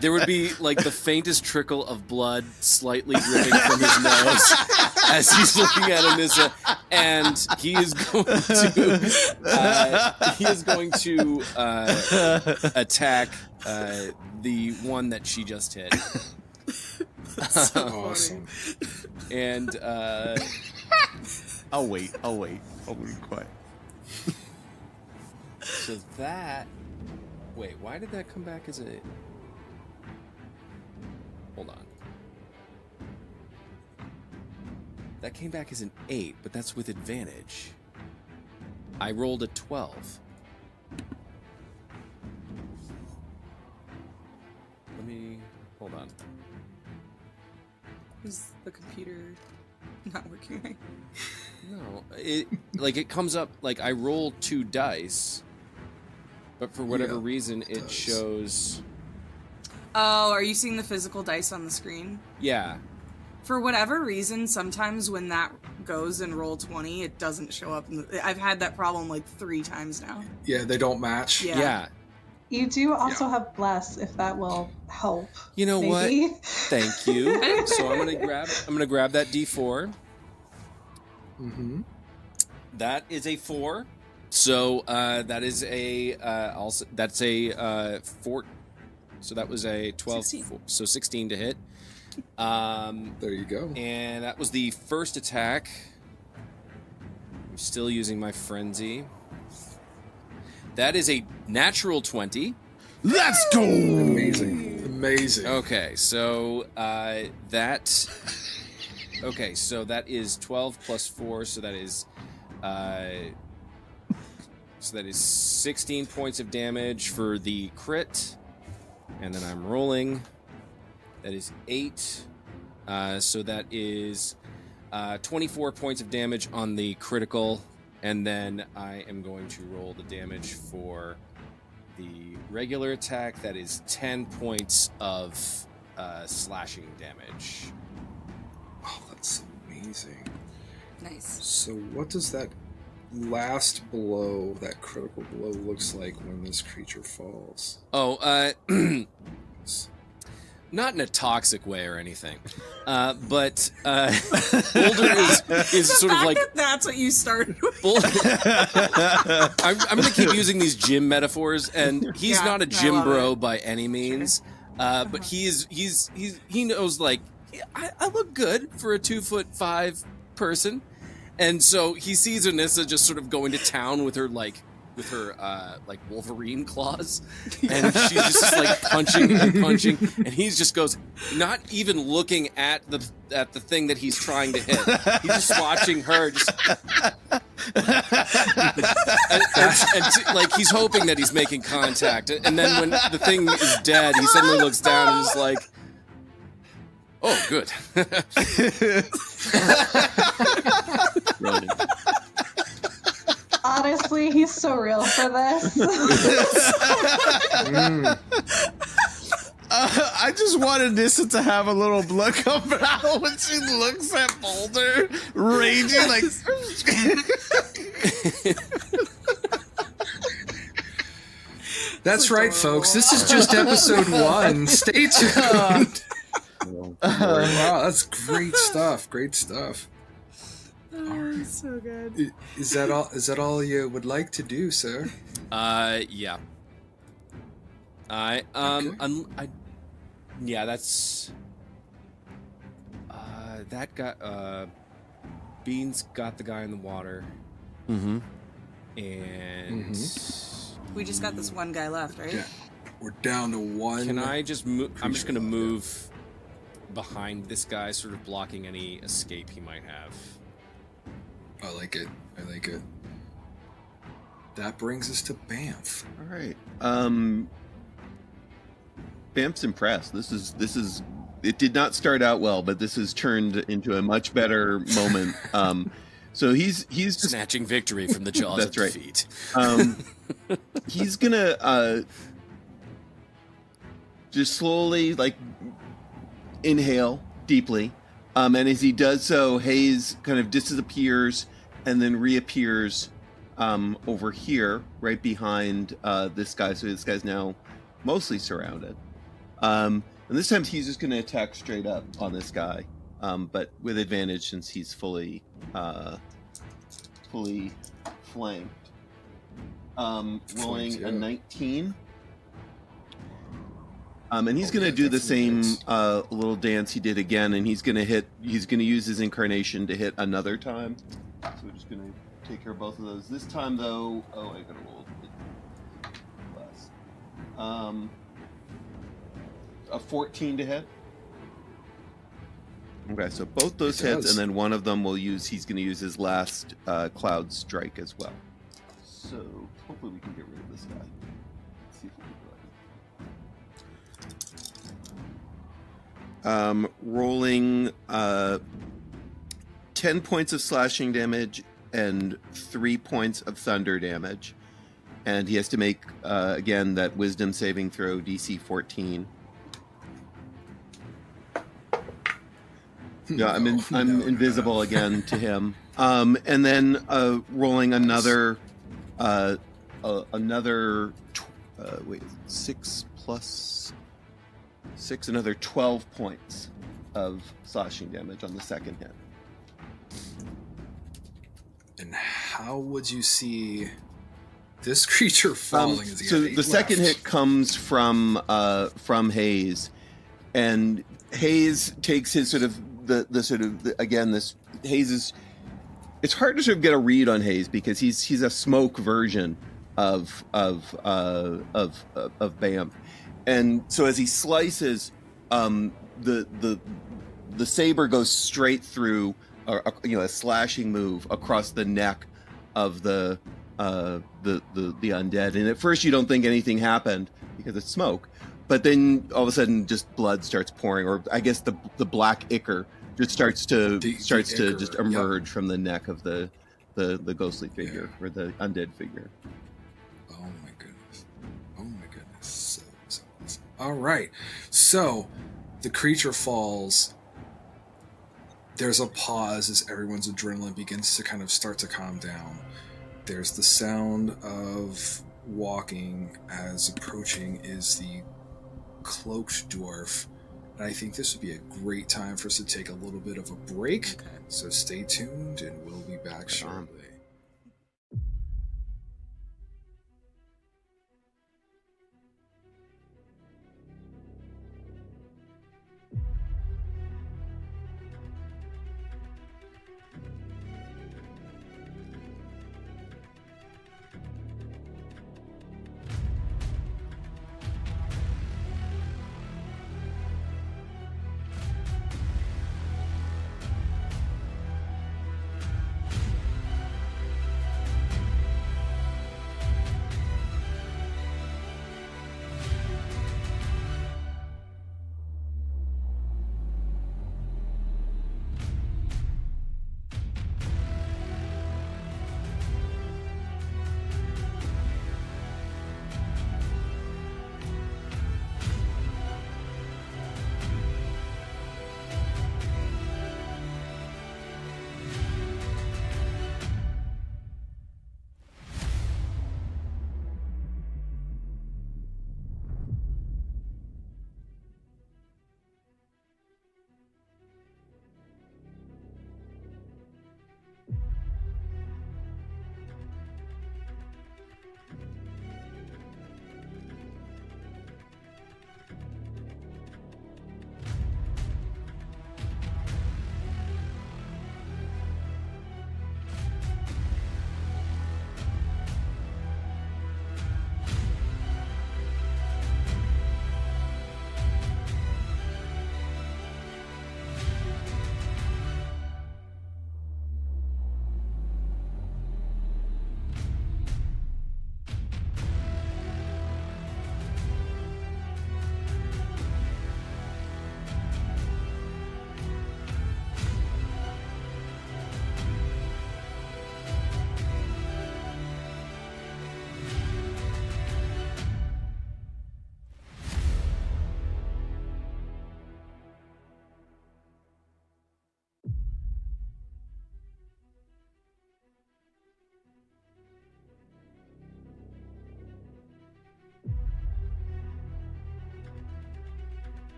there would be like the faintest trickle of blood slightly dripping from his nose as he's looking at Anissa, and he is going to attack the one that she just hit. So Awesome. And I'll wait. I'll be quiet. so that. Wait, why did that come back as a... Hold on. That came back as an 8, but that's with advantage. I rolled a 12. Let me... Hold on. Is the computer not working right? No, it comes up, like, I rolled 2 dice, but for whatever reason, it shows... Oh, are you seeing the physical dice on the screen? Yeah. For whatever reason, sometimes when that goes in roll 20, it doesn't show up. I've had that problem like 3 times now. Yeah, they don't match. Yeah. You do also have Bless, if that will help. You know maybe. what? Thank you. So I'm gonna grab that D4. Mm-hmm. That is a 4. So that is a also that's a 4. So that was a 12. 16. So 16 to hit. There you go. And that was the first attack. I'm still using my frenzy. That is a natural 20. Let's go! Amazing. Okay, so that. Okay, so that is 12 plus 4, so that is 16 points of damage for the crit, and then I'm rolling. That is 8, so that is 24 points of damage on the critical, and then I am going to roll the damage for the regular attack. That is 10 points of slashing damage. Oh, that's amazing. Nice. So what does that last blow, that critical blow, looks like when this creature falls? Oh, not in a toxic way or anything, but Boulder is sort of like that's what you started with. I'm going to keep using these gym metaphors, and he's Yeah, not a I gym love bro it. by any means, but he knows, like, I look good for a 2'5" person, and so he sees Anissa just sort of going to town with her like Wolverine claws, and she's just like punching and punching, and he just goes, not even looking at the thing that he's trying to hit. He's just watching her, just and like he's hoping that he's making contact, and then when the thing is dead, he suddenly looks down and is like, "Oh, good." Brilliant. Honestly, he's so real for this. I just wanted Nissa to have a little blood come out when she looks at Boulder, raging like. That's right, folks. This is just episode 1. Stay tuned. Wow, that's great stuff. Great stuff. Oh, so good. Is that all? Is that all you would like to do, sir? Yeah. Yeah, that's that guy. Beans got the guy in the water, Mm-hmm. and We just got this one guy left, right? Yeah. We're down to 1. can I just move? I'm just gonna move behind this guy, sort of blocking any escape he might have. I like it. I like it. that brings us to Bamf. All right. Bamf's impressed. This is. It did not start out well, but this has turned into a much better moment. So he's just Snatching victory from the jaws That's of right. defeat. He's gonna just slowly inhale deeply, and as he does so, haze kind of disappears and then reappears over here, right behind this guy. So this guy's now mostly surrounded. And this time he's just gonna attack straight up on this guy, but with advantage since he's fully flanked. Rolling a 19. And he's going to do the same little dance he did again, and he's going to use his incarnation to hit another time. So we're just going to take care of both of those. This time, though, I got to roll less. A 14 to hit. Okay, so both those hits, and then one of them he's going to use his last Cloud Strike as well. So hopefully we can get rid of this guy. Let's see if we can do it. Rolling 10 points of slashing damage and 3 points of thunder damage. And he has to make, again, that wisdom saving throw, DC 14. Yeah, I'm invisible again to him. And then rolling another 6 plus 6, another 12 points of slashing damage on the second hit. And how would you see this creature falling? So the second hit comes from Haze, and Haze takes his Haze is. It's hard to sort of get a read on Haze because he's a smoke version of Bam, and so as he slices, the saber goes straight through, a slashing move across the neck of the undead. And at first you don't think anything happened because it's smoke, but then all of a sudden just blood starts pouring, or I guess the black ichor just starts to just emerge from the neck of the ghostly figure, or the undead figure. Oh my goodness. All right. So the creature falls. There's a pause as everyone's adrenaline begins to kind of start to calm down. There's the sound of walking as approaching is the cloaked dwarf. And I think this would be a great time for us to take a little bit of a break. Okay. So stay tuned and we'll be back shortly.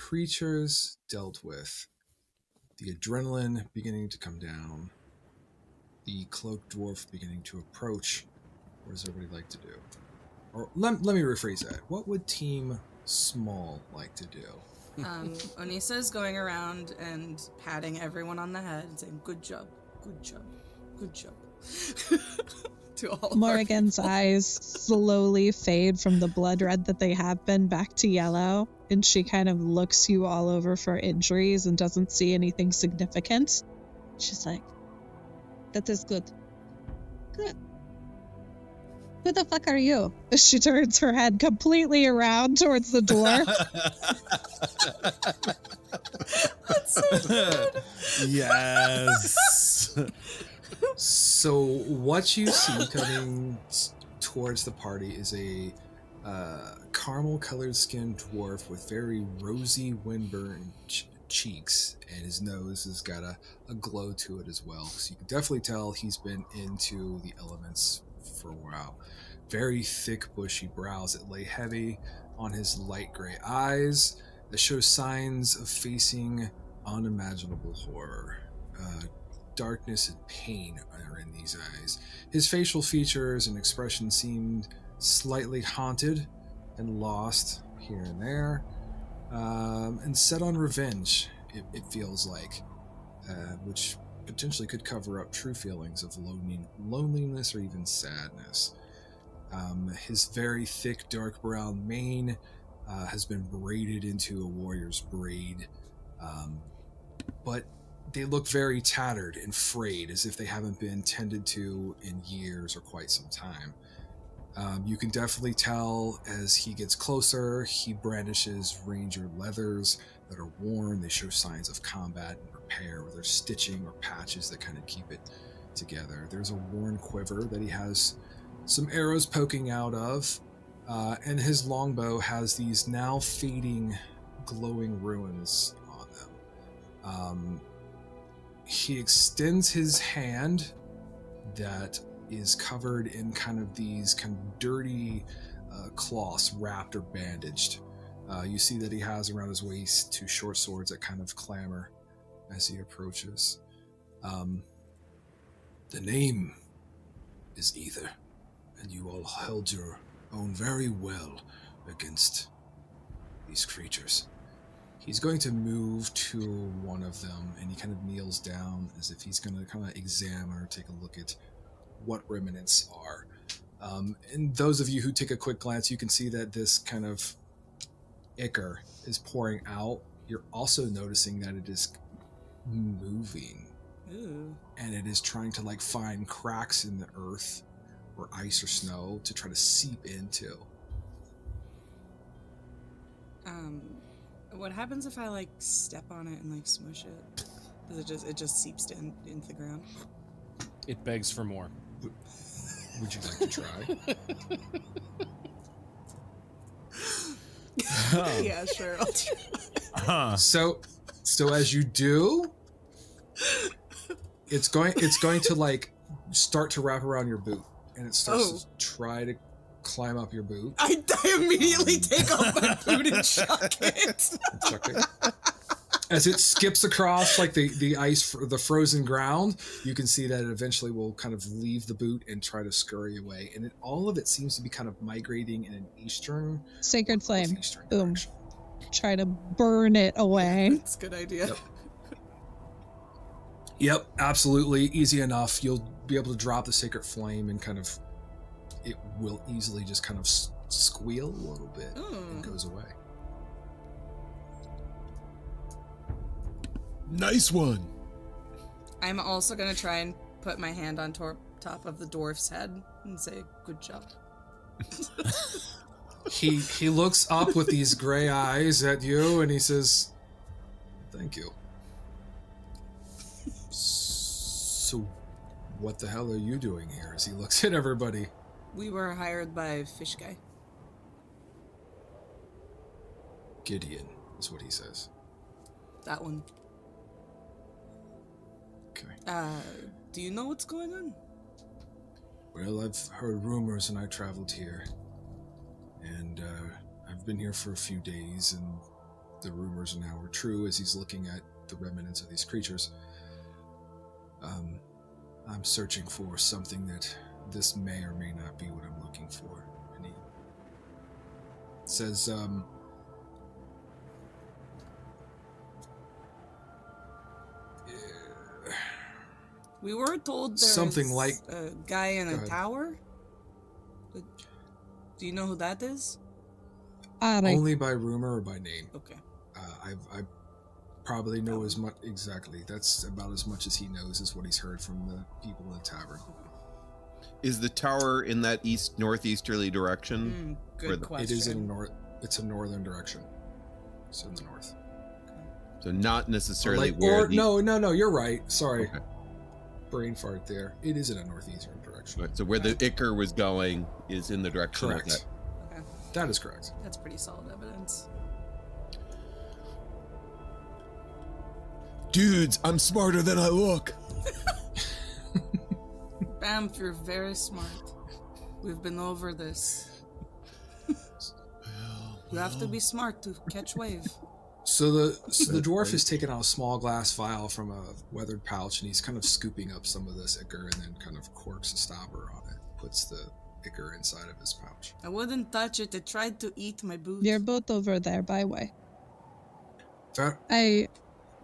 creatures dealt with, the adrenaline beginning to come down, the cloaked dwarf beginning to approach, what does everybody like to do? Or let me rephrase that. What would Team Small like to do? Onisa is going around and patting everyone on the head and saying, good job, good job, good job. To all of Morrigan's our eyes slowly fade from the blood red that they have been back to yellow, and she kind of looks you all over for injuries and doesn't see anything significant. She's like, that is good. Good. Who the fuck are you? She turns her head completely around towards the door. That's so good. Yes. So what you see coming towards the party is a caramel-colored skinned dwarf with very rosy windburn cheeks, and his nose has got a glow to it as well. So you can definitely tell he's been into the elements for a while. Very thick, bushy brows that lay heavy on his light gray eyes that show signs of facing unimaginable horror. Darkness and pain are in these eyes. His facial features and expression seemed slightly haunted and lost here and there, and set on revenge, it feels like, which potentially could cover up true feelings of loneliness or even sadness. His very thick dark brown mane has been braided into a warrior's braid, but they look very tattered and frayed, as if they haven't been tended to in years or quite some time. You can definitely tell as he gets closer, he brandishes ranger leathers that are worn. They show signs of combat and repair, where there's stitching or patches that kind of keep it together. There's a worn quiver that he has some arrows poking out of, and his longbow has these now fading, glowing ruins on them. He extends his hand that is covered in kind of these kind of dirty cloths wrapped or bandaged. You see that he has around his waist two short swords that kind of clamor as he approaches. The name is Ether, and you all held your own very well against these creatures. He's going to move to one of them, and he kind of kneels down as if he's going to kind of examine or take a look at what remnants are. And those of you who take a quick glance, you can see that this kind of ichor is pouring out. You're also noticing that it is moving. Ooh. And it is trying to like find cracks in the earth or ice or snow to try to seep into. What happens if I like step on it and like smush it? Does it just seeps into the ground? It begs for more. Would you like to try? Yeah, sure. I'll try. So as you do, it's going to like start to wrap around your boot, and it starts to try to climb up your boot. I immediately take off my boot and chuck it. As it skips across like the ice, the frozen ground, you can see that it eventually will kind of leave the boot and try to scurry away. And all of it seems to be kind of migrating in an eastern, Sacred flame. Boom. direction. Try to burn it away. That's a good idea. Yep, absolutely. Easy enough. You'll be able to drop the sacred flame and kind of, it will easily just kind of squeal a little bit and goes away. Nice one. I'm also going to try and put my hand on top of the dwarf's head and say, good job. He looks up with these gray eyes at you and he says, thank you. So what the hell are you doing here? As he looks at everybody. We were hired by Fish Guy. Gideon is what he says. That one. Okay. Do you know what's going on? Well, I've heard rumors and I traveled here. And I've been here for a few days, and the rumors now are true as he's looking at the remnants of these creatures. I'm searching for something that this may or may not be what I'm looking for. And he says, We were told there's something like a guy in a tower. Do you know who that is? only by rumor or by name. Okay. I probably know as much exactly. That's about as much as he knows is what he's heard from the people in the tavern. Is the tower in that northeasterly direction? Good question. It is in north. It's a northern direction. It's in the north. So not necessarily No. You're right. Sorry, Okay. brain fart there. It is in a northeastern direction. Right, so where the Ichor was going is in the direction Correct. of that. Okay. That is correct. That's pretty solid evidence. Dudes, I'm smarter than I look. Bamf, you're very smart. We've been over this. You have to be smart to catch wave. So the dwarf has taken out a small glass vial from a weathered pouch, and he's kind of scooping up some of this ichor, and then kind of corks a stopper on it. Puts the ichor inside of his pouch. I wouldn't touch it. It tried to eat my boot. Your boat over there, by the way. That,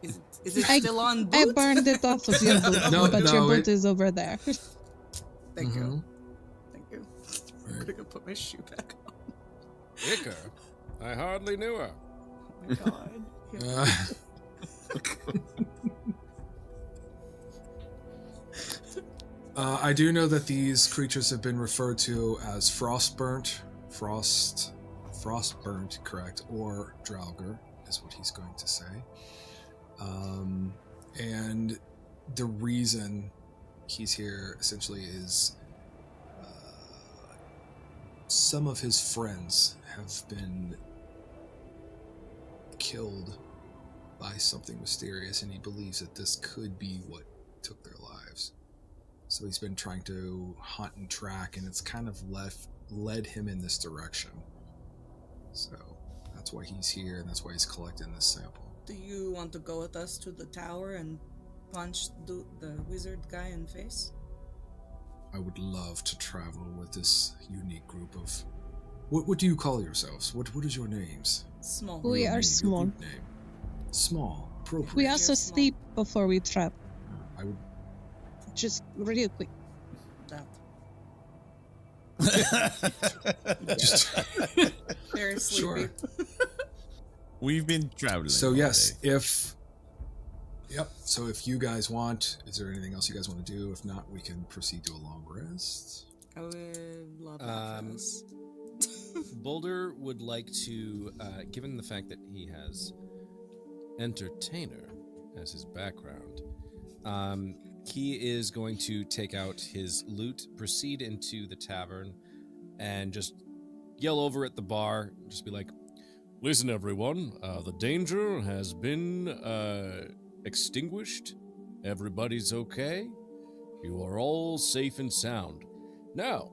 Is it still on boot? I burned it off of your boat, but your boat is over there. Thank you. Mhm. Thank you. I'm gonna go put my shoe back on. Icker. I hardly knew her. Oh my god. Yeah. I do know that these creatures have been referred to as frostburnt, correct, or Draugr is what he's going to say. And the reason he's here essentially is some of his friends have been killed by something mysterious, and he believes that this could be what took their lives. So he's been trying to hunt and track, and it's kind of led him in this direction. So that's why he's here, and that's why he's collecting this sample. Do you want to go with us to the tower and punch the wizard guy in the face? I would love to travel with this unique group of... What do you call yourselves? What is your names? Small. We Your are name, your small. group name. Small. Appropriate. We also You're small. sleep before we travel. I would... Just real quick. That. Just... Very sleepy. Sure. We've been traveling. So all yes, day. So if you guys want, is there anything else you guys want to do? If not, we can proceed to a long rest. I would love that for us. Boulder would like to, given the fact that he has entertainer as his background, he is going to take out his loot, proceed into the tavern, and just yell over at the bar, just be like, "Listen, everyone, the danger has been extinguished. Everybody's okay. You are all safe and sound. Now,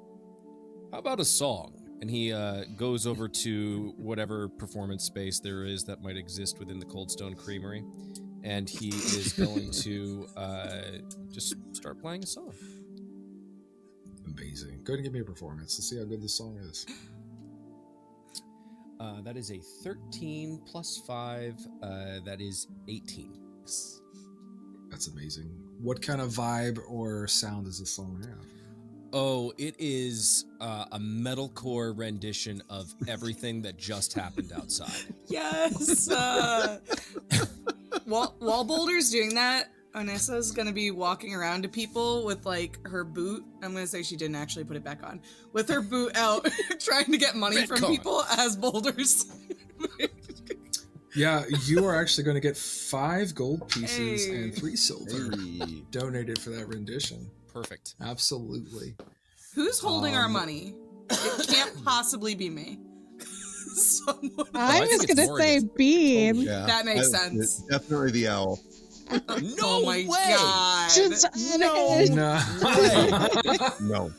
how about a song?" And he goes over to whatever performance space there is that might exist within the Cold Stone Creamery, and he is going to just start playing a song. Amazing. Go ahead and give me a performance. Let's see how good this song is. That is a 13 plus 5. That is 18. That's amazing. What kind of vibe or sound does this song have? Oh, it is a metalcore rendition of everything that just happened outside. Yes! While Boulder's doing that, Onessa's gonna be walking around to people with, like, her boot. I'm gonna say she didn't actually put it back on. With her boot out, trying to get money from people as Boulder's. Yeah, you are actually going to get 5 gold pieces Hey. and 3 silver Hey. donated for that rendition. Perfect. Absolutely. Who's holding our money? It can't possibly be me. Someone. I I was think it's gonna say Morgan. Bean. Yeah, That makes it's sense. definitely the owl. No Oh my way! god. Just No. No. No.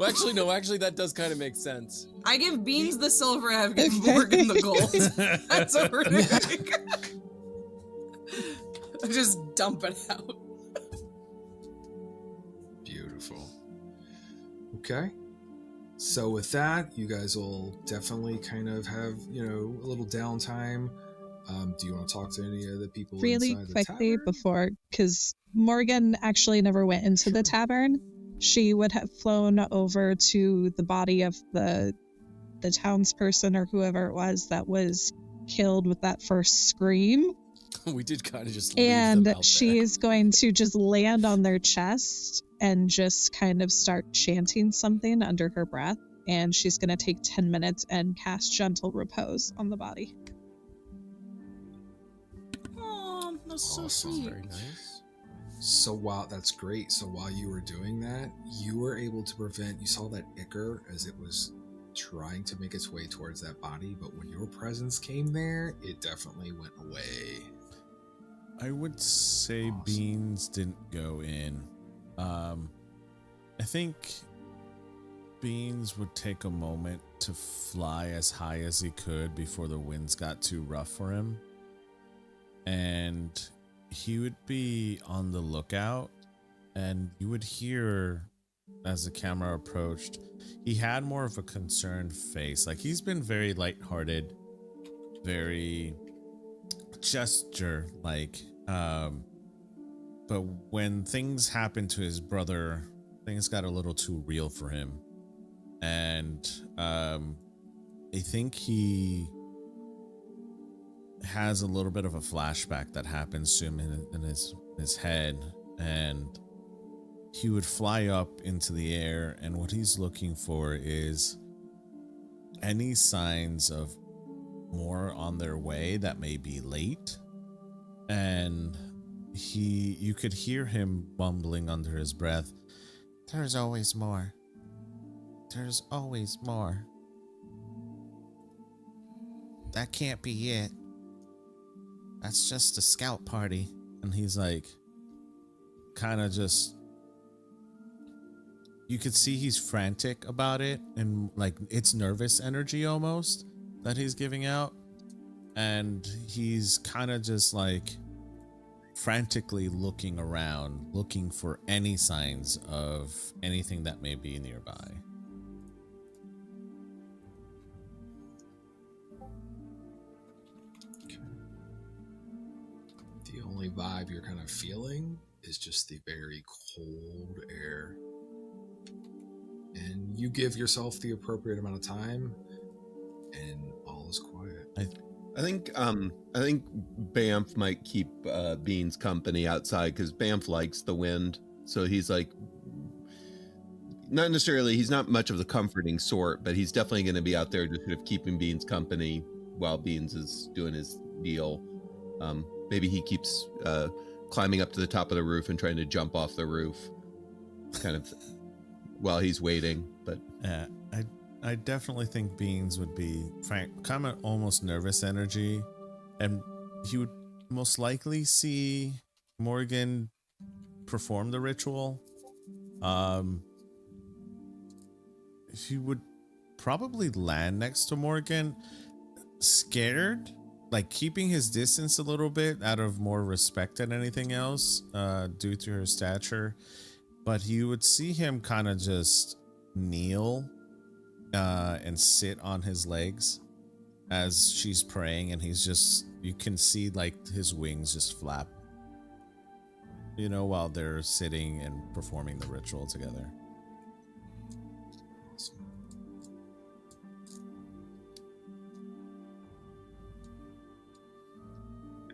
Well, actually, no. Actually, that does kind of make sense. I give Beans the silver, I give Morgan the gold. That's what we're doing. I just dump it out. Beautiful. Okay. So with that, you guys will definitely kind of have, a little downtime. Do you want to talk to any of the people Really inside the quickly tavern? before, because Morgan actually never went into the tavern. She would have flown over to the body of the townsperson or whoever it was that was killed with that first scream. We did kind of just leave them And out she there. is going to just land on their chest and just kind of start chanting something under her breath. And she's going to take 10 minutes and cast Gentle Repose on the body. Oh, that's so Awesome. sweet. Very nice. So that's great. So while you were doing that, you were able to prevent, you saw that ichor as it was trying to make its way towards that body, but when your presence came there, it definitely went away. I would say Awesome. Beans didn't go in. I think Beans would take a moment to fly as high as he could before the winds got too rough for him. And he would be on the lookout, and you would hear as the camera approached, he had more of a concerned face. Like, he's been very lighthearted, very gesture like, but when things happened to his brother, things got a little too real for him. And I think he has a little bit of a flashback that happens to him in his head, and he would fly up into the air, and what he's looking for is any signs of more on their way that may be late. And you could hear him bumbling under his breath, "There's always more. There's always more. That can't be it. That's just a scout party." And he's like, kind of just, you could see he's frantic about it, and like it's nervous energy almost that he's giving out. And he's kind of just like frantically looking around, looking for any signs of anything that may be nearby. The only vibe you're kind of feeling is just the very cold air. And you give yourself the appropriate amount of time, and all is quiet. I think Bamf might keep Beans company outside, because Bamf likes the wind. So he's like, not necessarily, he's not much of the comforting sort, but he's definitely going to be out there just sort of keeping Beans company while Beans is doing his deal. Maybe he keeps climbing up to the top of the roof and trying to jump off the roof, kind of while he's waiting. But Yeah, I definitely think Beans would be kind of almost nervous energy, and he would most likely see Morgan perform the ritual. He would probably land next to Morgan, scared, like keeping his distance a little bit out of more respect than anything else, due to her stature. But you would see him kind of just kneel and sit on his legs as she's praying, and he's just, you can see like his wings just flap, while they're sitting and performing the ritual together. Awesome.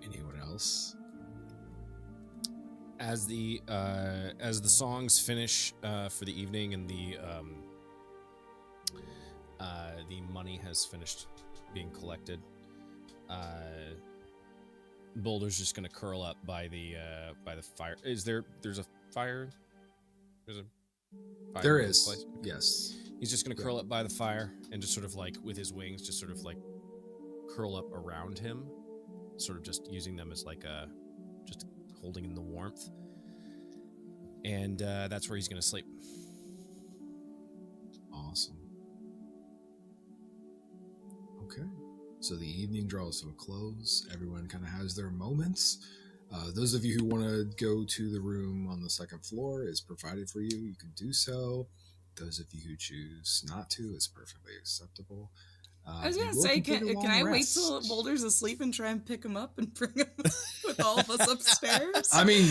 Anyone else? As the songs finish for the evening, and the money has finished being collected, Boulder's just gonna curl up by the fire. There's a fire? There's a fire There in this is. place? Yes. He's just gonna curl up by the fire and just sort of like with his wings just sort of like curl up around him, sort of just using them as like just holding in the warmth. And that's where he's gonna sleep. Okay. So the evening draws to a close. Everyone kind of has their moments. Those of you who want to go to the room on the second floor is provided for you. You can do so. Those of you who choose not to is perfectly acceptable. I was You gonna will say, complete a can long I wait rest. till Boulder's asleep and try and pick him up and bring him with all of us upstairs? I mean,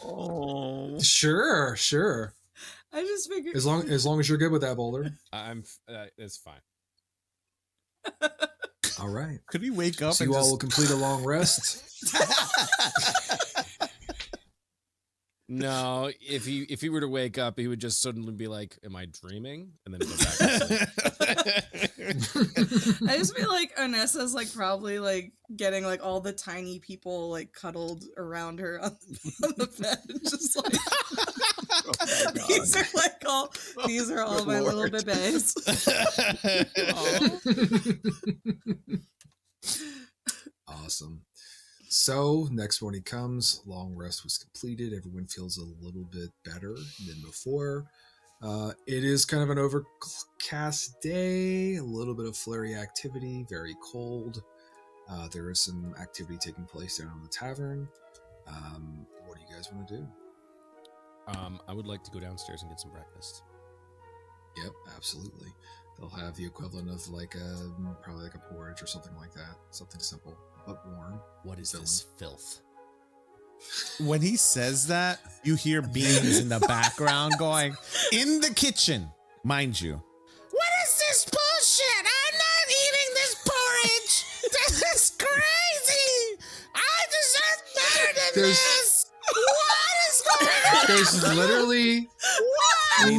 Oh. sure. I just figured As long as you're good with that, Boulder. It's fine. All right. Could we wake up So and you all just will complete a long rest. No, if he were to wake up, he would just suddenly be like, "Am I dreaming?" And then go back to sleep. I just feel like Anessa's like probably like getting like all the tiny people like cuddled around her on the bed, and just like these are all Good my Lord. little bebés. Awesome. So next morning comes, long rest was completed. Everyone feels a little bit better than before. It is kind of an overcast day, a little bit of flurry activity, very cold. There is some activity taking place down in the tavern. What do you guys want to do? I would like to go downstairs and get some breakfast. Yep, absolutely. They'll have the equivalent of like probably like a porridge or something like that. Something simple but warm. What is this filth? when he says that, you hear Beans in the background going, in the kitchen, mind you. What is this bullshit? I'm not eating this porridge. This is crazy. I deserve better than this. What is going on? There's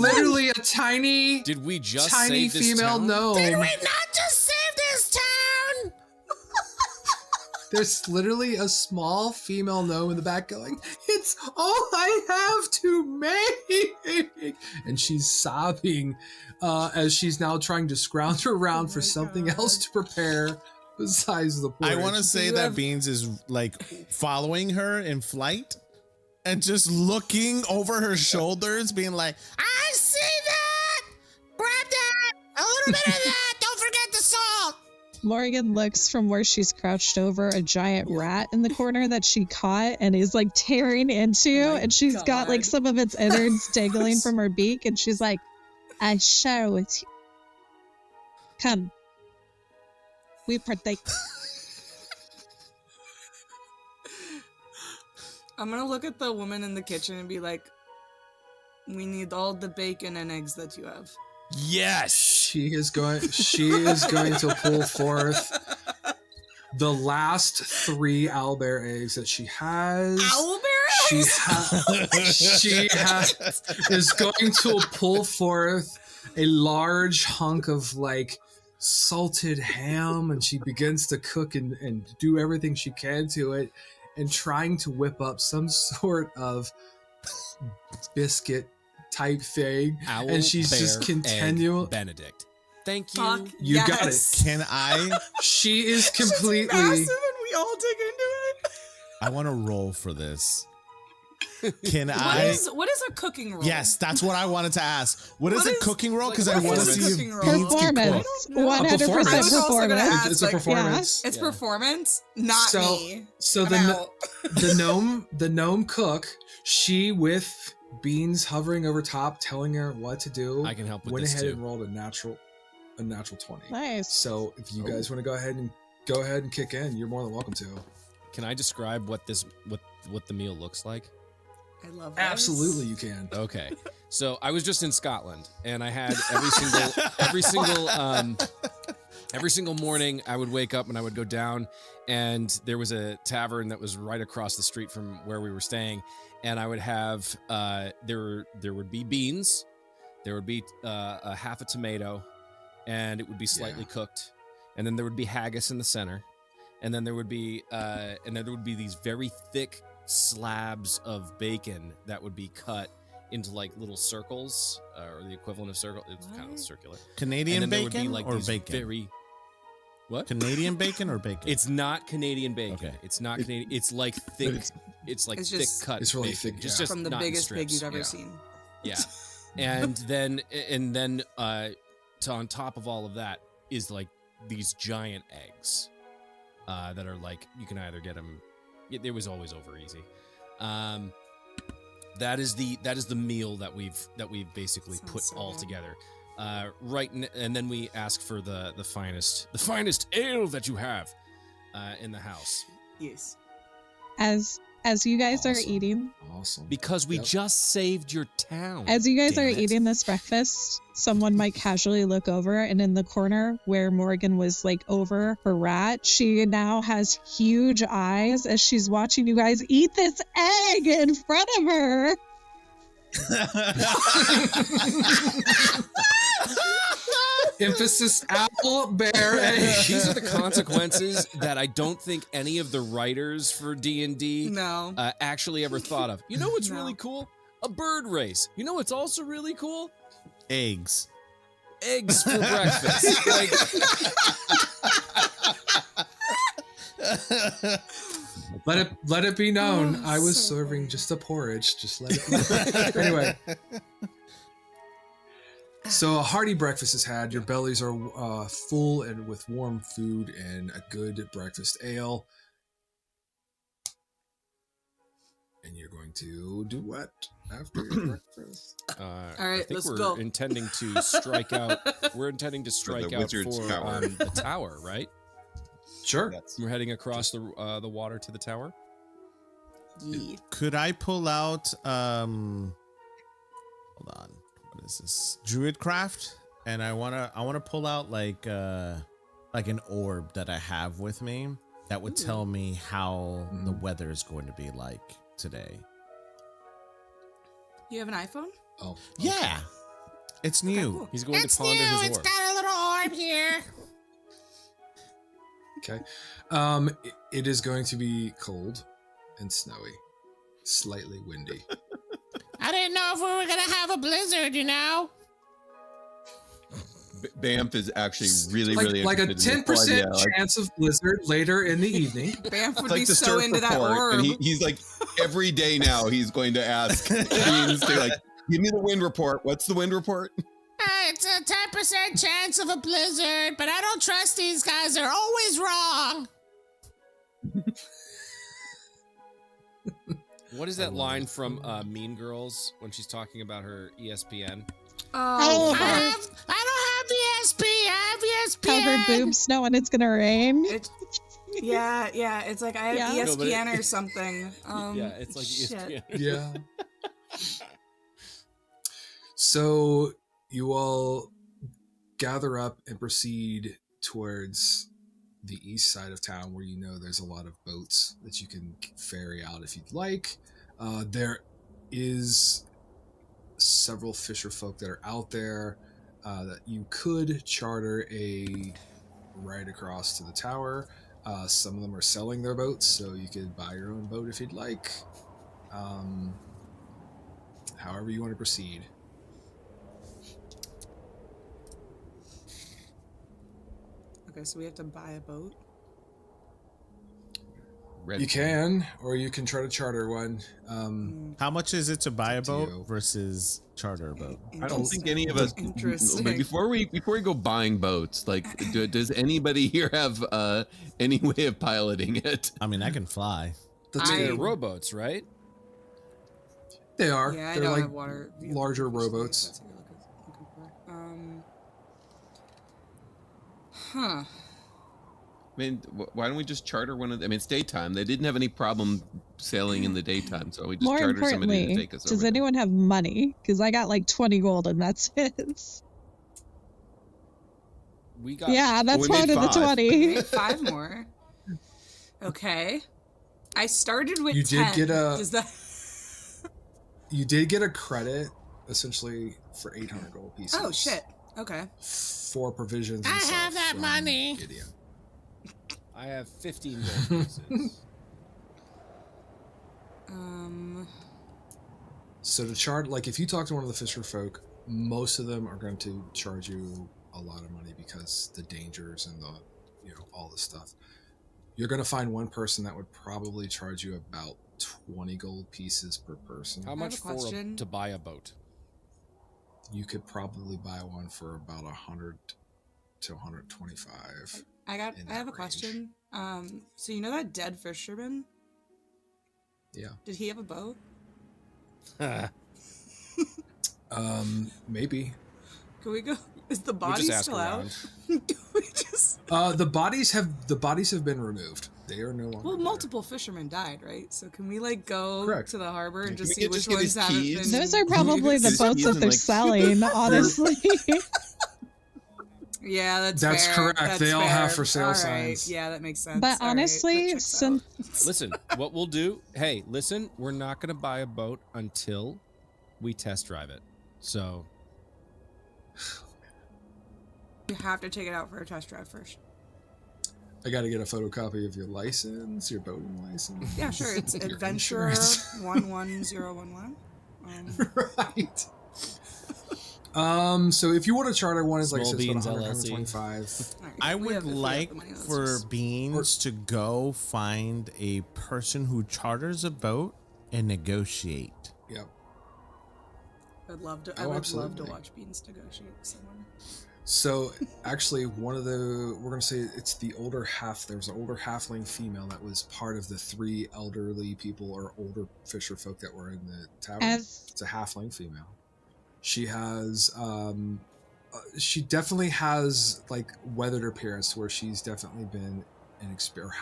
literally a tiny Did we just tiny save this female town? gnome. Did we not just save this town? There's literally a small female gnome in the back going, "It's all I have to make," and she's sobbing as she's now trying to scrounge around for something else to prepare besides the porridge. I want to say that Beans is like following her in flight and just looking over her shoulders, being like, I see that. Grab that. A little bit of that. Don't forget the salt. Morgan looks from where she's crouched over a giant rat in the corner that she caught and is like tearing into, and she's got like some of its innards dangling from her beak, and she's like, I share with you. Come. We partake. I'm gonna look at the woman in the kitchen and be like, we need all the bacon and eggs that you have. Yes. She is going to pull forth the last 3 owlbear eggs that she has. Owlbear eggs? She is going to pull forth a large hunk of like salted ham, and she begins to cook and do everything she can to it, and trying to whip up some sort of biscuit type thing. Owl, and she's bear, just continuing. egg, Benedict. Thank you. Fuck You got it. yes. can I? She is It's just completely. massive and we all dig into it. I want to roll for this. Can What I? is a cooking roll? Yes, that's what I wanted to ask. What is What a is- cooking roll? like, Because I what want to is a see cooking if roll? Beans can Performance. cook. 100% performance. I was also gonna performance. ask, It's a like, performance. It's Yeah. performance, not So- me. So I'm the out. the gnome cook, she with Beans hovering over top, telling her what to do. I can help with went this ahead too. and rolled a natural 20. Nice. So if you guys want to go ahead and kick in, you're more than welcome to. Can I describe what the meal looks like? I love this. Absolutely, you can. Okay. So I was just in Scotland, and I had every single morning I would wake up and I would go down, and there was a tavern that was right across the street from where we were staying, and I would have there would be beans, there would be a half a tomato, and it would be slightly cooked, and then there would be haggis in the center, and then there would be these very thick slabs of bacon that would be cut into like little circles, or the equivalent of circle. It's kind of circular. Canadian And then there would be bacon like or these bacon? very what? Canadian bacon or bacon? It's not Canadian bacon. Okay. It's not Canadian. It's like thick. It's like It's thick just- cut. It's really bacon. thick, Just yeah. From the not in biggest pig strips. you've ever Yeah. seen. Yeah. And then to on top of all of that is like these giant eggs that are like, you can either get them. It was always over easy. That is the meal that we've basically Sounds put so all good. together. And then we ask for the finest ale that you have in the house, Yes. As you guys are Awesome. eating, Awesome. because we Yep. just saved your town. as you guys damn are it. eating this breakfast, someone might casually look over, and in the corner where Morgan was like over her rat, she now has huge eyes as she's watching you guys eat this egg in front of her. Emphasis owl bear egg. These are the consequences that I don't think any of the writers for D&D No. actually ever thought of. You know what's No. really cool? A bird race. You know what's also really cool? Eggs. Eggs for breakfast. Like, Let it be known, Oh, I was so serving funny. just a porridge. Just let it be known. Anyway, so a hearty breakfast is had. Your bellies are full and with warm food and a good breakfast ale. And you're going to do what after your breakfast? All right, I think let's we're go. intending to strike out. We're intending to strike out wizard's for tower. the tower, right? Sure. We're heading across the water to the tower. Yeah. Could I pull out hold on. What is this? Druidcraft? And I wanna pull out like an orb that I have with me that would tell me how the weather is going to be like today. You have an iPhone? Oh, okay. Yeah. It's new. cool. He's going It's to ponder new. his It's orb. got a little orb here. Okay. It is going to be cold and snowy, slightly windy. I didn't know if we were gonna have a blizzard, you know. Bamf is actually really, like, really like a interested in 10% this whole idea. Like, chance of blizzard later in the evening. Bamf would like be the so surf into that report, orb. and he's like every day now he's going to ask Beans to like, give me the wind report. What's the wind report? It's a 10% chance of a blizzard, but I don't trust these guys. They're always wrong. What is that line from Mean Girls when she's talking about her ESPN? Oh, I fuck. don't have the SP. I have ESPN. Covered boobs, snow, and it's gonna rain. Yeah. It's like I have Yeah. No, but it- ESPN or something. Yeah, it's like shit. ESPN. Yeah. So you all gather up and proceed towards the east side of town, where you know there's a lot of boats that you can ferry out if you'd like. There is several fisher folk that are out there that you could charter a ride across to the tower. Some of them are selling their boats, so you could buy your own boat if you'd like. However you want to proceed. Okay, so we have to buy a boat. Red You can, or you can try to charter one. How much is it to buy a Up to boat you. versus charter a boat? I don't think any of us. Interesting. But before we go buying boats, like, does anybody here have any way of piloting it? I mean, I can fly. They're rowboats, right? They are. Yeah, I They're don't like have water. larger rowboats. That's what you're looking for. Huh. I mean, why don't we just charter one of them? I mean, it's daytime. They didn't have any problem sailing in the daytime, so we just More charter somebody to importantly, take us does over there. anyone have money? Because I got like 20 gold and that's it. We got Yeah, that's we part made of the 5. 20. Wait, 5 more. Okay. I started with You 10. did get a- Does that... You did get a credit, essentially, for 800 gold pieces. Oh, shit. Okay. For provisions. I and stuff have that from money. Gideon. I have 15 gold pieces. So to chart, like, if you talk to one of the fisher folk, most of them are going to charge you a lot of money because the dangers and the, all this stuff. You're going to find one person that would probably charge you about 20 gold pieces per person. How have much a for question. to buy a boat? You could probably buy one for about 100 to 125. I in have that a range. question. So you know that dead fisherman? Yeah. Did he have a boat? Maybe. Can we go? Is the We'll body just ask still out? around. Do we just? The bodies have been removed. They are no longer. Well, there. multiple fishermen died, right? So can we like go Correct. to the harbor and Can just we see get- which just get ones his haven't keys? been? Those are probably the Just boats use that them, they're like- selling, honestly. Yeah, that's That's fair. correct. That's They all have fair. for sale All right. signs. Yeah, that makes sense. But All right, that honestly, checks since out. Listen, what we'll do, hey, listen, we're not going to buy a boat until we test drive it. So, You have to take it out for a test drive first. I got to get a photocopy of your license, your boating license. Yeah, sure. It's your Adventurer insurance. 11011. Right. So if you want to charter one, it's like I Small said, it's Beans about LLC. 125. All right, I we would have- if we have like the money, let's for just- Beans to go find a person who charters a boat and negotiate. Yep. I'd love to. Oh, I would love absolutely. to watch Beans negotiate with someone. So actually, we're gonna say it's the older half. There was an older halfling female that was part of the 3 elderly people or older fisher folk that were in the tavern. It's a halfling female. She has, she definitely has like weathered appearance, where she's definitely been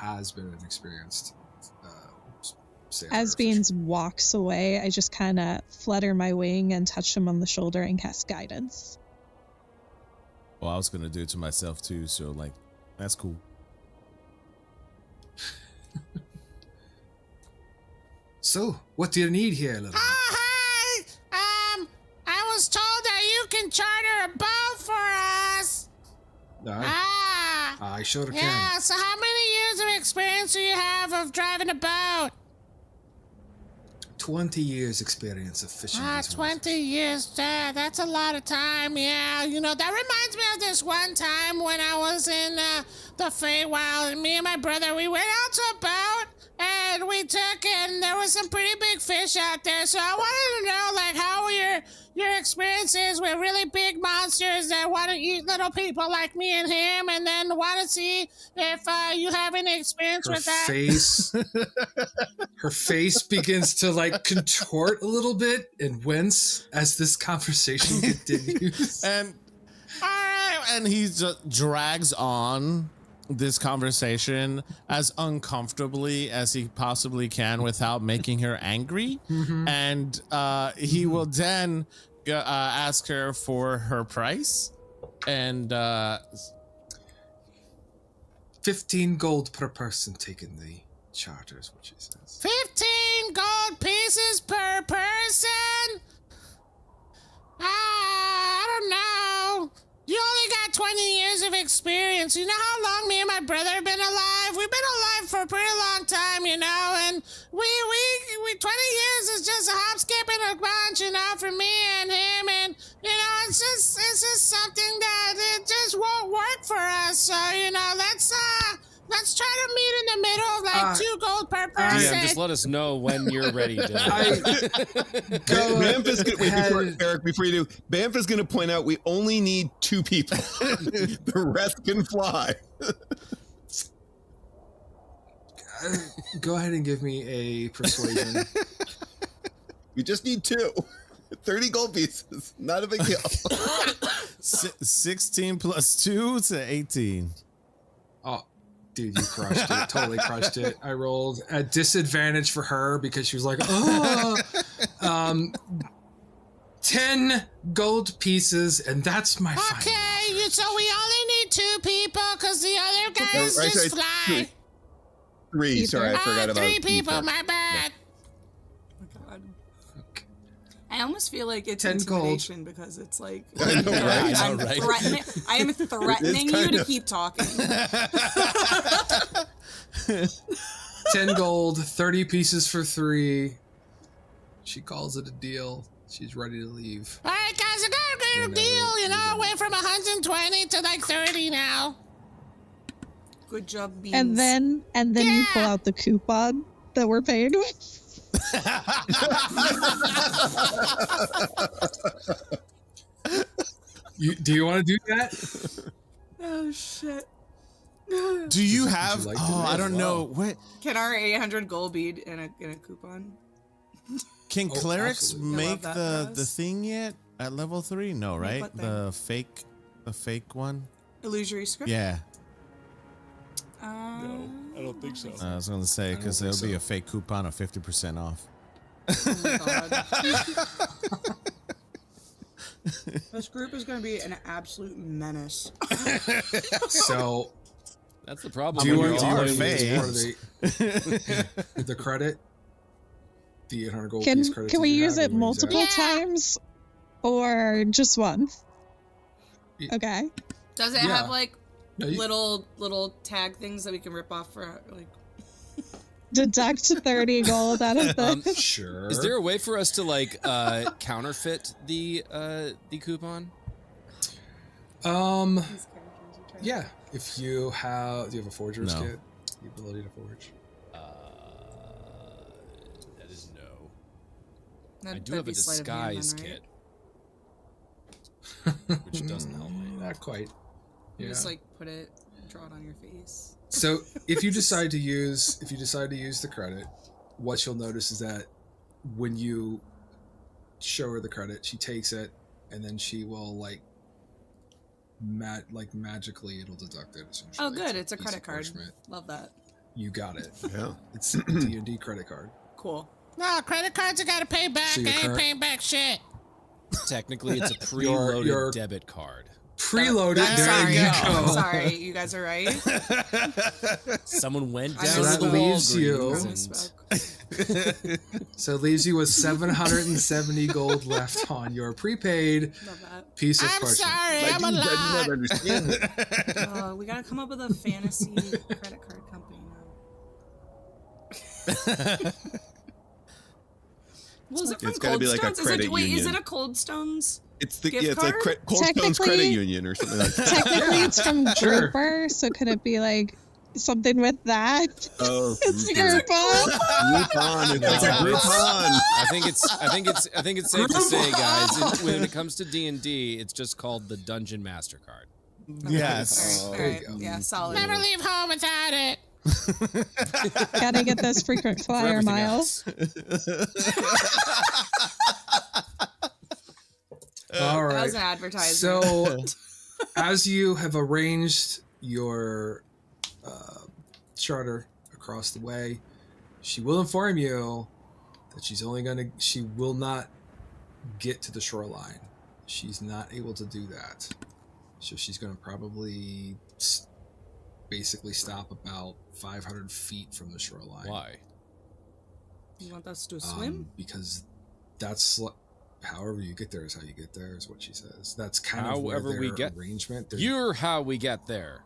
has been an experienced sailor. as Beans walks away, I just kind of flutter my wing and touch him on the shoulder and cast guidance. Well, I was going to do it to myself too, so like, that's cool. So, what do you need here, little? Oh, hi! I was told that you can charter a boat for us. I sure Yeah, can. so how many years of experience do you have of driving a boat? 20 years experience of fishing. these 20 years. That's a lot of time, yeah. You know, that reminds me of this one time when I was in the Feywild, and me and my brother, we went out to a boat, and we took it, and there was some pretty big fish out there. So I wanted to know, like, how were your experiences with really big monsters that want to eat little people like me and him, and then want to see if you have any experience her with that. face her face begins to like contort a little bit and wince as this conversation continues. And he just drags on this conversation as uncomfortably as he possibly can without making her angry. And he will then ask her for her price. And 15 gold per person taking the charters, what she says. 15 gold pieces per person? I don't know. You only got 20 years of experience. You know how long me and my brother have been alive? We've been alive for a pretty long time, you know, and we 20 years is just a hop, skip, and a bunch, you know, for me and him, and, you know, it's just something that it just won't work for us, so, you know, let's try to meet in the middle of like 2 gold per person. DM, just let us know when you're ready. Go Bamf is gonna, wait, ahead. Eric, before you do, Bamf is going to point out we only need 2 people. The rest can fly. Go ahead and give me a persuasion. We just need 2. 30 gold pieces. Not a big deal. 16 plus 2 to 18. Oh, dude, you crushed it. Totally crushed it. I rolled a disadvantage for her because she was like, oh. 10 gold pieces, and that's my final. Okay, so we only need 2 people because the other guys Right, just right, fly. 3. Sorry, I forgot about 3 people, Ether. my bad. Oh, God. I almost feel like it's 10 gold. intimidation because it's like I know, right? I'm threatening. I am threatening you to of- keep talking. 10 gold, 30 pieces for 3. She calls it a deal. She's ready to leave. All right, guys, I got a great deal. You know, I went from 120 to like 30 now. Good job, Beans. And then you pull out the coupon that we're paying with. Do you want to do that? Oh shit. Do you have? like to Oh, do I as don't know. What Can our 800 gold be in a coupon? can clerics absolutely. make I love that for the us. thing yet at level 3? No, right? what The fake one. Illusory script? Yeah, No, I don't think so. I was gonna say because think there'll be so. a fake coupon of 50% off. Oh my god. This group is going to be an absolute menace. So, That's the problem. do you when want you're are to all in fake. use the credit? The 800 gold Can piece credit. we use it multiple times or just once? Yeah. Okay. Does it Yeah. have like No, you- little tag things that we can rip off for like? Deduct 30 gold out of the. Sure. Is there a way for us to like counterfeit the coupon? Yeah. If you have, do you have a forger's No. kit? The ability to forge. That is no. I That'd do have a be sleight of hand disguise then, right? kit, which doesn't help me. Not quite. You Yeah. just like put it, draw it on your face. So if you decide to use the credit, what you'll notice is that when you show her the credit, she takes it, and then she will magically it'll deduct it. Essentially. Oh, good! It's a piece credit of card. parchment. Love that. You got it. Yeah. It's a D&D credit card. Cool. No, credit cards I gotta pay back. So I your ain't current- paying back shit. Technically, it's a preloaded your- debit card. Preloaded. I'm There sorry. you I'm go. sorry. You guys are right. Someone went I down So that to the leaves you- Walgreens I and- misspoke. So it leaves you with 770 gold left on your prepaid Love that. piece of I'm parchment. sorry, I'm a I do lot. not understand it. We gotta come up with a fantasy credit card company now. Well, is it from It's gotta Cold be like a Stones? credit Is union. it a Cold Stones? It's the Gift it's like card? Cold Stones Credit Technically- Union or something like that. Technically, it's from Sure. Grouper, so could it be like something with that? Oh, It's Groupon. Grouper. Groupon. It's like a Groupon. I think it's safe to say, guys, when it comes to D&D, it's just called the Dungeon Master card. Yes. All there you right. go. Yeah, solid. Never leave home without it. Gotta get those frequent For flyer everything miles. All That right. was an advertisement. So, as you have arranged your charter across the way, she will inform you that she will not get to the shoreline. She's not able to do that. So she's going to probably basically stop about 500 feet from the shoreline. Why? You want us to swim? Because that's however you get there is how you get there, is what she says. That's kind of However where we their get- arrangement. You're how we get there.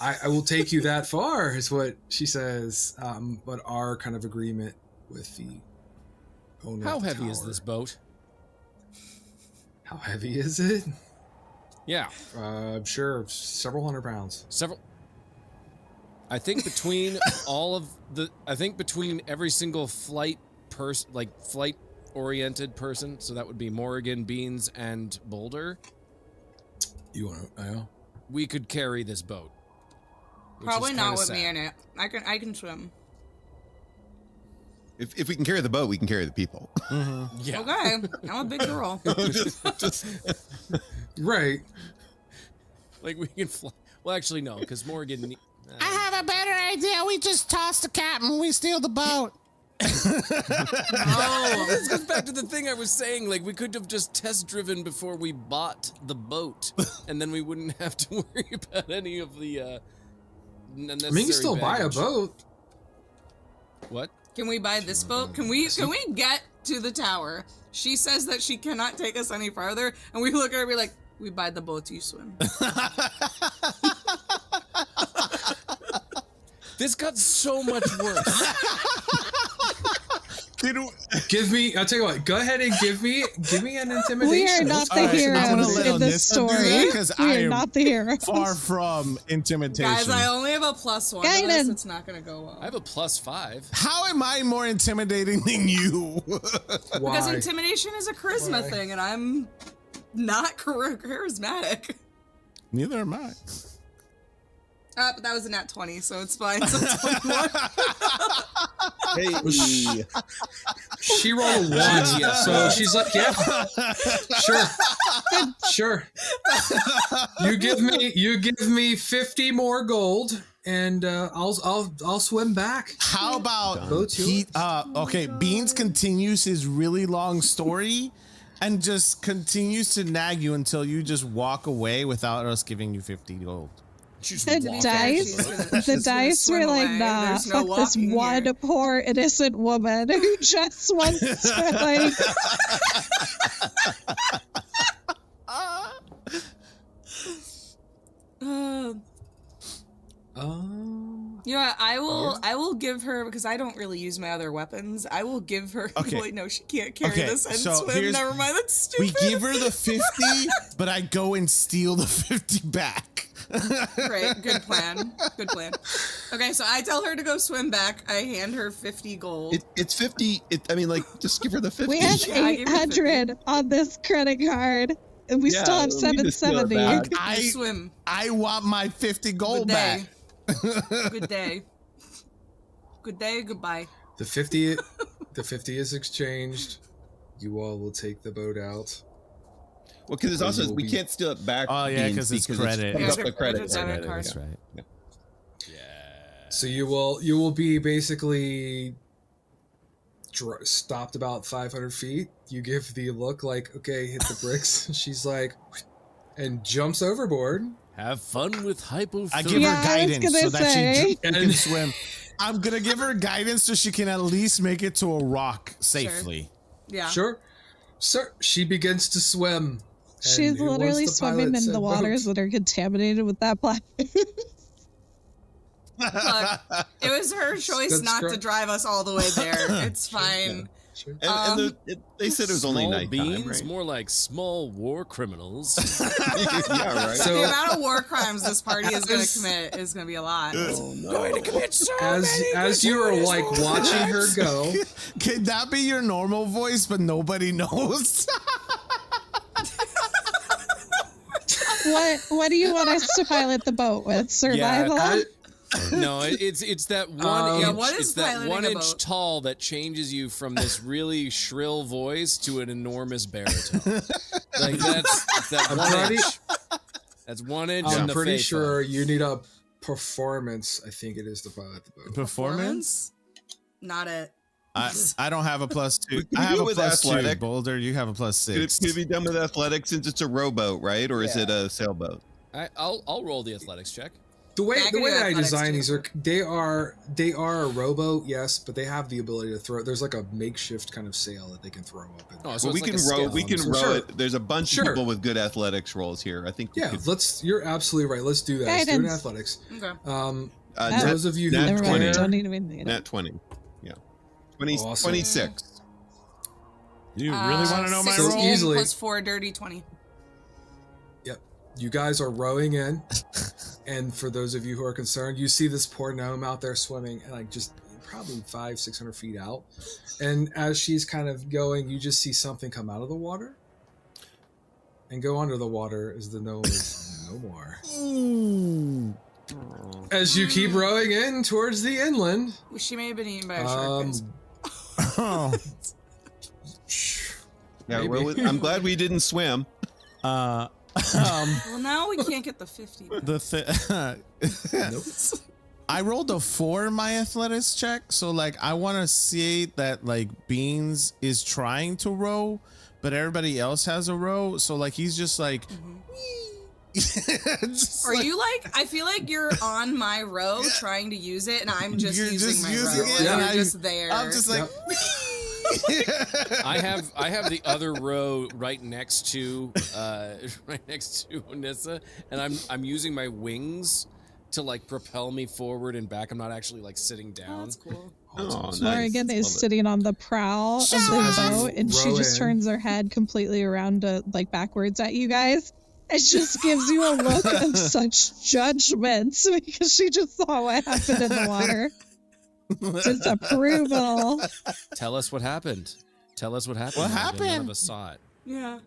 I will take you that far, is what she says. But our kind of agreement with the owner. How of the heavy is tower- this boat? How heavy is it? Yeah, I'm sure several hundred pounds. several. I think between between every single flight oriented person, so that would be Morrigan, Beans, and Boulder, You want to? we could carry this boat. which Probably is not kinda with sad. me in it. I can swim. If we can carry the boat, we can carry the people. Yeah. Okay, I'm a big girl. Right. Like we can fly. Well, actually, no, because Morgan. I have a better idea. We just toss the captain. We steal the boat. Oh, This goes back to the thing I was saying. Like we could have just test driven before we bought the boat, and then we wouldn't have to worry about any of the. I mean, you can still buy a boat. What? can we buy this boat? Can we get to the tower? She says that she cannot take us any farther, and we look at her and be like, "We buy the boat, you swim." This got so much worse. Give me. I'll tell you what. Go ahead and give me an intimidation. We are not the All right, so I'm gonna heroes let in this Alyssa do that, story. 'cause We I are am not the heroes. Far from intimidation. Guys, I only have a +1 to Gaiden. this. It's not gonna go well. I have a +5. How am I more intimidating than you? Because Why? intimidation is a charisma Why? thing, and I'm not charismatic. Neither am I. But that was a nat 20, so it's fine. So 21. Hey. She rolled a 1, so she's like, yeah, sure. You give me 50 more gold, and I'll swim back. How about Boat's he? yours. Okay, Beans continues his really long story, and just continues to nag you until you just walk away without us giving you 50 gold. The dice were like, nah, There's no fuck this walking one here. poor innocent woman who just wants to like. You know what, I will give her, because I don't really use my other weapons. I will give her. Okay. Wait, no, she can't carry Okay, this and so swim. here's- Never mind, that's We stupid. give her the 50, but I go and steal the 50 back. Great, good plan. Good plan. Okay, so I tell her to go swim back. I hand her 50 gold. It's 50. I mean, like, just give her the 50. We have Yeah, I gave her 800 on this credit card, and we Yeah, still have we just steal it 770. back. You swim. I want my 50 gold Good back. day. Good day. Good day, goodbye. The 50 is exchanged. You all will take the boat out. Well, because it's Or also you will we be- can't steal it back. Oh, yeah, Beans, 'cause it's credit. Comes Yeah, up the credit. it's a debit card. That's right. So you will be basically stopped about 500 feet. You give the look like, okay, hit the bricks. She's like, and jumps overboard. Have fun with hypothermia. I give Yeah, her I was guidance gonna so that say. she can swim. I'm gonna give her guidance so she can at least make it to a rock safely. Yeah. Sure. Sir, she begins to swim. And She's who wants literally to swimming pilot in said the waters boat? that are contaminated with that black. Look, it was her choice That's not to correct. drive us all the way there. It's fine. Sure. They said it was only Small nighttime, beans, right? more like small war criminals. Yeah, right. So- The amount of war crimes this party is going to commit is going to be a lot. Going to commit so As you are like watching her go, Can that be your normal voice, but nobody knows? What do you want us to pilot the boat with? Survival? No, it's that one Yeah, inch. what is It's that piloting 1 a inch boat? tall that changes you from this really shrill voice to an enormous baritone. Like that's that I'm 1 pretty- inch. That's 1 inch. in I'm the pretty face sure you need a performance. I think it is to pilot the boat. Performance? Not it. I don't have a +2. We can I have do a it with +2. athletic. Boulder, you have a Could +6. it be done with athletics since it's a rowboat, right? Or is it a sailboat? I'll roll the athletics check. The way Yeah, I can do that I athletics design too. these they are a rowboat, yes, but they have the ability to throw. There's like a makeshift kind of sail that they can throw up. In. Oh, so Well, we it's like can a row. scale. We can So row sure. it. There's a bunch Sure. of people with good athletics roles here. I think. We Yeah, could, you're absolutely right. Let's do that. Let's do it in Guidance. athletics. Okay. nat, Those of you who nat Never mind, 20. don't even need it. nat 20. Yeah. 20, Awesome. 26. You really want to know my 16 So roll? easily- plus 4, dirty 20. Yep. You guys are rowing in, and for those of you who are concerned, you see this poor gnome out there swimming, and like just probably 500-600 feet out. And as she's kind of going, you just see something come out of the water and go under the water as the gnome is no more. As you keep rowing in towards the inland, She may have been eaten by a shark. guys. Oh. Yeah, Maybe. I'm glad we didn't swim. Um, Well, now we can't get the 50. nope. I rolled a 4 in my athletics check, so like I want to see that like Beans is trying to row, but everybody else has a row, so like he's just like. Just Are you like? I feel like you're on my row trying to use it, and I'm just You're using just my using row. it, and and you're I- just there. I'm just like. I have the other row right next to Anissa, and I'm using my wings to like propel me forward and back. I'm not actually like sitting Oh, down. that's cool. Oh, nice. Morgan is Love it. sitting on the prow of the boat, and she row just in. turns her head completely around to like backwards at you guys. It just gives you a look of such judgment because she just saw what happened in the water. Disapproval. Tell us what happened. Tell us what happened. What Morgan. None happened? of us saw it. Yeah.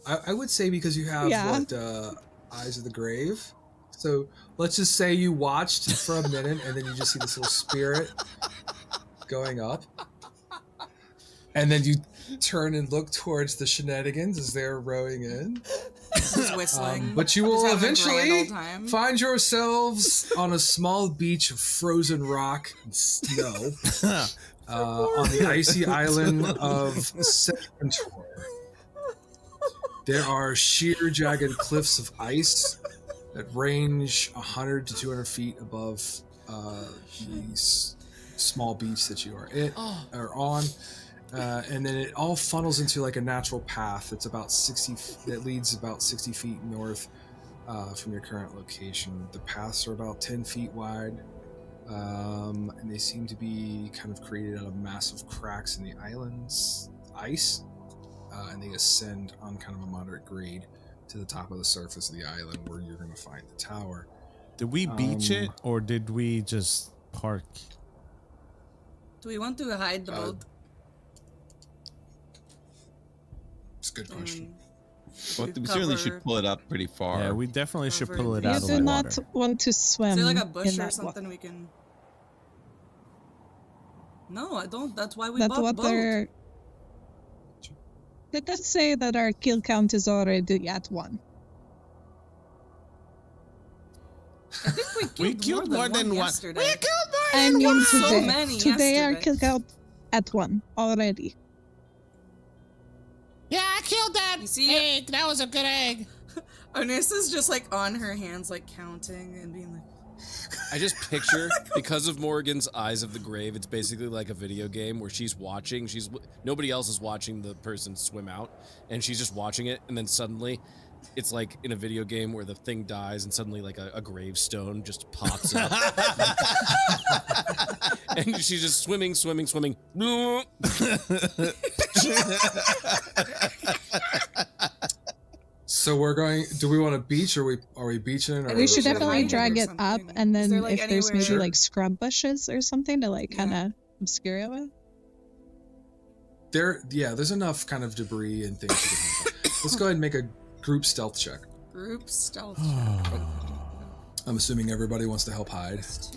I would say because you have Eyes of the Grave. So let's just say you watched for a minute and then you just see this little spirit going up. And then you turn and look towards the shenanigans as they're rowing in. Just whistling. But you will Just having a grand eventually old time. find yourselves on a small beach of frozen rock and snow on the icy island of S.M.O.L. There are sheer, jagged cliffs of ice that range 100 to 200 feet above the small beach that you are on. And then it all funnels into like a natural path that's about 60 that leads about 60 feet north from your current location. The paths are about 10 feet wide, and they seem to be kind of created out of massive cracks in the island's ice, and they ascend on kind of a moderate grade to the top of the surface of the island where you're going to find the tower. Did we beach it, or did we just park? Do we want to hide the boat? It's a good question. Well, we certainly should pull it up pretty far. Yeah, we definitely should pull it You out of do the not water. want to swim. Is there like a in bush or that something we can... No, I don't. That's why we That bought the boat. water. Let us say that our kill count is already at 1. I think we killed more than one yesterday. We killed more I than mean one. so today. many Today our yesterday. kill count at 1 already. Yeah, I killed that You see- egg. That was a good egg. Onissa's just like on her hands, like counting and being like, I just picture, because of Morgan's Eyes of the Grave, it's basically like a video game where she's watching, nobody else is watching the person swim out, and she's just watching it, and then suddenly, it's like in a video game where the thing dies, and suddenly like a gravestone just pops up. And she's just swimming. So we're going. Do we want to beach, or are we beaching? Or We should should definitely hide it drag or it up, something. and Is then there, like, if there's anywhere- maybe like scrub bushes or something to like kind of obscure it with. There's enough kind of debris and things. Let's go ahead and make a group stealth check. group stealth check. I'm assuming everybody wants to help hide. That's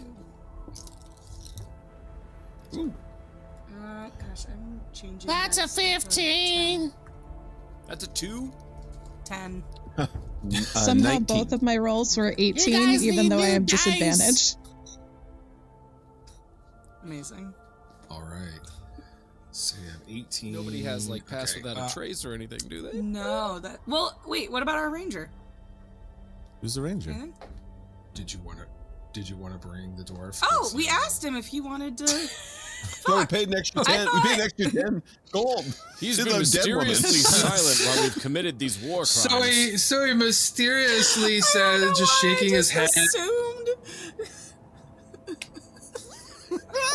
2. Ooh. Gosh, I'm changing. That's a that to 15. That's a 2? 10. Somehow 19. both of my rolls were 18, guys even need though I new have dice. disadvantage. Amazing. All right. So you have 18. Nobody has like pass Okay, without a trace or anything, do they? No, that. Well, wait. What about our ranger? Who's the ranger? Anything? Did you want to bring the dwarf? Oh, we asked him if he wanted to. No, we paid an extra 10. We paid an extra 10 gold. He's To been the dead woman. mysteriously silent while we've committed these war crimes. So he mysteriously said, just shaking his head. Assumed.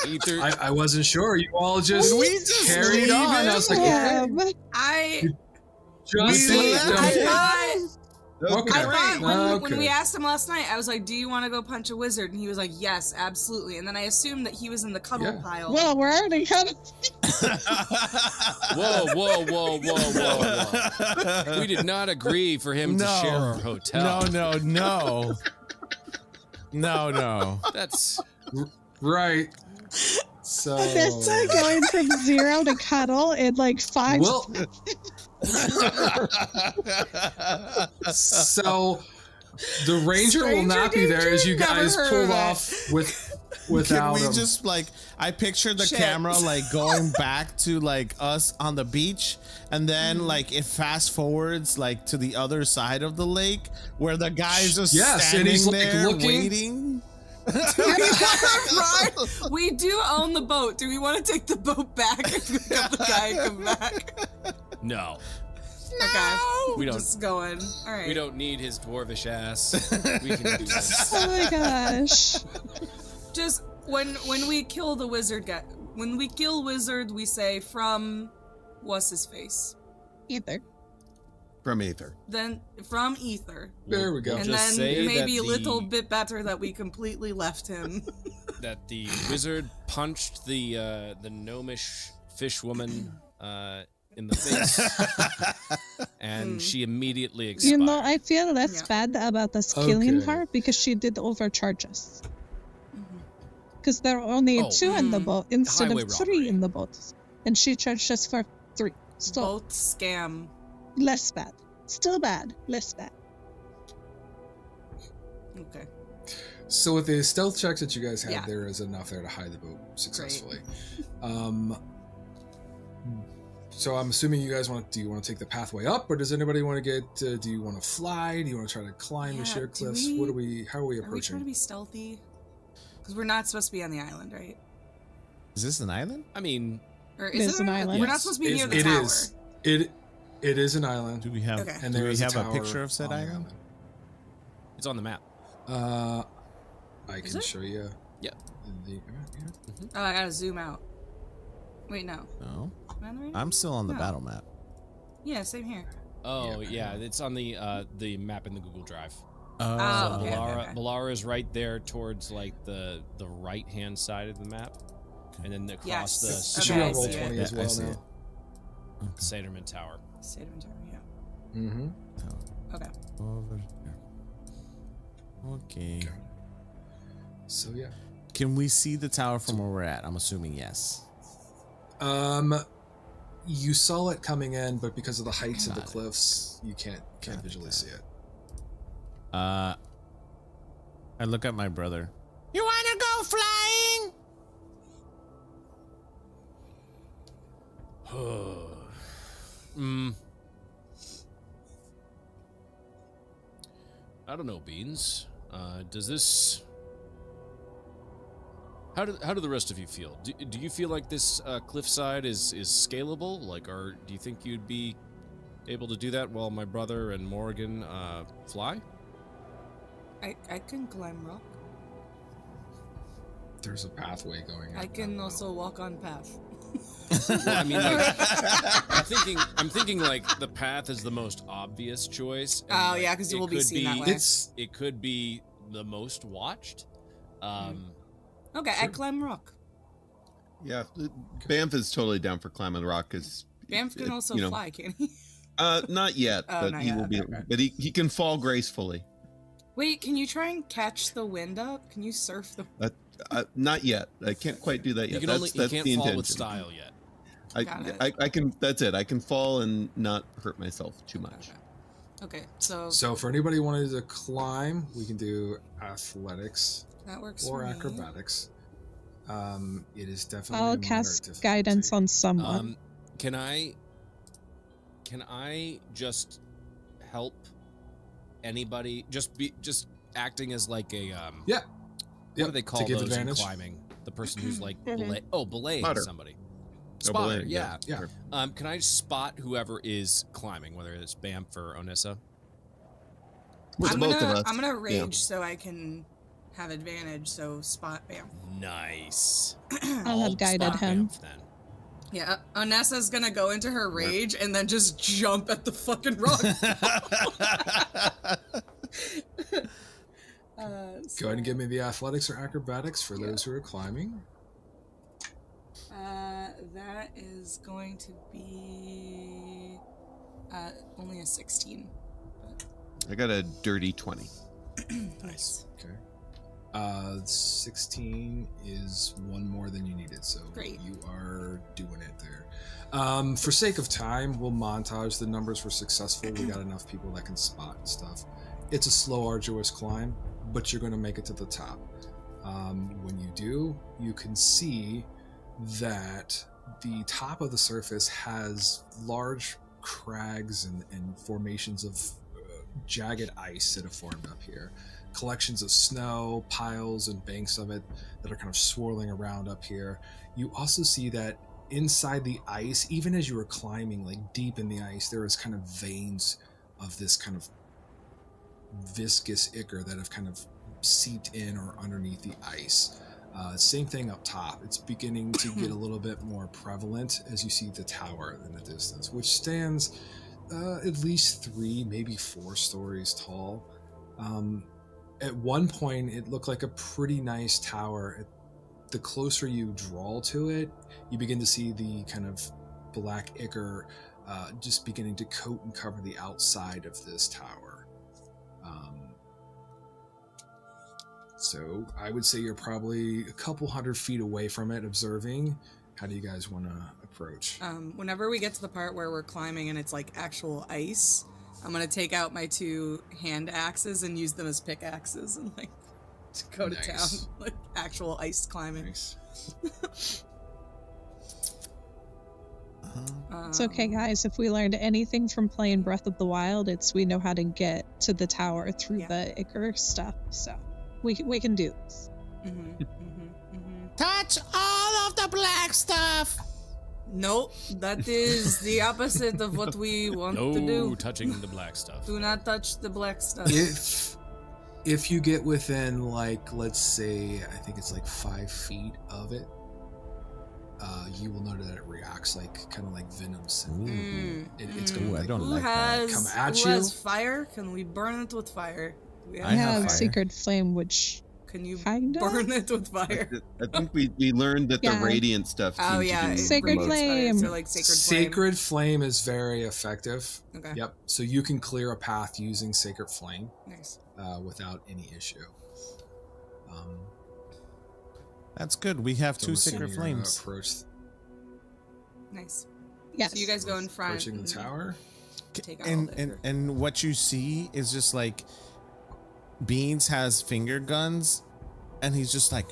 Ether, I wasn't sure. You all just We just carried leave on. it? I was like, I just We leave left them. thought. Okay. I thought when Okay. we asked him last night, I was like, "Do you want to go punch a wizard?" And he was like, "Yes, absolutely." And then I assumed that he was in the cuddle Yeah. pile. Well, we're already kind of. whoa. We did not agree for him to share our hotel. No. That's Right. So. That's going from 0 to cuddle in like 5. Well. So the ranger will not be there as you Stranger guys danger, pulled never off Can without we him. just like I picture the Shit. camera like going back to like us on the beach, and then like it fast forwards like to the other side of the lake where the guy's just Yes, and standing he's, like, there looking. waiting. Right. We do own the boat. Do we want to take the boat back and pick up the guy and come back? no. Okay. We don't. Just going. All right. We don't need his dwarvish ass. We can do this. Oh my gosh. Just when we kill the wizard guy, when we kill wizard, we say from what's his face? Either. From Aether. Then from Ether. There we go. And just then say maybe a that little the- bit better that we completely left him. That the wizard punched the gnomish fish woman in the face, and she immediately expired. You know, I feel less Yeah. bad about us killing Okay. her because she did overcharge us. Because there are only 2 in the boat instead Highway of 3 robbery. in the boat. And she charged us for 3. So, Both scam. less bad. Still bad. Less bad. Okay. So with the stealth checks that you guys had, Yeah. there is enough there to hide the boat successfully. So I'm assuming you guys do you want to take the pathway up, or does anybody want to get? Do you want to fly? Do you want to try to climb the sheer do cliffs? we- How are we Are we trying approaching? to be stealthy? Because we're not supposed to be on the island, right? Is this an island? I mean, Or It is is it an on- island. We're not Yes. supposed to be near the It tower. is. It is an island. Do we have? Okay. And Do there we is have a tower picture of said on the island? it's on the map. I Is can it? show you. Yeah. Oh, I gotta zoom out. Wait, no. No, Am I on the right? I'm still on the No. battle map. Yeah, same here. Oh yeah, it's on the map in the Google Drive. Oh, So okay, Balara, okay. Balara is right there towards like the right hand side of the map, and then across Yes. the It should be Okay, on I roll see it. 20 Yeah, as I well see now. it. Saterman Tower. State of Ontario, yeah. Mm-hmm. Okay. Over here. Okay. So yeah. Can we see the tower from where we're at? I'm assuming yes. You saw it coming in, but because of the heights of the Got it. cliffs, you can't visually see it. I look at my brother. You wanna go flying? I don't know, Beans. Does this? How do the rest of you feel? Do you feel like this cliffside is scalable? Like, or do you think you'd be able to do that while my brother and Morgan fly? I can climb rock. There's a pathway going. I can also walk on path. Well, I mean, like, I'm thinking like the path is the most obvious choice. and, Oh, like, yeah, 'cause you it will be could seen that way. It could be the most watched. Okay, I climb rock. Yeah, Banff is totally down for climbing the rock because Banff can also fly, can't he? not yet, Oh, but not he yet, will be. okay. But he can fall gracefully. Wait, can you try and catch the wind up? Can you surf the... Not yet. I can't quite do that You yet. can That's only the can't intention. fall with style yet. Got it. I can. That's it. I can fall and not hurt myself too much. Okay, so So for anybody who wanted to climb, we can do athletics that works or for me. acrobatics. It is definitely I'll a moderate cast difficulty. guidance on someone. Can I just help anybody? Just acting as like a Yeah. What do they call to give those in advantage. climbing? The person who's like belaying Spotter. somebody. Oh, Spotter, belaying, yeah. Yeah. Sure. Can I spot whoever is climbing, whether it's Banff or Onessa? With I'm both gonna, of us. I'm gonna yeah. rage so I can have advantage, so spot Banff. Nice. I'll have guided spot him. Banff then. Yeah, Onessa's gonna go into her rage and then just jump at the fucking rock. Go ahead and give me the athletics or acrobatics for those who are climbing. That is going to be only a 16. I got a dirty 20. Nice. Okay. 16 is one more than you needed, so Great. you are doing it there. For sake of time, we'll montage the numbers were successful. We got enough people that can spot and stuff. It's a slow, arduous climb, but you're going to make it to the top. When you do, you can see that the top of the surface has large crags and formations of jagged ice that have formed up here. Collections of snow, piles and banks of it that are kind of swirling around up here. You also see that inside the ice, even as you were climbing like deep in the ice, there is kind of veins of this kind of viscous ichor that have kind of seeped in or underneath the ice. Same thing up top. It's beginning to get a little bit more prevalent as you see the tower in the distance, which stands at least 3, maybe 4 stories tall. At one point, it looked like a pretty nice tower. The closer you draw to it, you begin to see the kind of black ichor just beginning to coat and cover the outside of this tower. So I would say you're probably a couple 100 feet away from it, observing. How do you guys want to approach? Whenever we get to the part where we're climbing and it's like actual ice, I'm gonna take out my 2 hand axes and use them as pickaxes and like to go to town, like actual ice climbing. Nice. It's okay, guys. If we learned anything from playing Breath of the Wild, it's we know how to get to the tower through the Icar stuff. So we can do this. Touch all of the black stuff. Nope, that is the opposite of what we want to No do. touching the black stuff. Do not touch the black stuff. If you get within, like, let's say, I think it's like 5 feet of it, you will notice that it reacts like kind of like venom. It's going to I like, don't Who like that. come has at who you. has fire? Can we burn it with fire? Do we I have fire. Sacred Flame, which Can you Kinda? burn it with fire? I think we learned that the Yeah. radiant stuff. Oh, seemed to yeah, do Sacred the most. Flame. So like sacred Sacred Flame is very effective. Okay. Yep. So you can clear a path using Sacred Flame Nice. without any issue. That's good. We have So 2 I'm sacred assuming you're gonna flames. approach, Nice. yes. So you guys go in front. approaching the tower. Take out all the ichor. And what you see is just like Beans has finger guns, and he's just like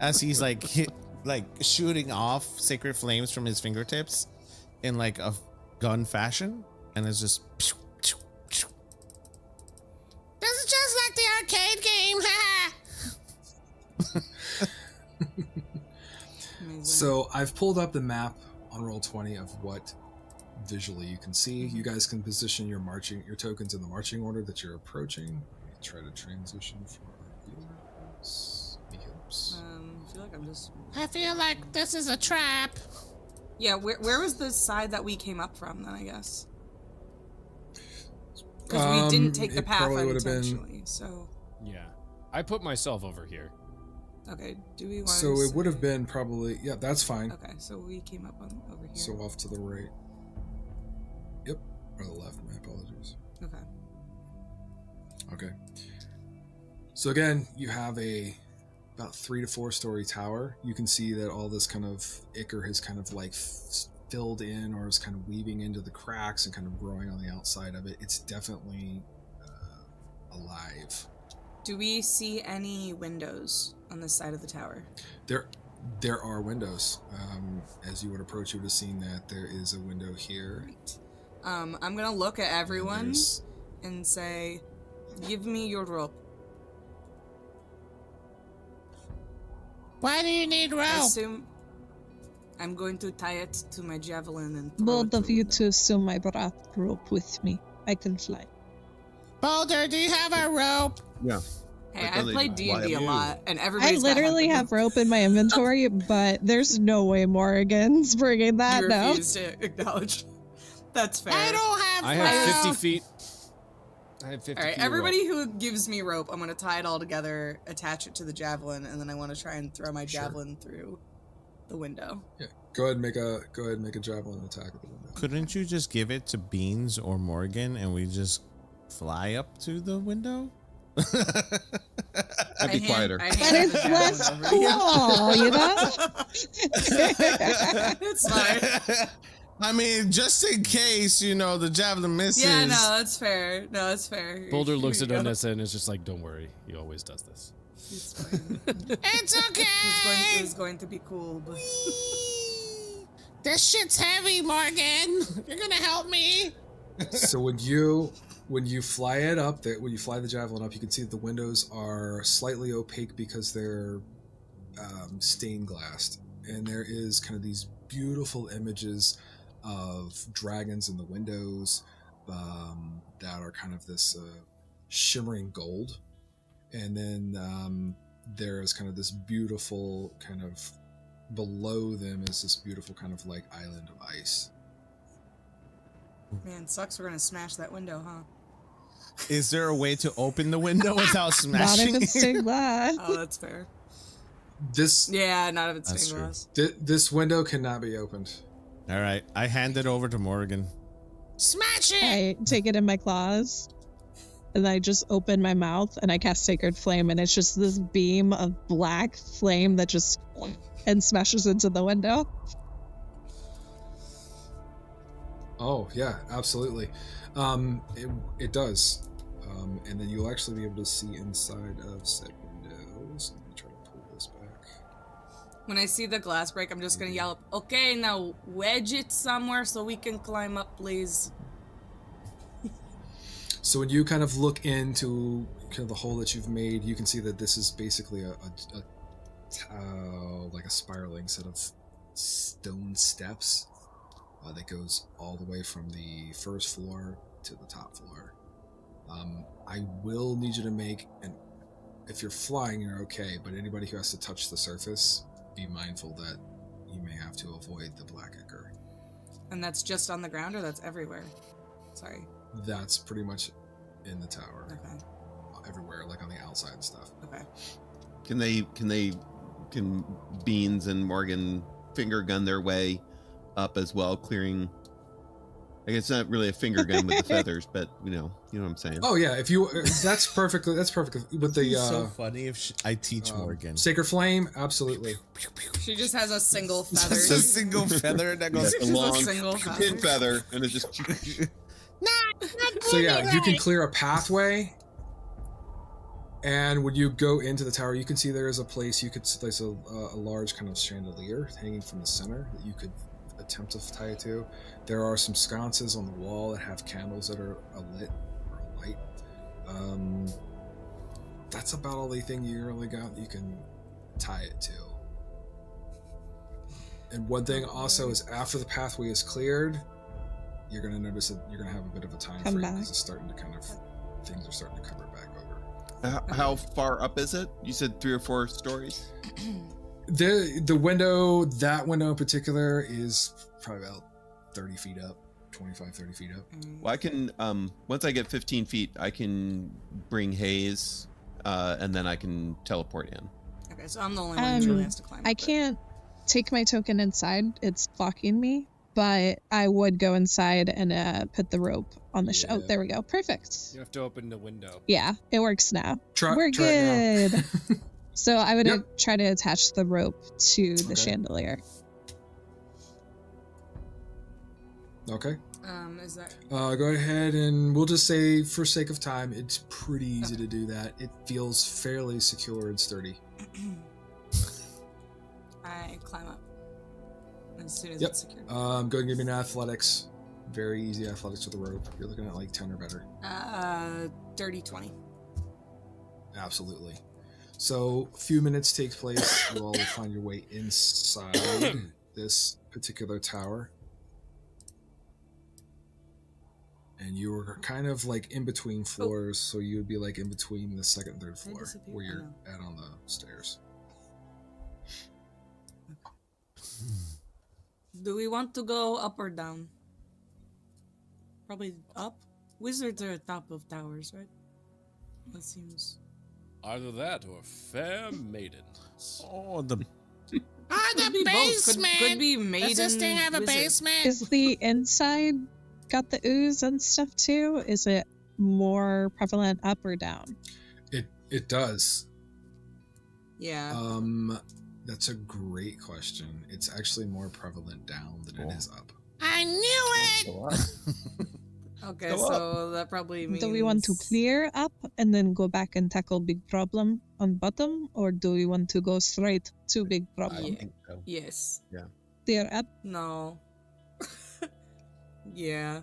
as he's like shooting off sacred flames from his fingertips in like a gun fashion, and it's just This is just like the arcade game. Amazing. So I've pulled up the map on Roll20 of what visually you can see. You guys can position your tokens in the marching order that you're approaching. Let me try to transition for viewers. I feel like I'm just. I feel like this is a trap. Yeah, where was the side that we came up from then? I guess because we didn't take the it path probably would've been- unintentionally. So Yeah. I put myself over here. okay, do we want? So it would have been probably, yeah, that's fine. Okay, so we came up over here. So off to the right. Yep, or the left, my apologies. Okay. Okay. So again, you have a about 3 to 4 story tower. You can see that all this kind of ichor has kind of like filled in or is kind of weaving into the cracks and kind of growing on the outside of it. It's definitely alive. Do we see any windows on this side of the tower? There are windows. As you would approach, you would have seen that there is a window here. Right. I'm gonna look at everyone There's- and say, "Give me your rope." Why do you need rope? Assume I'm going to tie it to my javelin and throw Bold it of through you the- to assume I brought rope with me. I can fly. Boulder, do you have a rope? Yeah. Hey, Like, I've really, played D&D a why- lot, and I everybody's literally got have rope in my inventory, but there's no way Morgan's bringing that You now. refuse to acknowledge. That's fair. I don't have I rope. have 50 feet. I have 50 All right, feet of everybody who gives me rope, I'm gonna tie it all together, attach it to the javelin, and then I want to try and throw my Sure. javelin through the window. Yeah. Go ahead and make a javelin attack at the window. couldn't you just give it to Beans or Morgan and we just fly up to the window? I'd be quieter. But it's less cool, you know? It's fine. I mean, just in case, the javelin misses. Yeah, no, that's fair. No, that's fair. Boulder looks at Yeah. Onessa and is just like, "Don't worry, he always does this." It's fine. It's It okay. was going to be cool, but This shit's heavy, Morgan. You're gonna help me. So when you fly it up, when you fly the javelin up, you can see that the windows are slightly opaque because they're stained glassed, and there is kind of these beautiful images of dragons in the windows that are kind of this shimmering gold, and then there is kind of this beautiful kind of below them is this beautiful kind of like island of ice. man, sucks we're gonna smash that window, huh? Is there a way to open the window without Not smashing if it's it? stained glass. Oh, that's fair. This Yeah, not if it's That's stained true. glass. this window cannot be opened. All right, I hand it over to Morgan. Smash it! I take it in my claws, and I just open my mouth, and I cast Sacred Flame, and it's just this beam of black flame that just and smashes into the window. Oh yeah, absolutely. It does, and then you'll actually be able to see inside of said windows. Let me try to pull this back. When I see the glass break, I'm just gonna yell, okay, now wedge it somewhere so we can climb up, please. So when you kind of look into kind of the hole that you've made, you can see that this is basically like a spiraling set of stone steps that goes all the way from the first floor to the top floor. I will need you to make, and if you're flying, you're okay, but anybody who has to touch the surface, be mindful that you may have to avoid the black ichor. And that's just on the ground, or that's everywhere? Sorry. That's pretty much in the tower. Okay. Everywhere, like on the outside and stuff. Okay. Can Beans and Morgan finger gun their way up as well, clearing? I guess it's not really a finger gun with the feathers, but you know what I'm saying. Oh yeah, if you that's perfect with the It's so funny if I teach Morgan. Sacred Flame, absolutely. She just has a single feather. Just a single feather that goes. Yes, a long single pin feather, and it's just. So yeah, you can clear a pathway, and when you go into the tower, you can see there is a place you could place a large kind of chandelier hanging from the center that you could attempt to tie it to. There are some sconces on the wall that have candles that are lit or light. That's about all the thing you really got that you can tie it to. And one thing also is after the pathway is cleared, you're going to notice that you're going to have a bit of a time frame because it's starting to kind of, things are starting to cover back over. How far up is it? You said 3 or 4 stories. The window, that window in particular, is probably about 30 feet up, 25, 30 feet up. Well, I can, once I get 15 feet, I can bring haze, and then I can teleport in. Okay, so I'm the only one who really has to climb. I can't take my token inside. It's blocking me, but I would go inside and put the rope on the Oh, there we go. Perfect. You have to open the window. Yeah, it works now. Try We're it good. now. So I would try to attach the rope to the chandelier. Okay. Is that? Go ahead and we'll just say, for sake of time, it's pretty easy to do that. It feels fairly secure and sturdy. I climb up as soon as it's secured. Go ahead and give me an athletics. Very easy athletics with a rope. You're looking at like 10 or better. Dirty 20. Absolutely. So a few minutes take place. You all will find your way inside this particular tower. And you were kind of like in between floors, so you would be like in between the second and third floor where you're at on the stairs. Do we want to go up or down? Probably up. Wizards are at top of towers, right? That seems. Either that or fair maidens. Oh, the the basement. Could be maiden. Does this thing have a wizard. basement? Is the inside got the ooze and stuff too? Is it more prevalent up or down? It does. Yeah. That's a great question. It's actually more prevalent down than it is up. I knew it. Okay, so that probably means. Do we want to clear up and then go back and tackle big problem on bottom, or do we want to go straight to big problem? I think so. Yes. Yeah. Clear up. No. Yeah.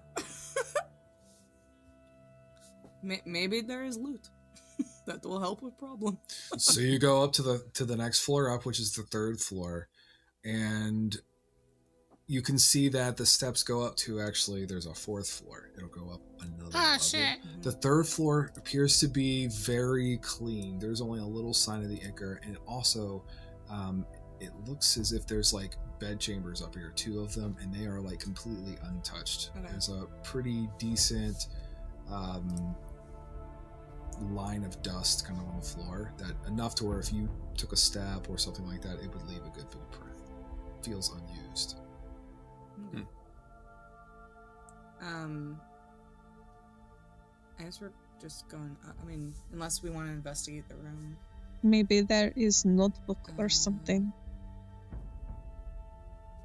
Maybe there is loot. That will help with problem. So you go up to the next floor up, which is the third floor, and you can see that the steps go up to, actually there's a fourth floor. It'll go up another level. Shit. The third floor appears to be very clean. There's only a little sign of the ichor, and also it looks as if there's like bed chambers up here, 2 of them, and they are like completely untouched. Okay. There's a pretty decent line of dust kind of on the floor, that enough to where if you took a stab or something like that, it would leave a good footprint. Feels unused. I guess we're just going up. I mean, unless we want to investigate the room. Maybe there is notebook or something.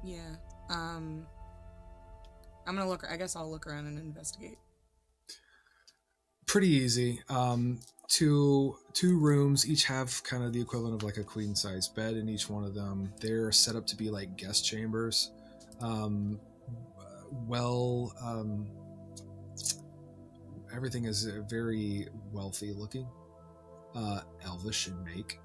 Yeah. I'm gonna look. I guess I'll look around and investigate. Pretty easy. Two rooms, each have kind of the equivalent of like a queen size bed in each one of them. They're set up to be like guest chambers. Everything is very wealthy looking, elvish in make,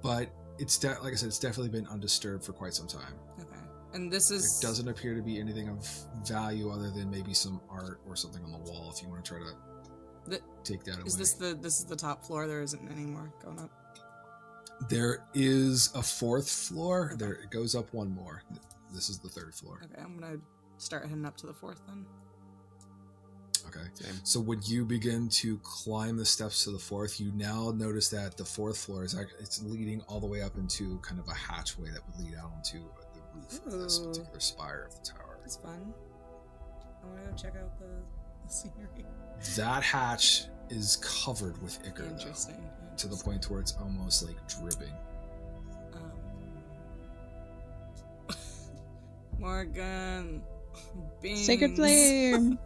but it's like I said, it's definitely been undisturbed for quite some time. Okay, and this is There doesn't appear to be anything of value other than maybe some art or something on the wall. If you want to try to take that away, is this the top floor? There isn't any more going up. There is a fourth floor. There, it goes up one more. This is the third floor. Okay, I'm gonna start heading up to the fourth then. Okay. So when you begin to climb the steps to the fourth, you now notice that the fourth floor is it's leading all the way up into kind of a hatchway that would lead out onto the roof of this particular spire of the tower. That's fun. I want to go check out the scenery. That hatch is covered with ichor, Interesting. though, to the point where it's almost like dripping. Morgan, beans. Sacred flame.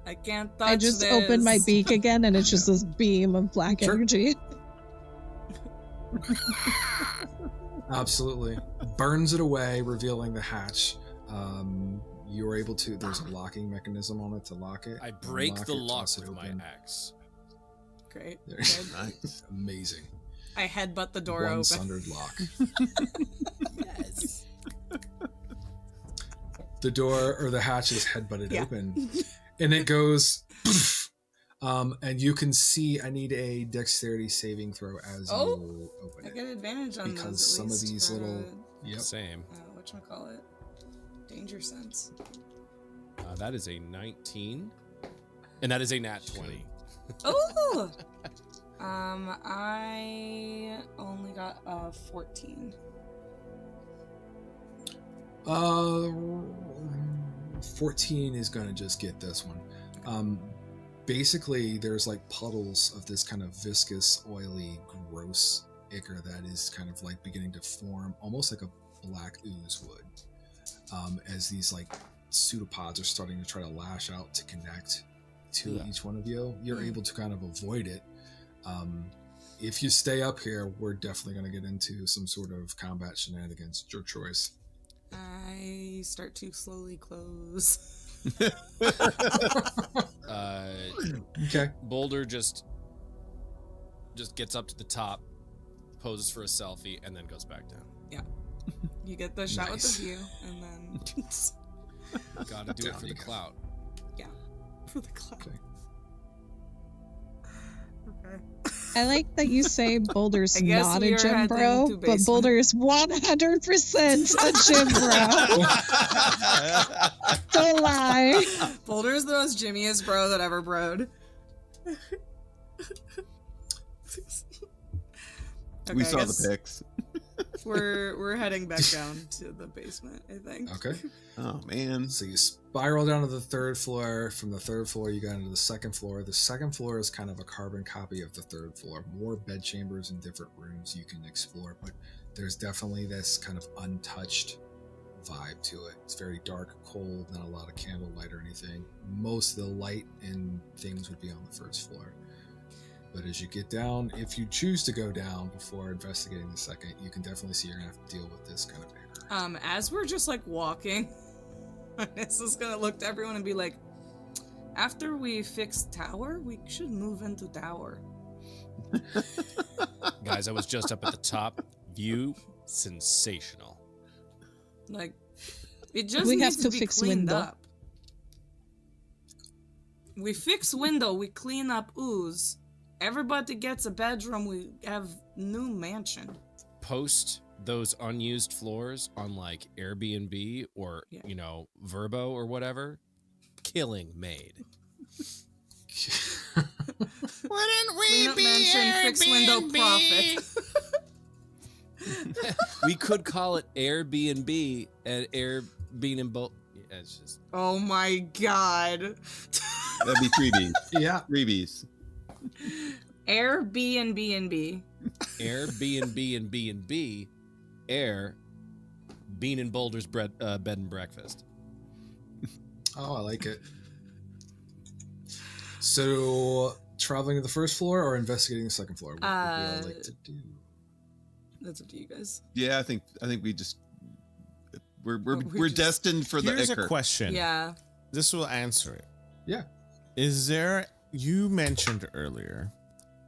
I can't touch I just this. opened my beak again, and it's just this beam of black energy. Absolutely. Burns it away, revealing the hatch. You're able to, there's a locking mechanism on it to lock it. I break Unlock the it, lock toss it with my open. axe. Great. There. Good. Nice. Amazing. I headbutt the door One open. sundered lock. Yes. The door or the hatch is headbutted open, and it goes. And you can see. I need a dexterity saving throw as you open I it, get advantage on because those. At some of least these for, little. Yep. Same. Whatchamacallit? Danger sense. That is a 19. And that is a nat 20. Oh! I only got a 14. 14 is gonna just get this one. Basically, there's like puddles of this kind of viscous, oily, gross ichor that is kind of like beginning to form, almost like a black ooze would. As these like pseudopods are starting to try to lash out to connect to each one of you, you're able to kind of avoid it. If you stay up here, we're definitely going to get into some sort of combat shenanigans. It's your choice. I start to slowly close. Okay. Boulder just gets up to the top, poses for a selfie, and then goes back down. Yeah. You get the shot Nice. with the view, and then... Gotta do it Down for you the go. clout. Yeah. For the cloud. Okay. Okay. I like that you say Boulder's I guess not we a are gym heading bro, to but basement. Boulder is 100% a gym bro. Don't lie. Boulder is the most Jimmiest bro that ever broed. Okay, We I saw guess the pics. We're heading back down to the basement, I think. Okay. Oh man. So you spiral down to the third floor. From the third floor, you got into the second floor. The second floor is kind of a carbon copy of the third floor. More bed chambers and different rooms you can explore, but there's definitely this kind of untouched vibe to it. It's very dark, cold, not a lot of candlelight or anything. Most of the light and things would be on the first floor. But as you get down, if you choose to go down before investigating the second, you can definitely see you're gonna have to deal with this kind of ichor. As we're just like walking, Vanessa's gonna look to everyone and be like, after we fix tower, we should move into tower. Guys, I was just up at the top. View, sensational. Like, it just We needs have to to be fix cleaned window. up. We fix window, we clean up ooze. Everybody gets a bedroom, we have new mansion. Post those unused floors on like Airbnb or, Yeah. you know, Verbo or whatever. Killing made. Wouldn't we Cleanup be mansion, fixed window Airbnb? profit. We could call it Airbnb and Airbnb. Yeah, it's just Oh my god. That'd be freebies. Yeah. Freebies. Airbnb and B. Airbnb and B&B. Air Bean and Boulder's bed and breakfast. Oh, I like it. So, traveling to the first floor or investigating the second floor? What would you all like to do? That's up to you guys. Yeah, I think we just we're just- destined for the Here's a ichor. question. Yeah. This will answer it. Yeah. Is there, you mentioned earlier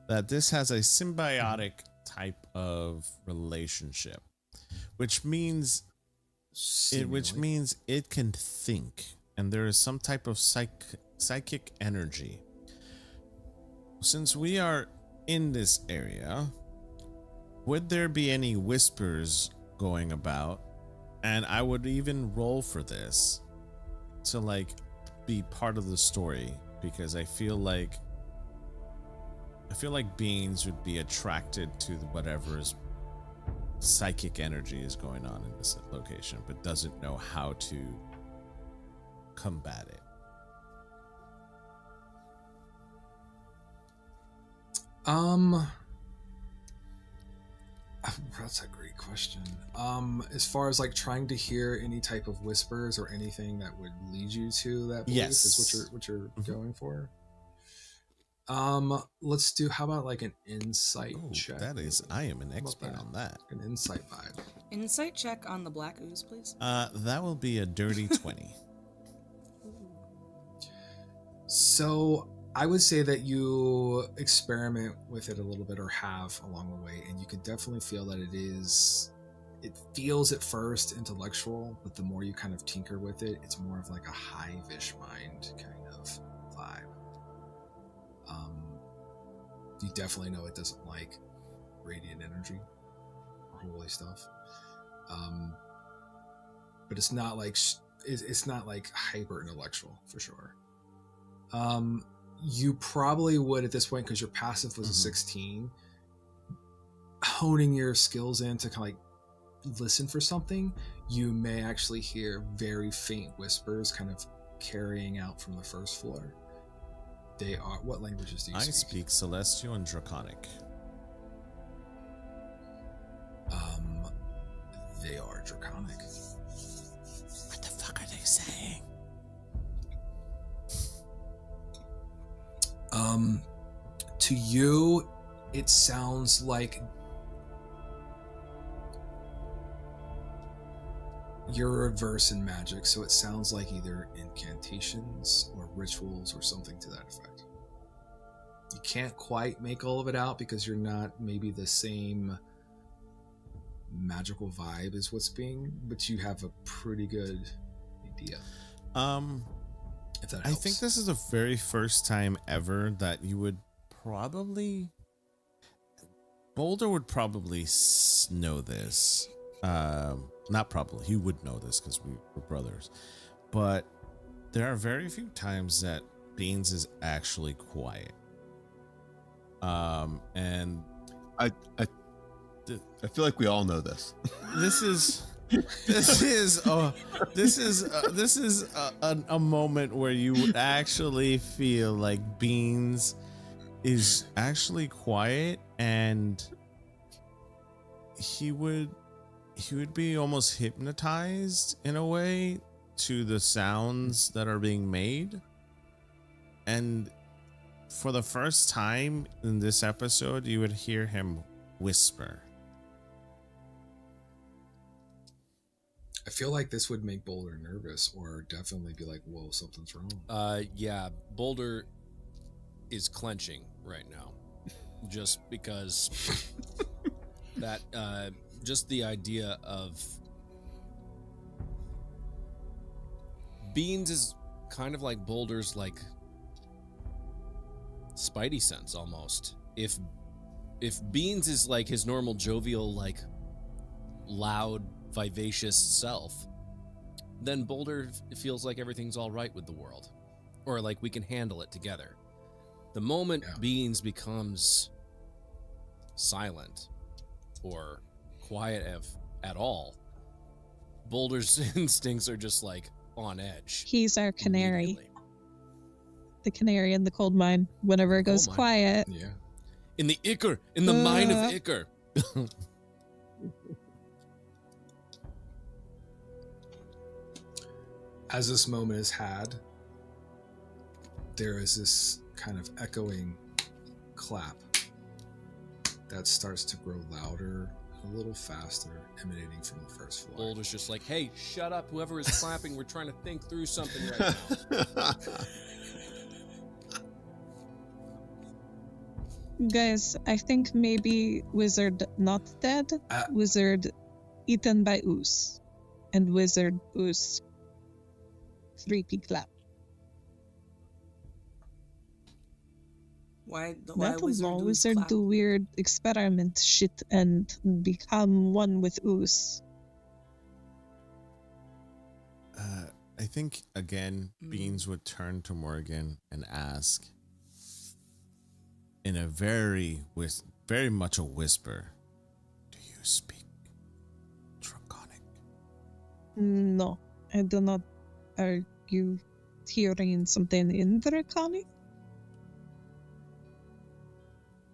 that this has a symbiotic type of relationship, which means it can think, and there is some type of psychic energy. Since we are in this area, would there be any whispers going about? And I would even roll for this to like be part of the story, because I feel like Beans would be attracted to whatever's psychic energy is going on in this location, but doesn't know how to combat it. That's a great question. As far as like trying to hear any type of whispers or anything that would lead you to that belief is what you're going for. Let's do, how about like an insight check? That is, I am an expert on that. An insight vibe. Insight check on the black ooze, please. That will be a dirty 20. So I would say that you experiment with it a little bit, or have along the way, and you can definitely feel that it feels at first intellectual, but the more you kind of tinker with it, it's more of like a hive-ish mind kind of vibe. You definitely know it doesn't like radiant energy or holy stuff. But it's not like hyper intellectual for sure. You probably would at this point, because your passive was a 16, honing your skills in to kind of like listen for something, you may actually hear very faint whispers kind of carrying out from the first floor. They are, what languages do you I speak? speak Celestial and Draconic. They are Draconic. What the fuck are they saying? To you, it sounds like you're reverse in magic, so it sounds like either incantations or rituals or something to that effect. You can't quite make all of it out because you're not maybe the same magical vibe as what's being, but you have a pretty good idea. If that helps. I think this is the very first time ever that you would probably, Boulder would probably know this. Not probably, he would know this because we were brothers. But there are very few times that Beans is actually quiet. And I feel like we all know this. this is a moment where you would actually feel like Beans is actually quiet, and he would be almost hypnotized in a way to the sounds that are being made. And for the first time in this episode, you would hear him whisper. I feel like this would make Boulder nervous, or definitely be like, whoa, something's wrong. Yeah, Boulder is clenching right now, just because that just the idea of Beans is kind of like Boulder's like spidey sense almost. If Beans is like his normal jovial, like loud, vivacious self, then Boulder feels like everything's all right with the world, or like we can handle it together. The moment Yeah. Beans becomes silent or quiet at all, Boulder's instincts are just like on edge. He's our canary. immediately. The canary in the coal mine. Whenever it Coal goes mine. quiet, Yeah. In the Ichor, in the mine of Uh. Ichor. As this moment is had, there is this kind of echoing clap that starts to grow louder, a little faster, emanating from the first floor. Boulder's just like, hey, shut up, whoever is clapping. We're trying to think through something right now. guys, I think maybe wizard not dead, wizard eaten by Oos, and wizard Oos 3P clap. Why That was wizard all do wizard clap? do weird experiment shit and become one with Oos. I think again, Mm. Beans would turn to Morgan and ask, in a very much a whisper, "Do you speak Draconic?" No, I do not. Are you hearing something in Draconic?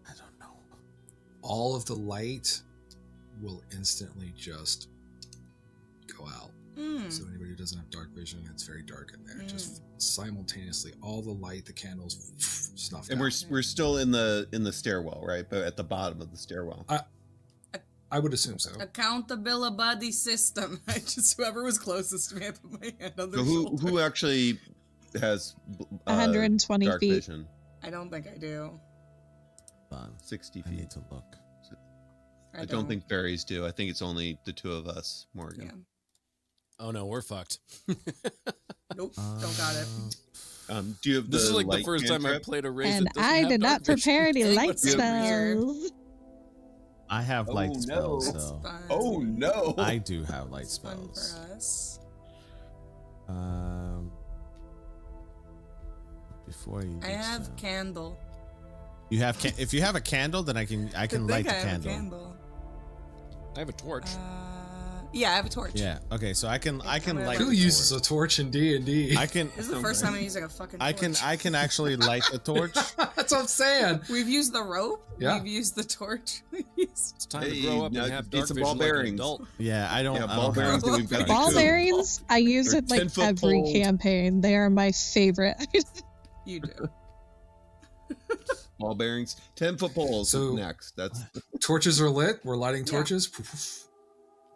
I don't know. All of the light will instantly just go out. So anybody who doesn't have dark vision, it's very dark in there. Just simultaneously, all the light, the candles, snuffed And out. we're still in the stairwell, right? But at the bottom of the stairwell. I would assume so. Accountability system. I just whoever was closest to me, I put my hand on their So shoulder. who actually has 120 dark feet. vision? I don't think I do. Hold on. 60 I feet. need to look. I don't think fairies do. I think it's only the two of us, Morgan. Yeah. Oh no, we're fucked. Nope. Don't got it. Do you have This is like the light first time I cantrip? played a race And that doesn't I have did dark not prepare any vision. light What's up here? spells. I have Oh, light no. spells, That's though. fun. Oh no! I do have light That's fun spells. for us. Before you. I do have so. candle. You have if you have a candle, then I can I light think the I have candle. a candle. I have a torch. Yeah, I have a torch. Yeah. Okay. So I can light. Who the uses torch. a torch in D&D? I can. This is the first time I'm using a fucking torch. I can actually light the torch. That's what I'm saying. We've used the rope. Yeah. We've used the torch. We've used... It's time Hey, to grow up now and have get dark some vision ball like an bearings. adult. Yeah, I don't. Yeah, I ball don't bearings. have We've got Ball Cool. bearings, I use They're it like 10-foot every poles. campaign. They are my favorite. You do. Ball bearings, 10-foot poles. So- Next, that's Torches are lit. We're lighting Yeah. torches. Poof.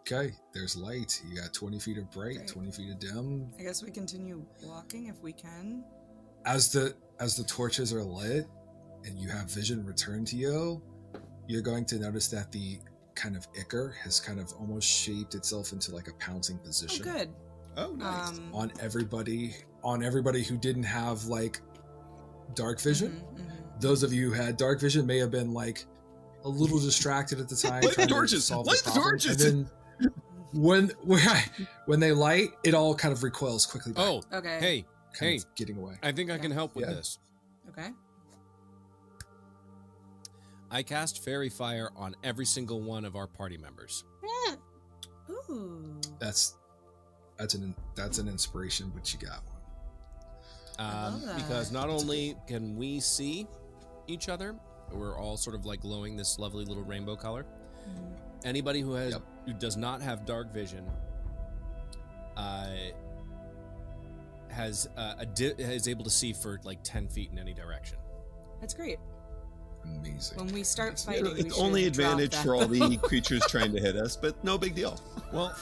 Okay, there's light. You got 20 feet of bright, Great. 20 feet of dim. I guess we continue walking if we can. As the torches are lit and you have vision return to you, you're going to notice that the kind of ichor has kind of almost shaped itself into like a pouncing Oh, position good. oh nice. on everybody who didn't have like dark vision. Those of you who had dark vision may have been like a little distracted at the time. Light the trying to torches! solve Light the problem. torches! And then when they light, it all kind of recoils quickly back, Oh, Okay. hey, kind hey, of getting away. I think I can help with Yeah. this. Okay. I cast Fairy Fire on every single one of our party members. Ooh. That's an inspiration, but you got one. love that. Because not only can we see each other, we're all sort of like glowing this lovely little rainbow color. Anybody who has Yep. who does not have dark vision is able to see for like 10 feet in any direction. That's great. Amazing. When we start fighting, we It's should only drop advantage that. for all the creatures trying to hit us, but no big deal. Well,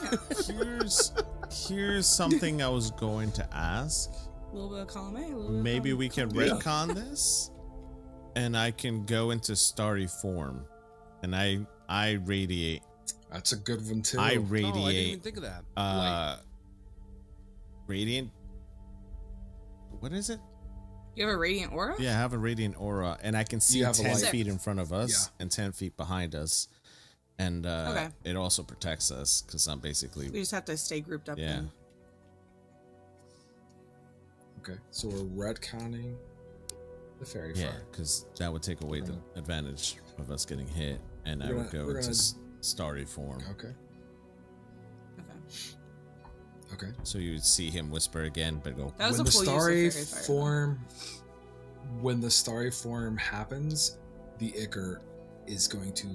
here's something I was going to ask. A little bit of column A, a little bit of Maybe column- we can Yeah. retcon this, and I can go into starry form, and I radiate. That's a good one too. I Oh, I didn't even radiate. think of that. Radiant. What is it? You have a radiant aura? Yeah, I have a radiant aura, and I can see have a 10 light. feet in front of us Yeah. and 10 feet behind us, and Okay. it also protects us because I'm basically We just have to stay grouped up. yeah. Then. Okay, so we're retconning The fairy Yeah, fire. because that would take away the advantage of us getting hit, and I would go into starry form. Okay. Okay. Okay. So you would see him whisper again, but go. That was When a the full starry use of fairy fire. form, when the starry form happens, the ichor is going to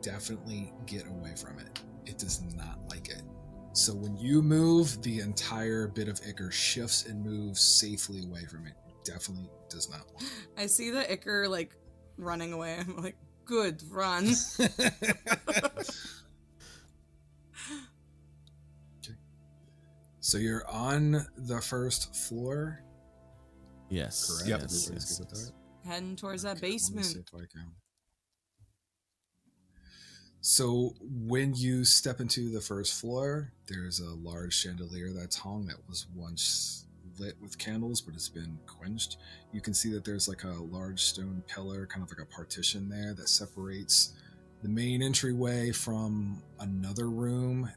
definitely get away from it. It does not like it. So when you move, the entire bit of ichor shifts and moves safely away from it. It definitely does not want it. I see the ichor like running away. I'm like, good, run. So you're on the first floor. Yes. Correct. Yep. Yes, Everybody's yes, good with yes. that? Heading towards that Okay, let me see basement. if I can. So when you step into the first floor, there's a large chandelier that's hung that was once lit with candles, but it's been quenched. You can see that there's like a large stone pillar, kind of like a partition there that separates the main entryway from another room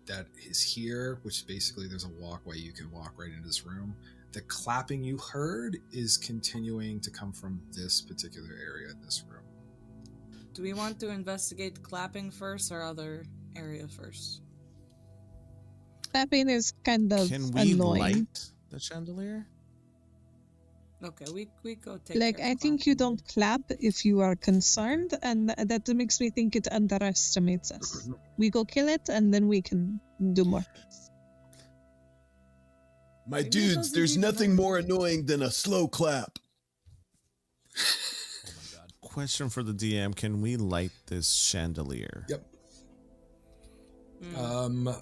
that is here, which basically there's a walkway. You can walk right into this room. The clapping you heard is continuing to come from this particular area in this room. Do we want to investigate the clapping first or other area first? Clapping is kind of Can we annoying. light the chandelier? Okay, we go take Like, care of I think you clapping. don't clap if you are concerned, and that makes me think it underestimates us. We go kill it, and then we can do more. My Maybe it dudes, doesn't there's even nothing matter. more annoying than a slow clap. Oh my god. Question for the DM: can we light this chandelier? Yep. Mm,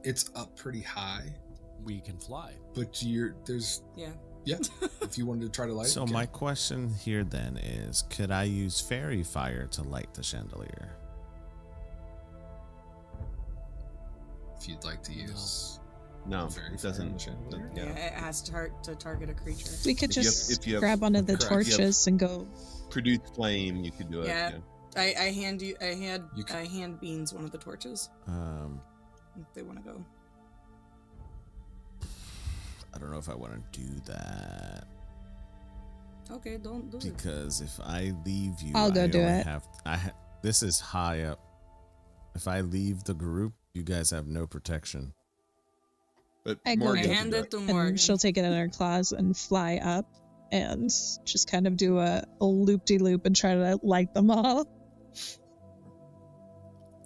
It's up pretty high, We can fly. but there's yeah. if you wanted to try to light it, So you can. my question here then is, could I use fairy fire to light the chandelier? If you'd like to use No, fairy it fire on doesn't. the chandelier. Yeah, it has to target a creature. We could If you have- just if you have- grab one of the Correct. If you have- torches and go. Produce flame, you could do it. Yeah. I hand You can- I hand Beans one of the torches if they want to go. I don't know if I want to do that, Okay, don't do it. because if I leave you, I'll go I do only it. This is high up. If I leave the group, you guys have no protection. But I go Morgan get can Hand do it to And Morgan. she'll take it in her claws and fly up and just kind of do a loop-de-loop and try to light them all.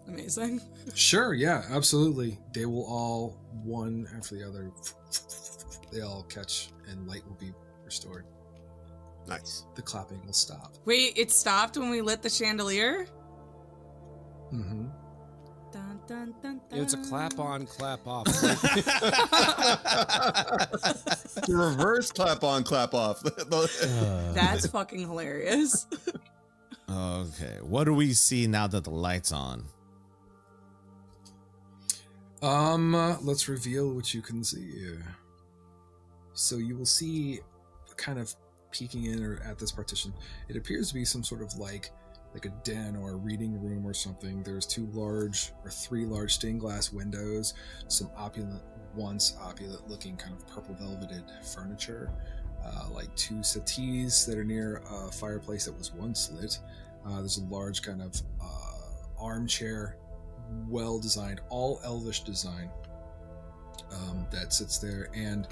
Amazing. Sure, yeah, absolutely. They will all, one after the other, they all catch and light will be restored. Nice. The clapping will stop. Wait, it stopped when we lit the chandelier? Mm-hmm. Dun, dun, dun, dun. It's a clap on, clap off. The reverse clap on, clap off. That's fucking hilarious. Okay, what do we see now that the light's on? Let's reveal what you can see. So you will see, kind of peeking in or at this partition, it appears to be some sort of like a den or a reading room or something. There's three large stained glass windows, some once opulent looking kind of purple velveted furniture, like two settees that are near a fireplace that was once lit. There's a large kind of armchair, well designed, all elvish design, that sits there, and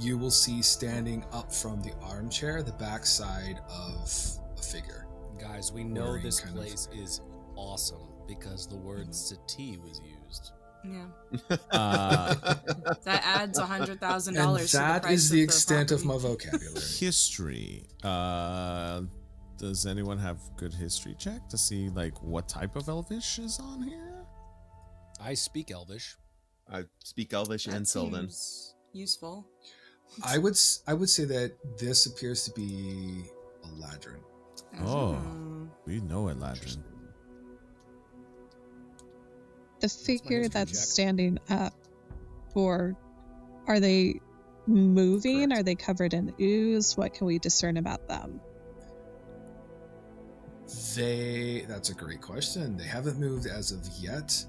you will see standing up from the armchair the backside of a figure. Guys, we know Wearing this kind of- place is awesome because the word settee was used. Yeah. Uh, That adds $100,000 And to the that price is the of extent of property. my vocabulary. history. Does anyone have good history check to see like what type of elvish is on here? I speak Elvish. I speak Elvish That and Sylvan. seems useful. I would say that this appears to be a ladrin. Oh. We know it, Ladrin. The figure history that's check. standing up, or are they moving? Correct. Are they covered in ooze? What can we discern about them? That's a great question. They haven't moved as of yet.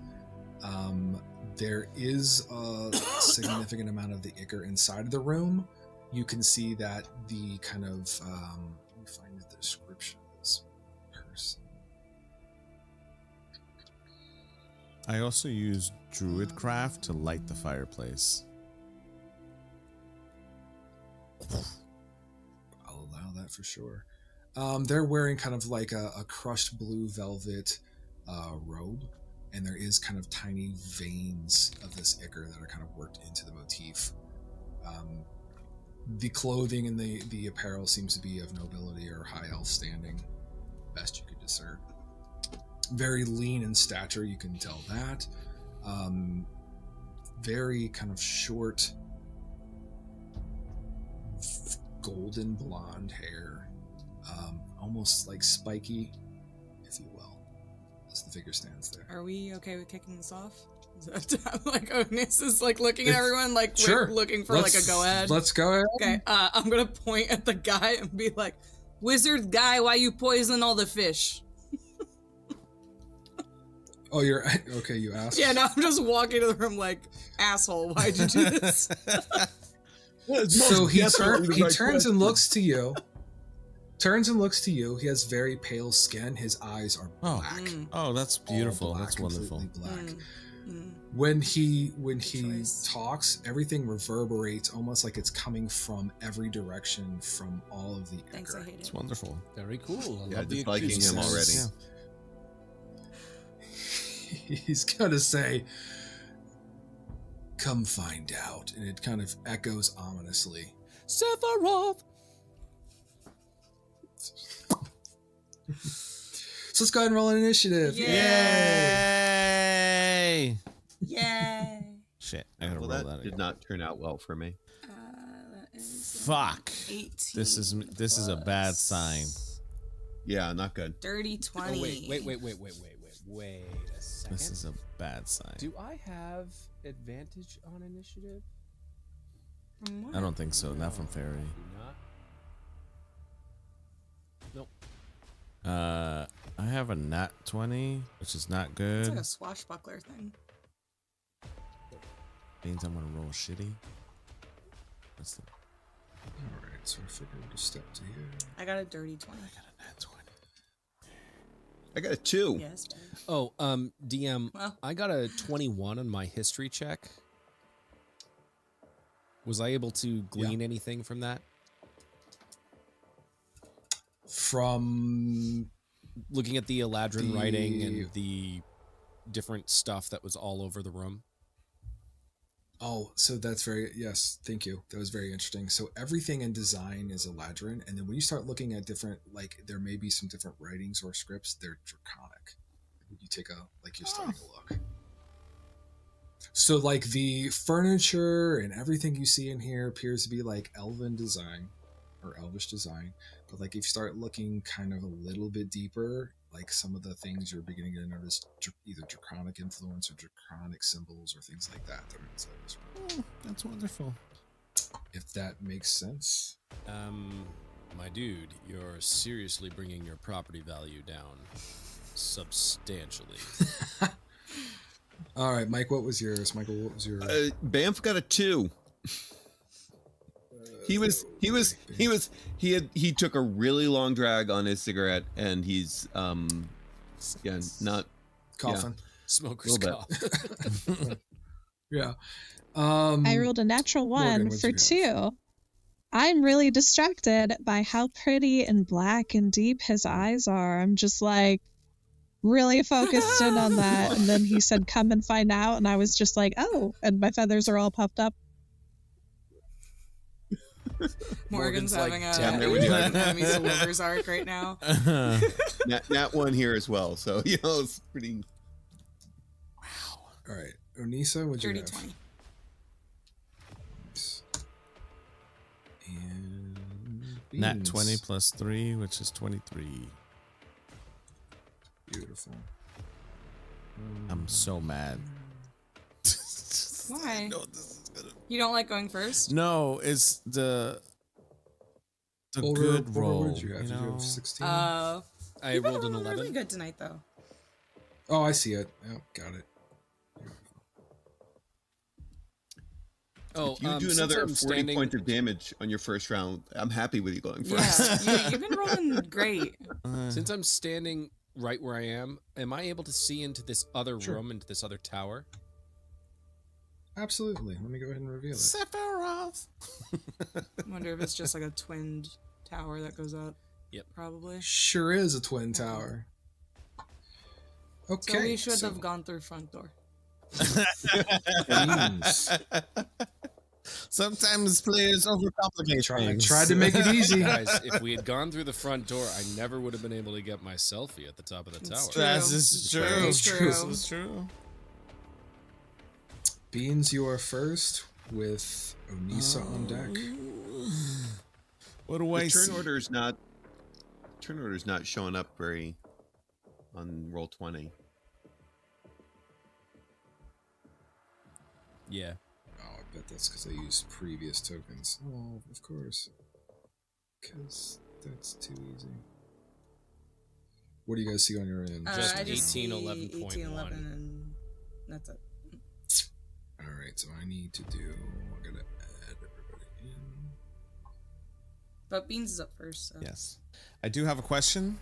There is a significant amount of the ichor inside of the room, you can see that the kind of let me find the description of this person. I also use Druidcraft to light the fireplace. I'll allow that for sure. They're wearing kind of like a crushed blue velvet robe, and there is kind of tiny veins of this ichor that are kind of worked into the motif. The clothing and the apparel seems to be of nobility or high elf standing, best you could discern. Very lean in stature, you can tell that. Very kind of short, golden blonde hair, almost like spiky, if you will, as the figure stands there. Are we okay with kicking this off? Like Onis is like looking at everyone like Sure. we're looking for like a go ahead. Let's go ahead. Okay, I'm gonna point at the guy and be like, "Wizard guy, why you poison all the fish?" Oh, you're okay. You asked. Yeah, no, I'm just walking to the room like, "Asshole, why'd you do this?" So he turns and looks to you. Turns and looks to you. He has very pale skin. His eyes are black. Oh, that's beautiful. All black, That's wonderful. completely black. Mm. When he Choice. talks, everything reverberates almost like it's coming from every direction from all of the Thanks, I ichor. hate It's it. wonderful. Very cool. I Yeah, love the just liking him acoustics. already. He's gonna say, "Come find out," and it kind of echoes ominously. Sephiroth. So let's go ahead and roll an initiative. Yay! Yay! Shit, I gotta Well, roll that that did again. not turn out well for me. That is Fuck. 18. This is a bad sign. Yeah, not good. Dirty 20. Oh, wait a second. This is a bad sign. Do I have advantage on initiative? From what? I don't think so. Not from No, Fairy. I do not. Nope. I have a nat 20, which is not It's good. like a swashbuckler thing. Means I'm gonna roll shitty. That's the All right, so I figured to step to here. I got a dirty 20. I got a nat 20. I got a 2. Yes, buddy. Oh, DM, Well. I got a 21 on my history check. Was I able to glean anything from that? From Looking at the Eladrin writing The- and the different stuff that was all over the room. so that's yes, thank you. That was very interesting. So everything in design is Eladrin, and then when you start looking at different, like there may be some different writings or scripts, they're draconic. You take you're starting to look. So like the furniture and everything you see in here appears to be like elven design or elvish design, but like if you start looking kind of a little bit deeper, like some of the things you're beginning to notice either draconic influence or draconic symbols or things like that are inside this room. That's wonderful. If that makes sense. My dude, you're seriously bringing your property value down substantially. All right, Mike, what was yours? Michael, what was your? Banff got a 2. He took a really long drag on his cigarette, and he's not Coffin. Smoker's Little cough. Yeah. I rolled a natural Morgan, one what'd for you have? 2. I'm really distracted by how pretty and black and deep his eyes are. I'm just like really focused in on that. And then he said, "Come and find out." And I was just like, "Oh," and my feathers are all puffed up. Morgan's like, having damn, there we go. an enemies to lovers arc right now. Nat 1 here as well. So it's pretty. All right, Onisa, what'd you Dirty have? 20. Nice. And Nat Beans. 20 plus 3, which is 23. Beautiful. I'm so mad. Why? No, this is gonna... You don't like going first? No, it's the Older- good older, roll. What did you have? Did you know? have 16? I I rolled an 11. really good tonight, though. Oh, I see it. Oh, got it. Oh, If you do since another I'm 40 standing, points of damage on your first round, I'm happy with you going first. Yeah, you've been rolling great. since I'm standing right where I am I able to see into this other Sure. room, into this other tower? Absolutely. Let me go ahead and reveal it. Sephiroth. I wonder if it's just like a twinned tower that goes up. Yep. Probably. Sure is a twin tower. Okay. So we should have gone through front door. Beans. Sometimes players overcomplicate I things. tried to make it easy. Guys, if we had gone through the front door, I never would have been able to get my selfie at the top of the tower. True. That's It's true. very This true. is true. Beans, you are first with Onisa on deck. What do I The see? turn order's not showing up very on roll 20. Yeah. Oh, I bet that's because I used previous tokens. Oh, of course. Because that's too easy. What do you guys see on your end? Just I just 1811.1. 1811 and that's it. Alright, so I need to do... I'm going to add everybody in. But Beans is up first. So. Yes. I do have a question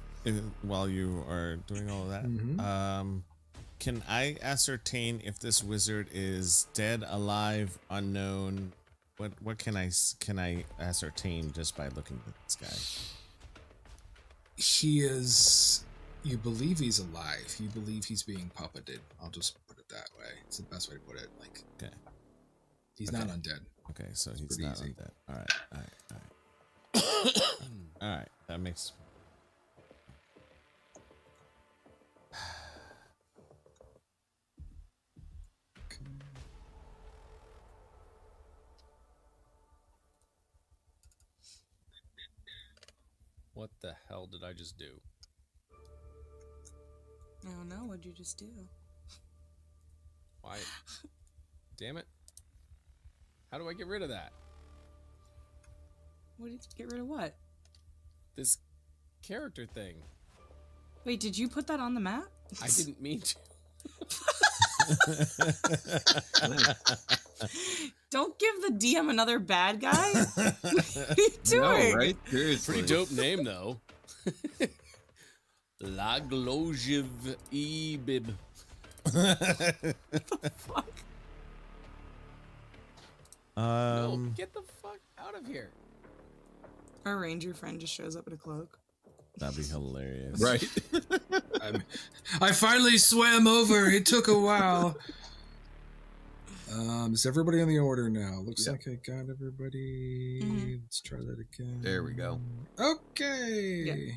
while you are doing all of that. Mhm. Can I ascertain if this wizard is dead, alive, unknown? What can I ascertain just by looking at this guy? He is... You believe he's alive. You believe he's being puppeted. I'll just put it that way. It's the best way to put it. Like, Okay. he's Okay. not undead. Okay, so he's pretty not easy. undead. All right. All right. That makes. What the hell did I just do? I don't know. What'd you just do? Why? Damn it. How do I get rid of that? What did you get rid of? What? This character thing. Wait, did you put that on the map? I didn't mean to. Don't give the DM another bad guy. What are you doing? No, right? Seriously. Pretty dope name, though. Laglojiv Ebib. Fuck. No, get the fuck out of here. Our ranger friend just shows up in a cloak. That'd be hilarious. Right. I finally swam over. It took a while. Is everybody in the order now? Looks Yep. like I got everybody. Let's try that again. There we go. Okay. Yeah.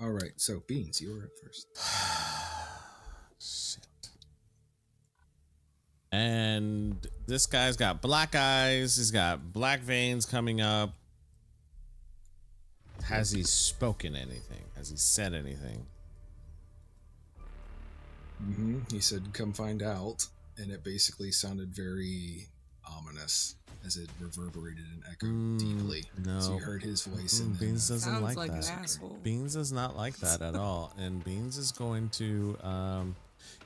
All right. So, Beans, you were up first. Shit. And this guy's got black eyes. He's got black veins coming up. Has he spoken anything? Has he said anything? He said, "Come find out," and it basically sounded very ominous as it reverberated and echoed deeply. No. So you heard his voice, and then, Beans doesn't Sounds like like that. an asshole. Beans does not like that at all. And Beans is going to,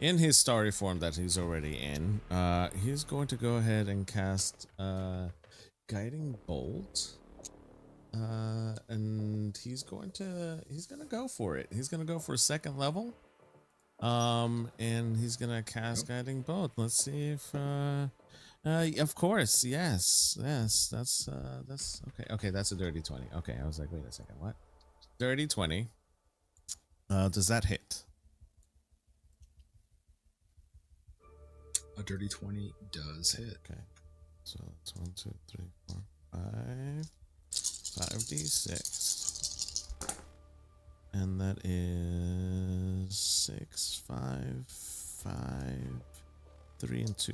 in his starry form that he's already in, he's going to go ahead and cast Guiding Bolt. And he's gonna go for it. He's gonna go for second level. And he's gonna cast Guiding Bolt. Let's see if of course, yes, that's okay. Okay, that's a dirty 20. Okay, I was like, wait a second, what? Dirty 20. Does that hit? a dirty 20 does hit. Okay, so it's 1, 2, 3, 4, 5. 5d6, and that is 6, 5, 5, 3, and 2.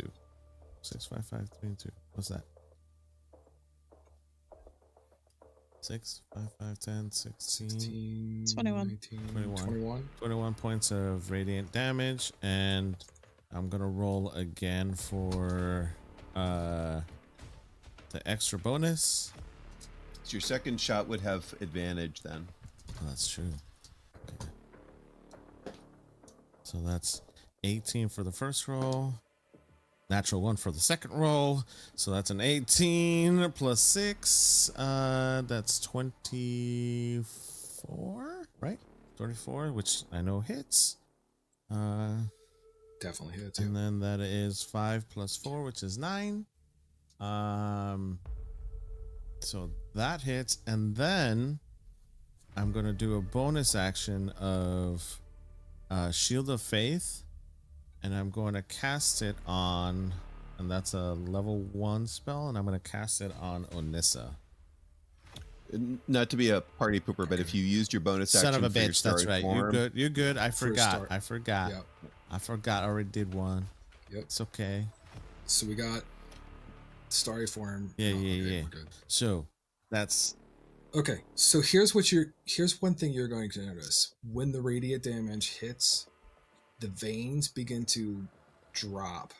6, 5, 5, 3, and 2. What's that? 6, 5, 5, 10, 16, 16, 21. 19, 21. 21. 21 points of radiant damage, and I'm gonna roll again for the extra bonus. So your second shot would have advantage then. Oh, that's true. Okay. So that's 18 for the first roll. natural 1 for the second roll. So that's an 18 plus 6. That's 24, right? 24, which I know hits. Definitely hits. And then that is 5 plus 4, which is 9. So that hits. And then I'm going to do a bonus action of Shield of Faith. And I'm going to cast it on, and that's a level 1 spell, and I'm going to cast it on Onissa. Not to be a party pooper, but if you used your bonus action Son of a for your bitch, that's starry right. form, You're good. You're good. I forgot. Yep. I forgot. I already did one. Yep. It's okay. So we got starry form. Yeah. We're good. So that's okay. So here's one thing you're going to notice. When the radiant damage hits, the veins begin to drop.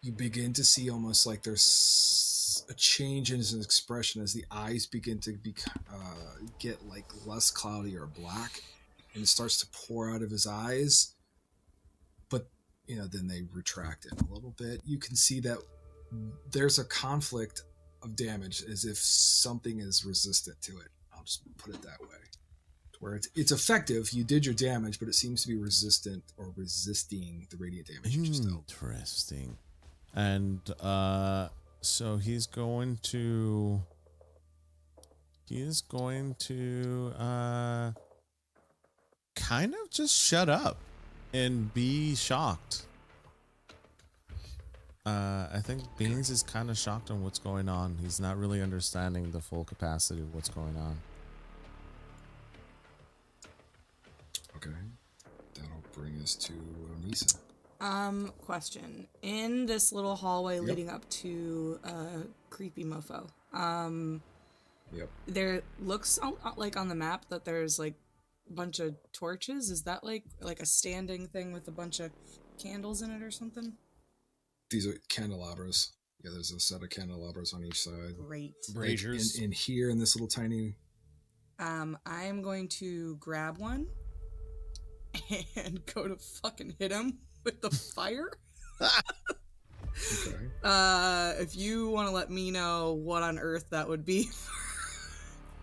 You begin to see almost like there's a change in his expression as the eyes begin to get like less cloudy or black, and it starts to pour out of his eyes. But then they retract it a little bit. You can see that there's a conflict of damage, as if something is resistant to it. I'll just put it that way. Where it's effective, you did your damage, but it seems to be resistant or resisting the radiant damage you just dealt. interesting. And so he's going to kind of just shut up and be shocked. I think Beans is kind of shocked on what's going on. He's not really understanding the full capacity of what's going on. Okay. That'll bring us to Onissa. Question. In this little hallway leading up to Creepy Mofo, Yep. there looks like on the map that there's like a bunch of torches. Is that like a standing thing with a bunch of candles in it or something? These are candelabras. Yeah, there's a set of candelabras on each side. Great. Braziers. In here, in this little tiny... I'm going to grab one and go to fucking hit him with the fire. Okay. If you want to let me know what on earth that would be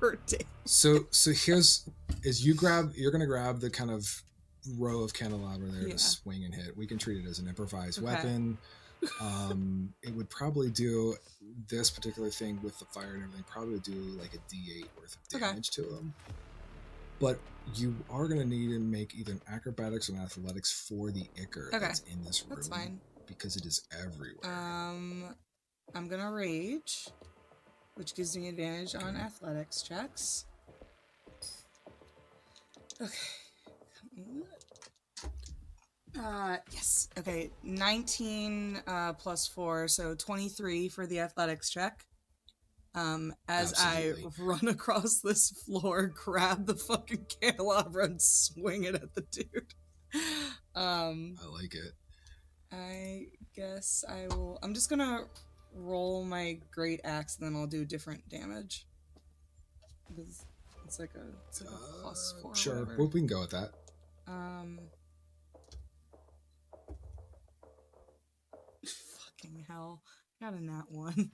for day. So here's... you're going to grab the kind of row of candelabra there to swing and hit. We can treat it as an improvised weapon. It would probably do this particular thing with the fire and everything, probably do like a D8 worth of damage to them. But you are going to need to make either an acrobatics or an athletics for the ichor that's in this room. That's fine. Because it is everywhere. I'm going to rage, which gives me advantage on athletics checks. Okay. Yes. Okay. 19 plus 4, so 23 for the athletics check. As Absolutely. I run across this floor, grab the fucking candelabra and swing it at the dude. I like it. I guess I will. I'm just gonna roll my great axe, and then I'll do different damage. Because it's like a plus 4. Sure, we can go with that. Fucking hell. Got a nat 1.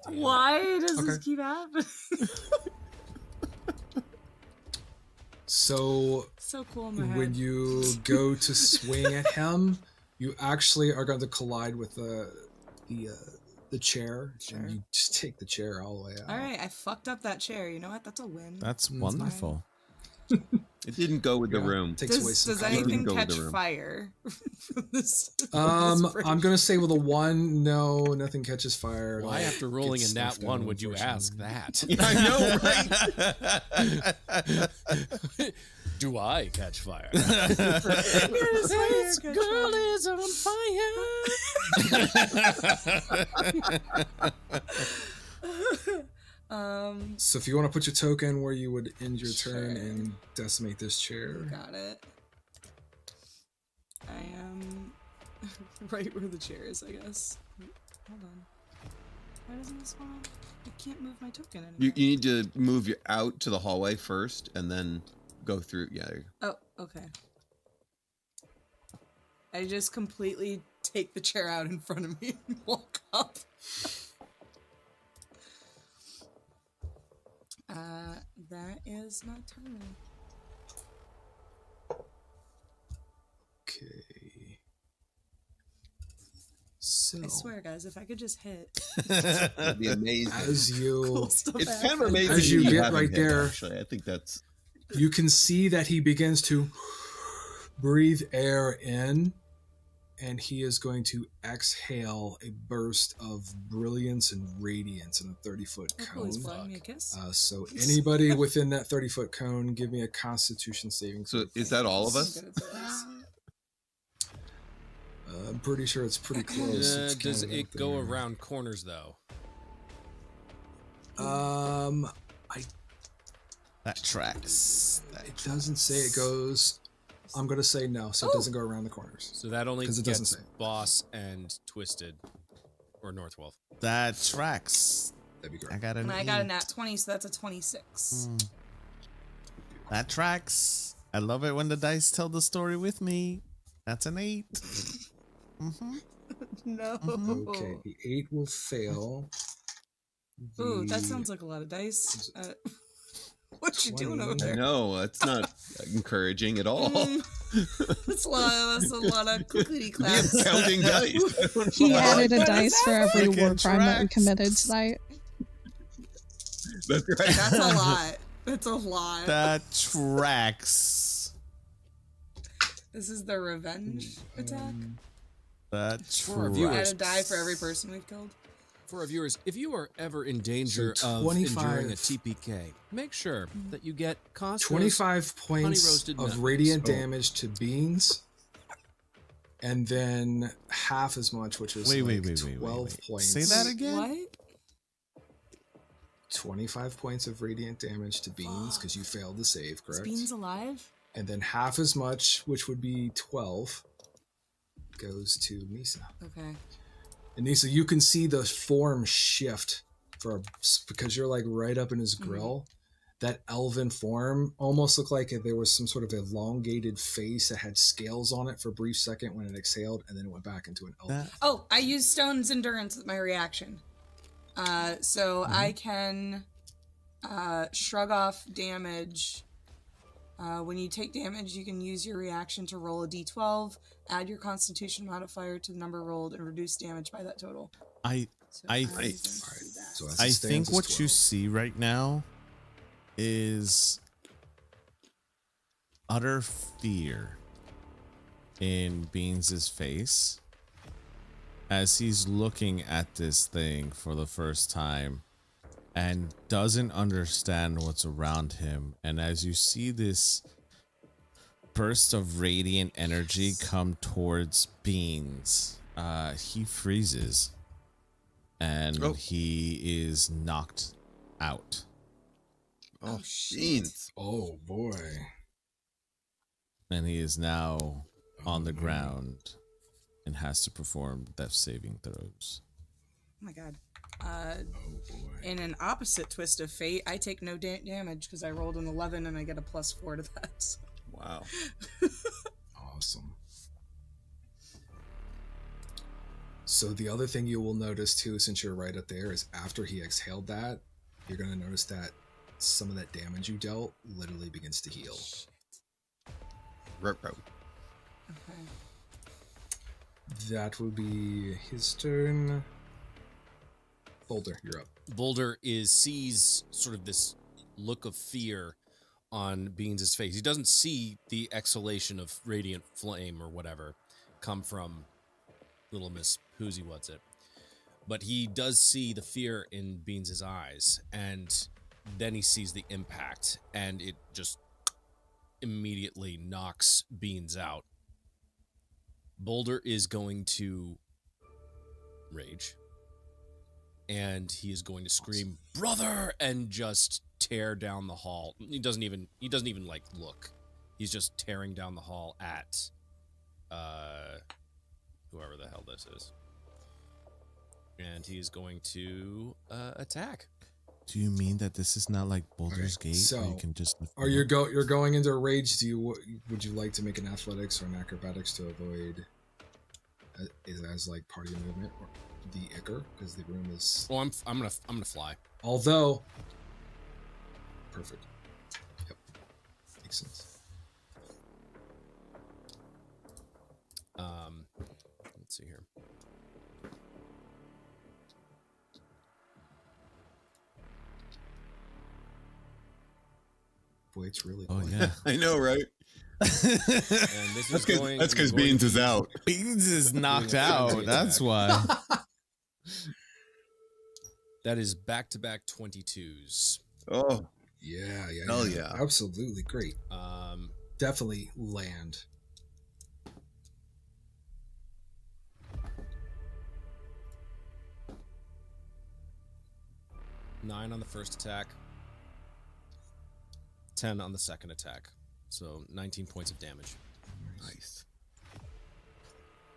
Why does this keep happening? So cool in my head. when you go to swing at him, you actually are going to collide with the chair, and you just take the chair all the way out. All right, I fucked up that chair. You know what? That's a win. That's wonderful. it didn't go with the room. Does anything catch fire? I'm gonna say with a 1, no, nothing catches fire. Why after rolling a nat 1 would you ask that? I know, right? Do I catch fire? This girl is on fire. So if you want to put your token where you would end your turn and decimate this chair. Got it. I am right where the chair is, I guess. Hold on. Why doesn't this one? I can't move my token anymore. You need to move you out to the hallway first, and then go through. Yeah. Oh, okay. I just completely take the chair out in front of me and walk up. That is my turn. Okay. So I swear, guys, if I could just hit. That'd be amazing. as you Cool stuff It's happens. kind of amazing As you that get haven't right hit, there- Actually, I think that's you can see that he begins to breathe air in, and he is going to exhale a burst of brilliance and radiance in a 30-foot Oh, cool, he's cone. blowing me a kiss. So anybody within that 30-foot cone, give me a Constitution saving throw. so. Is that all of I'm us? good at this. I'm pretty sure it's pretty close. It's Does kind of it up go there. around corners though? That tracks. It doesn't say it goes. I'm gonna say no, so it doesn't go around the corners. So that only 'Cause it doesn't gets say. Boss and Twisted, or Northwolf. That tracks. That'd be I great. got an And I got a 8. nat 20, so that's a 26. That tracks. I love it when the dice tell the story with me. That's an 8. No. Okay, the 8 will fail. Ooh, that The- sounds like a lot of dice. What you doing over 20. I there? know that's not encouraging at all. That's a lot of clickety Be claps. counting dice. He added a What dice is for every Freaking war crime that we tracks. committed tonight. That's right. That's a lot. That's a lot. That tracks. This is the revenge attack. That For our tracks. viewers. Add a die for every person we've killed. For our viewers, if you are ever in danger So of 25. enduring a TPK, make sure that you get Costco's 25 points roasted of nuts. radiant Oh. damage to beans, and then half as much, which is Wait, like wait. 12 points. Say that again. What? 25 points of radiant damage to beans because you failed the save, Is correct? Beans alive? And then half as much, which would be 12, goes to Nisa. Okay. And Nisa, you can see the form shift because you're like right up in his grill. That elven form almost looked like there was some sort of elongated face that had scales on it for a brief second when it exhaled, and then it went back into an elven. That- Oh, I used Stone's Endurance with my reaction. So I can shrug off damage. When you take damage, you can use your reaction to roll a d12, add your Constitution modifier to the number rolled, and reduce damage by that total. I So I- I'm going to Alright, do that. so as it I stands, think it's what you 12. see right now is utter fear in Beans' face as he's looking at this thing for the first time and doesn't understand what's around him. And as you see this burst of radiant energy come towards Beans, he freezes and Oh. he is knocked out. Oh, shit. beans. Oh boy. And he is now on the no. ground and has to perform death saving throws. Oh my god. Oh boy. In an opposite twist of fate, I take no damage because I rolled an 11 and I get a +4 to that. Wow. Awesome. So the other thing you will notice too, since you're right up there, is after he exhaled that, you're going to notice that some of that damage you dealt literally begins to heal. Ruh-roh. Okay. That will be his turn. Boulder, you're up. Boulder sees sort of this look of fear on Beans' face. He doesn't see the exhalation of radiant flame or whatever come from little Miss Who's What's It. But he does see the fear in Beans' eyes, and then he sees the impact, and it just immediately knocks Beans out. Boulder is going to rage, and he is going to scream, "Brother!" and just tear down the hall. He doesn't even like look. He's just tearing down the hall at whoever the hell this is. And he is going to attack. Do you mean that this is not like Boulder's Okay, Gate? Where so you can just lift Are them you up? you're going into a rage? Would you like to make an athletics or an acrobatics to avoid? is as like part of your movement, or the Icker, because the room is. Well, I'm gonna fly. Although, perfect. Yep, makes sense. Let's see here. Boy, it's really. Oh quiet. yeah. I know, right? And this is going. That's because going Beans to is be- out. Beans is knocked Doing a out. frenzy That's attack. why. That is back-to-back 22s. Oh, Yeah, Hell yeah. Absolutely great. Definitely land. Nine on the first attack. 10 on the second attack. So 19 points of damage. nice.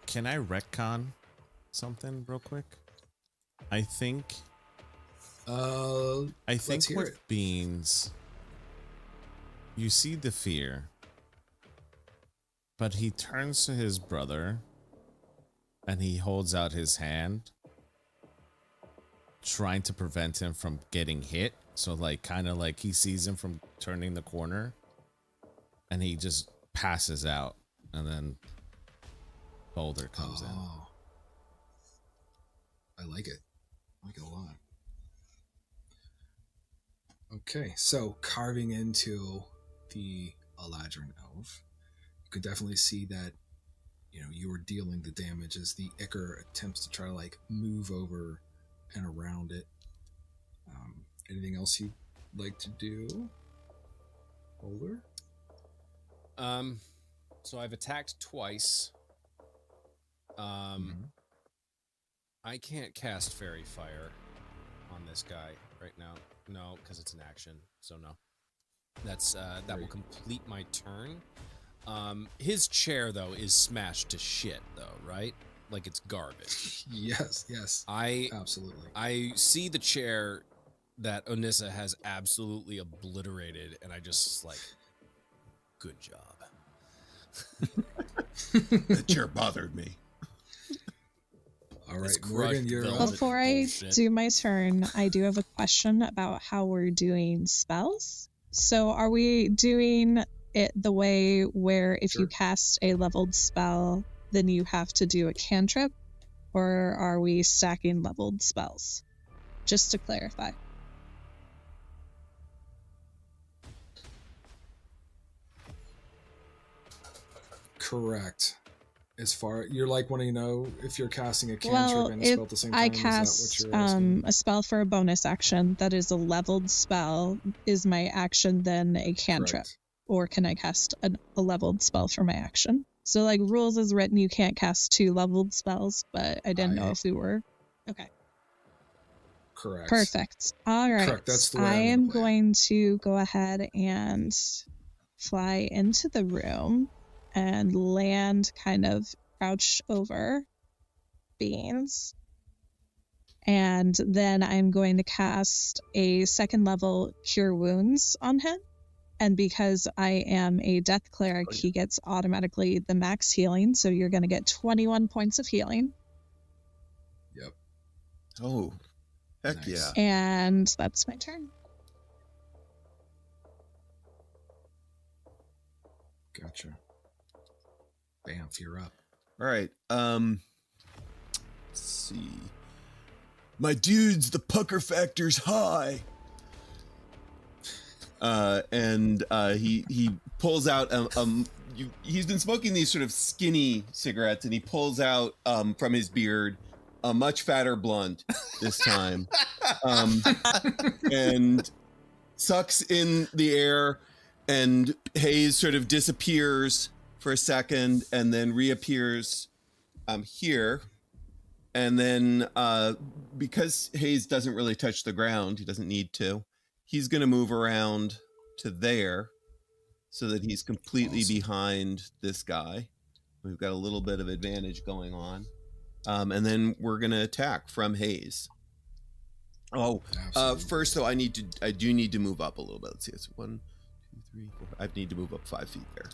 Can I retcon something real quick? I think Let's hear with it. Beans, you see the fear, but he turns to his brother and he holds out his hand, trying to prevent him from getting hit. So like kind of like he sees him from turning the corner and he just passes out, and then Boulder comes in. I like it. I like it a lot. Okay, so carving into the Eladrin elf, you can definitely see that, you know, you are dealing the damage as the Icker attempts to try to like move over and around it. Anything else you'd like to do, Boulder? So I've attacked twice. I can't cast Fairy Fire on this guy right now. No, because it's an action. So no. That's that will complete my turn. His chair though is smashed to shit though, right? Like it's garbage. Yes, absolutely. I see the chair that Onissa has absolutely obliterated, and I just like, good job. That chair bothered me. All right, It's Morgan, crushed you're velvet. up. Before I Bullshit. do my turn, I do have a question about how we're doing spells. So are we doing it the way where if you Sure. cast a leveled spell, then you have to do a cantrip? Or are we stacking leveled spells? Just to clarify. Correct. As far you're like wanting to know if you're casting a cantrip Well, and a spell at the same time. I Is that cast what you're asking? a spell for a bonus action that is a leveled spell. Is my action then a cantrip? Correct. Or can I cast a leveled spell for my action? So like rules is written, you can't cast 2 leveled spells, but I didn't know if we were. Okay. Correct. Perfect. All right. Correct, that's the way I I'm am gonna play it. going to go ahead and fly into the room and land kind of crouched over Beans. And then I'm going to cast a 2nd level Cure Wounds on him. And because I am a Death Cleric, he gets automatically the max healing. So you're going to get 21 points of healing. Yep. Oh, heck Nice. yeah. And that's my turn. Gotcha. Bam, you're up. All right. Let's see. My dudes, the pucker factor's high. And he pulls out he's been smoking these sort of skinny cigarettes, and he pulls out from his beard a much fatter blunt this time, and sucks in the air, and haze sort of disappears for a second and then reappears here. And then because haze doesn't really touch the ground, he doesn't need to, he's going to move around to there so that he's completely behind this guy. We've got a little bit of advantage going on. And then we're going to attack from haze. Absolutely. First though, I do need to move up a little bit. Let's see, it's 1, 2, 3, 4. I need to move up 5 feet there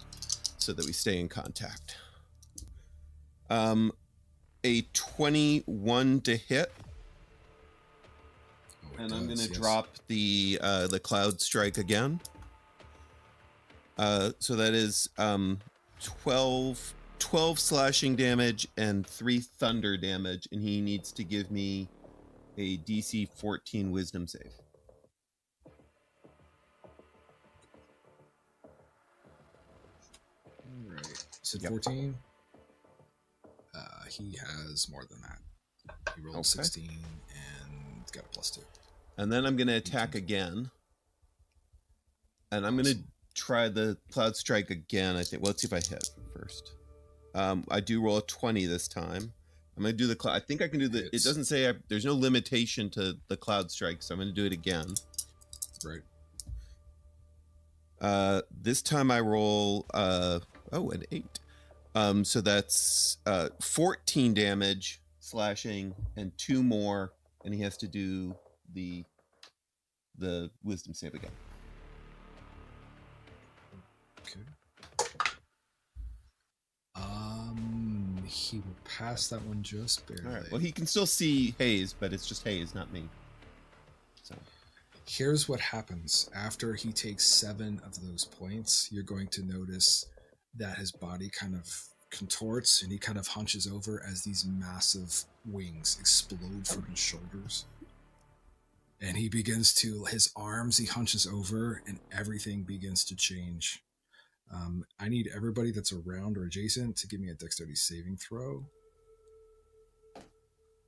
so that we stay in contact. a 21 to hit. Oh, And I'm going to yes. drop the Cloud Strike again. So that is 12 slashing damage and 3 thunder damage, and he needs to give me a DC 14 Wisdom save. All right. So Yep. 14. He has more than that. He rolled 16 and got a +2. And then I'm going to attack again. And I'm going to try the Cloud Strike again, I think. Well, let's see if I hit first. I do roll a 20 this time. I'm going to do the cloud. I think I can do the... It doesn't say... there's no limitation to the Cloud Strike, so I'm going to do it again. Right. This time I roll... an 8. So that's 14 damage, slashing, and 2 more, and he has to do the Wisdom save again. Okay. He will pass that one just barely. All right. Well, he can still see Hayes, but it's just Hayes, not me. So here's what happens after he takes 7 of those points. You're going to notice that his body kind of contorts and he kind of hunches over as these massive wings explode from his shoulders. And he begins to, his arms, he hunches over and everything begins to change. I need everybody that's around or adjacent to give me a dexterity saving throw,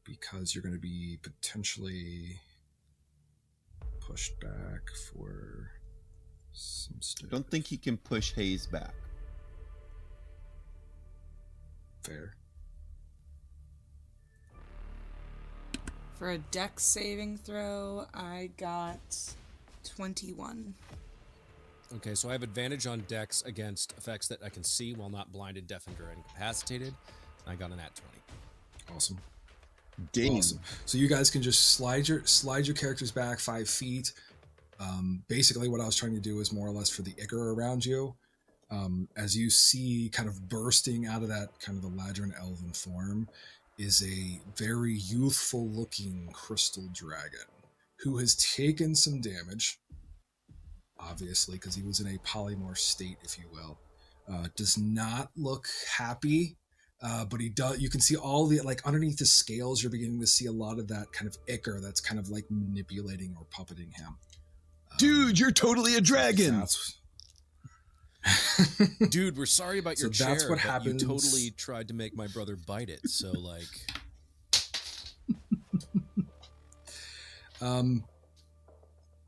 because you're going to be potentially pushed back for some stuff. I don't think he can push Hayes back. Fair. For a dex saving throw, I got 21. Okay, so I have advantage on dex against effects that I can see while not blinded, deafened, or incapacitated. I got an at 20. Awesome. Dang. Awesome. So you guys can just slide your characters back 5 feet. Basically, what I was trying to do is more or less for the ichor around you. As you see, kind of bursting out of that kind of the Ladrin elven form, is a very youthful-looking crystal dragon who has taken some damage, obviously, because he was in a polymorph state, if you will. Does not look happy, but he does. You can see all the, like, underneath the scales, you're beginning to see a lot of that kind of ichor that's kind of like manipulating or puppeting him. Dude, you're totally a dragon. Dude, we're sorry about your chair. That's what happens. You totally tried to make my brother bite it. So, like,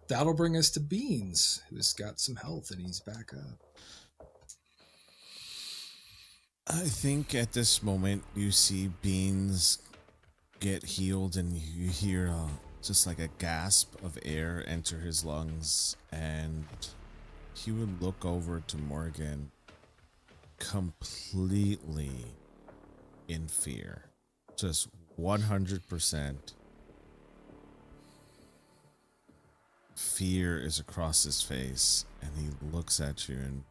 that'll bring us to Beans, who's got some health and he's back up. I think at this moment you see Beans get healed and you hear just like a gasp of air enter his lungs, and he would look over to Morgan completely in fear. Just 100% fear is across his face, and he looks at you, and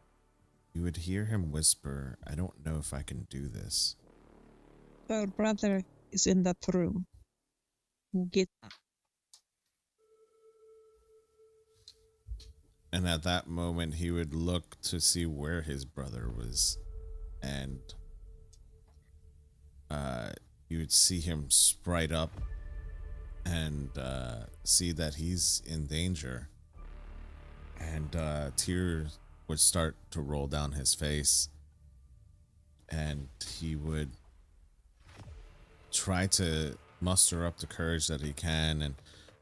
you would hear him whisper, "I don't know if I can do this." Our brother is in that room. Get up. And at that moment, he would look to see where his brother was, and you would see him sprite up and see that he's in danger. And tears would start to roll down his face, and he would try to muster up the courage that he can, and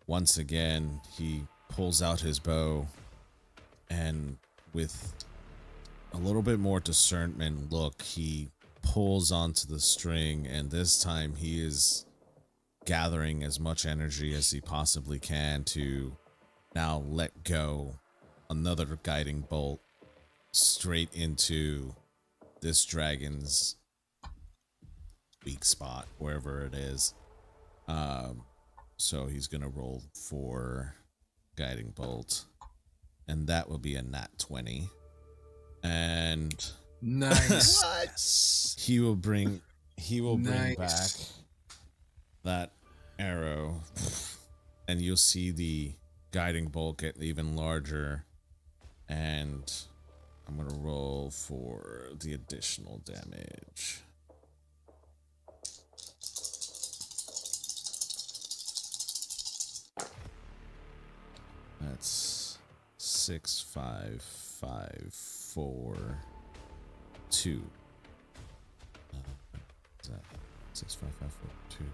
once again, he pulls out his bow. And with a little bit more discernment look, he pulls onto the string, and this time he is gathering as much energy as he possibly can to now let go another guiding bolt straight into this dragon's weak spot, wherever it is. So he's gonna roll for guiding bolt. And that will be a nat 20. And Nice. What? he will bring he will bring Nice. back that arrow, and you'll see the guiding bolt get even larger. And I'm gonna roll for the additional damage. That's 6, 5, 5, 4, 2. Is that 6, 5, 5, 4, 2?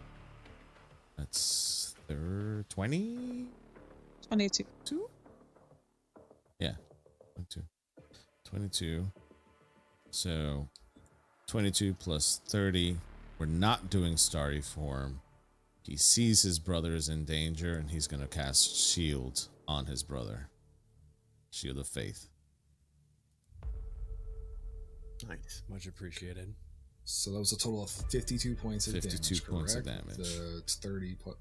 That's 20? 22. 2? Yeah, 22. 22. So 22 plus 30. We're not doing starry form. He sees his brother is in danger, and he's going to cast shield on his brother. Shield of faith. Nice. Much appreciated. So that was a total of 52 points of 52 damage. points of correct? damage. It's 30 plus.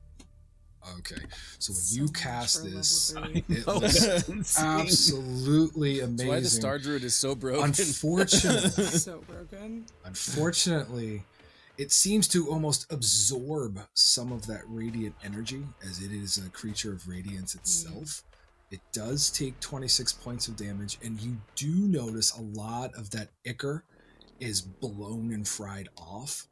Okay, so when So you much cast for this, level 3. it was absolutely amazing. That's why the Star Druid is so broken. Unfortunately, So broken. unfortunately, it seems to almost absorb some of that radiant energy, as it is a creature of radiance itself. It does take 26 points of damage, and you do notice a lot of that ichor is blown and fried off,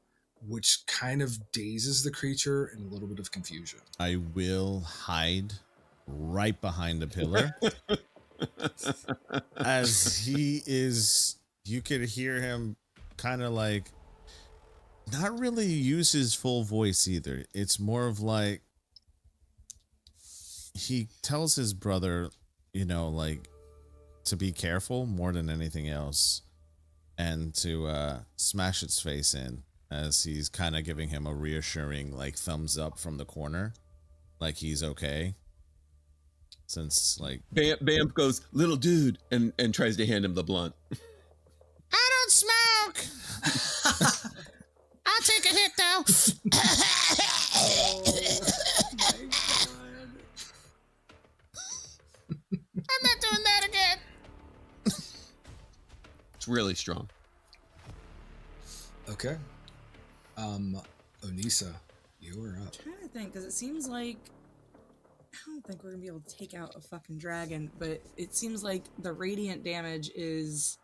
which kind of dazes the creature in a little bit of confusion. I will hide right behind a pillar. As he is, you could hear him kind of like not really use his full voice either. It's more of like he tells his brother, you know, like to be careful more than anything else, and to smash its face in, as he's kind of giving him a reassuring like thumbs up from the corner, like he's okay. Since like Bamp goes, little dude, and tries to hand him the blunt. I don't smoke. I'll take a hit though. I'm not doing that again. It's really strong. Okay. Onisa, you're up. I'm trying to think, because it seems like I don't think we're gonna be able to take out a fucking dragon, but it seems like the radiant damage is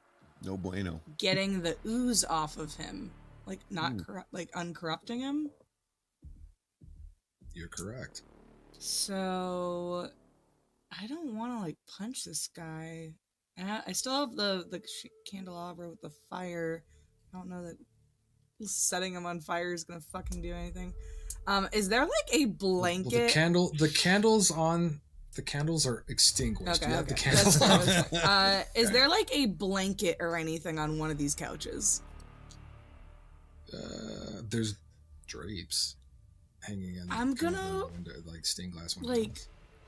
No bueno. getting the ooze off of him, like not like uncorrupting him. You're correct. So I don't want to like punch this guy. And I still have the candelabra with the fire. I don't know that setting him on fire is gonna fucking do anything. Is there like a blanket? Well, the candles are extinguished. Okay, You have okay. the candles That's on. fine. Is there like a blanket or anything on one of these couches? There's drapes hanging in. I'm kind of gonna, the window, like stained glass windows. Like,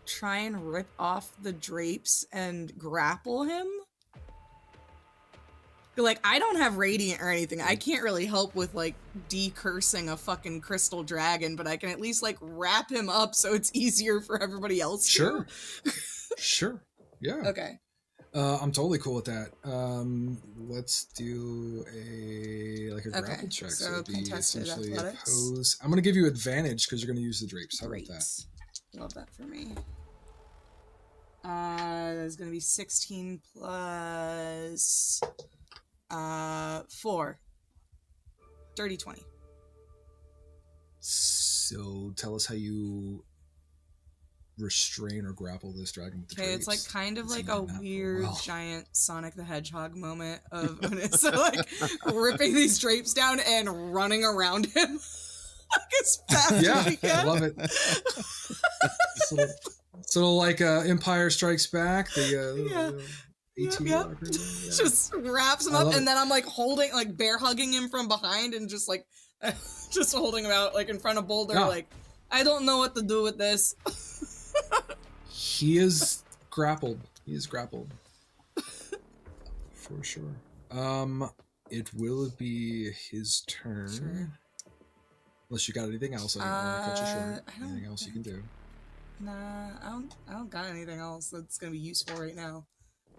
try and rip off the drapes and grapple him. Like, I don't have radiant or anything. I can't really help with like decursing a fucking crystal dragon, but I can at least like wrap him up so it's easier for everybody else. Sure. Sure. Yeah. Okay. I'm totally cool with that. Let's do a grapple check. So it'd be contested essentially athletics. oppose. I'm gonna give you advantage because you're gonna use the drapes. How Great. about that? Love that for me. That's gonna be 16 plus 4. Dirty 20. So tell us how you restrain or grapple this dragon with the Okay, it's like drapes. kind of like Seen a that for a weird while. giant Sonic the Hedgehog moment of Onissa like ripping these drapes down and running around him like as fast as Yeah, he can. I love it. So like Empire Strikes Back, the Yep. ATV rocker, yeah. Just wraps him I up, love and it. then I'm like holding, like bear hugging him from behind, and just like, just holding him out like in front of Boulder. Yeah. Like, I don't know what to do with this. He is grappled. He is grappled. For sure. It will be his turn. Sure. Unless you got anything else, I don't want to cut you short. I don't Anything else you can do? Nah, I don't got anything else that's gonna be useful right now.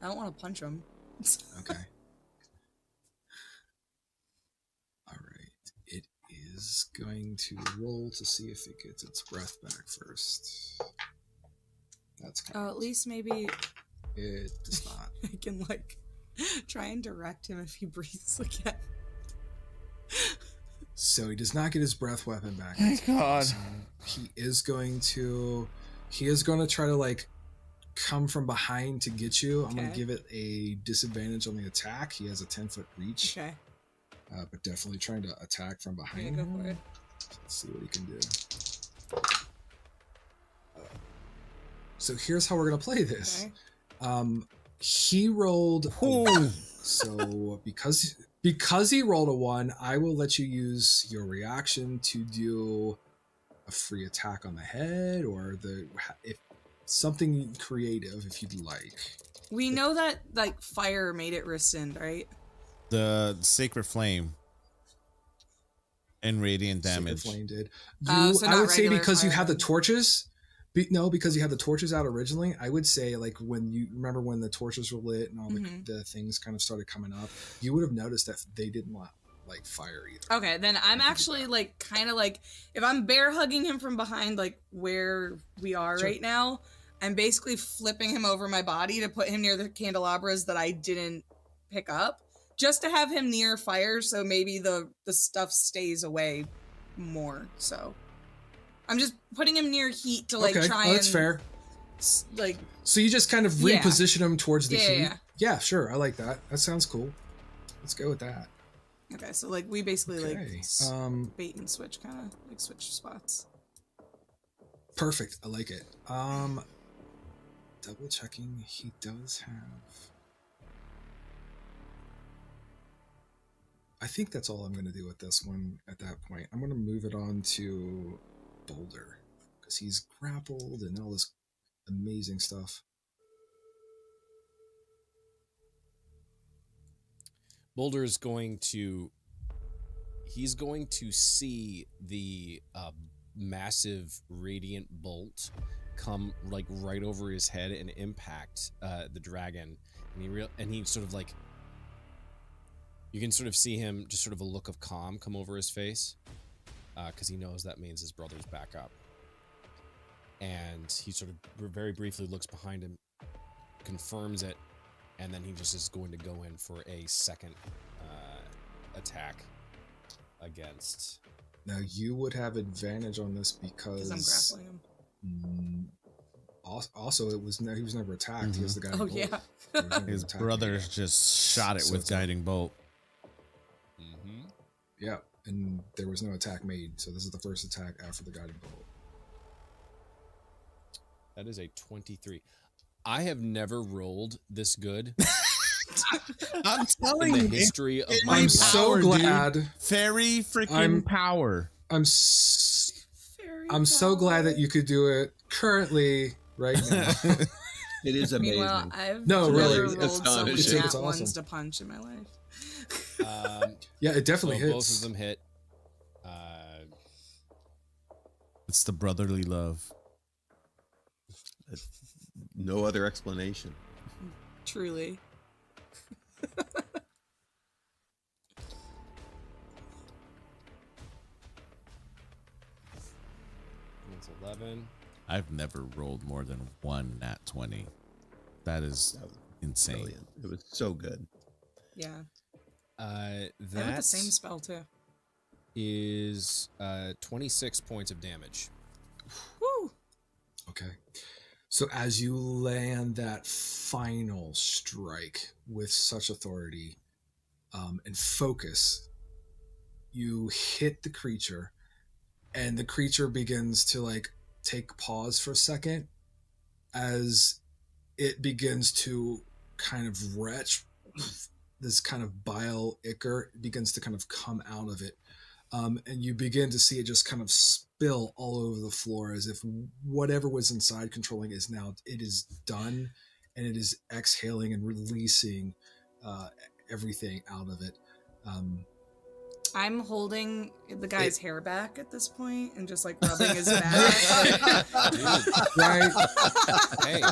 I don't want to punch him. Okay. All right. It is going to roll to see if it gets its breath back first. That's kind At least maybe It does not. I can like try and direct him if he breathes again. So he does not get his breath weapon back. Thank God. He is going to try to like come from behind to get you. I'm going to give it a disadvantage on the attack. He has a 10-foot reach. Okay. But definitely trying to attack from behind. Yeah, go for it. Let's see what he can do. So here's how we're going to play this. Okay. He rolled. So because he rolled a 1, I will let you use your reaction to do a free attack on the head or if something creative if you'd like. We know that like fire made it rescind, right? The Sacred Flame and radiant damage. Sacred Flame did. So I not would say regular because you fire had the then. torches. Because you had the torches out originally, I would say like when you remember when the torches were lit and all the things kind of started coming up, you would have noticed that they didn't like fire either. Okay, then I'm actually like kind of like if I'm bear hugging him from behind, like where we are right now, I'm basically flipping him over my body to put him near the candelabras that I didn't pick up, just to have him near fire, so maybe the stuff stays away more. So I'm just putting him near heat to like try and. That's fair. Like. So you just kind of reposition him towards the heat. Yeah. Sure. I like that. That sounds cool. Let's go with that. Okay, so like we basically like bait and switch, kind of like switch spots. Perfect. I like it. Double checking. He does have. I think that's all I'm going to do with this one at that point. I'm going to move it on to Boulder because he's grappled and all this amazing stuff. Boulder is going to see the massive radiant bolt come like right over his head and impact the dragon, and he sort of like, you can sort of see him just sort of a look of calm come over his face because he knows that means his brother's back up, and he sort of very briefly looks behind him, confirms it, and then he just is going to go in for a second attack against. Now you would have advantage on this because I'm grappling him. Also, he was never attacked. He was the guy. Oh yeah. His brother just shot it with guiding bolt. Yeah, and there was no attack made, so this is the first attack after the guiding bolt. That is a 23. I have never rolled this good. I'm telling in you, the history of my I'm life. so glad. Fairy freaking power. I'm so glad that you could do it currently right now. It is amazing. Meanwhile, I've No, never really, rolled so many astonishing. It's nat awesome. ones to punch in my life. Yeah, it definitely so hits. both of them hit. It's the brotherly love. No other explanation. Truly. It's 11. I've never rolled more than one nat 20. That is insane. Brilliant. It was so good. Yeah. That I have the same spell too. is 26 points of damage. Woo! Okay. So as you land that final strike with such authority and focus, you hit the creature, and the creature begins to like take pause for a second as it begins to kind of retch. This kind of bile ichor begins to kind of come out of it. And you begin to see it just kind of spill all over the floor as if whatever was inside controlling it is done, and it is exhaling and releasing everything out of it. I'm holding the guy's hair back at this point and just like rubbing his back. Right? Hey,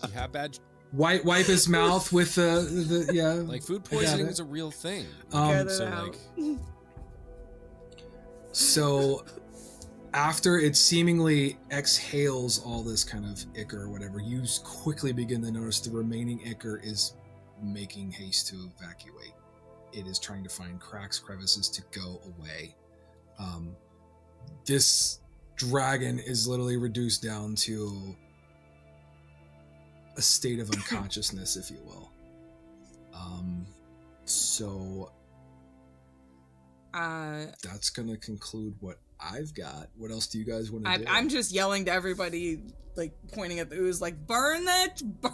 you have bad. Wipe his mouth with the yeah. Like food poisoning is a real thing. So like, So after it seemingly exhales all this kind of ichor or whatever, you quickly begin to notice the remaining ichor is making haste to evacuate. It is trying to find cracks, crevices to go away. This dragon is literally reduced down to a state of unconsciousness, if you will. So that's going to conclude what I've got. What else do you guys want to do? I'm just yelling to everybody, like pointing at the ooze, like burn it, burn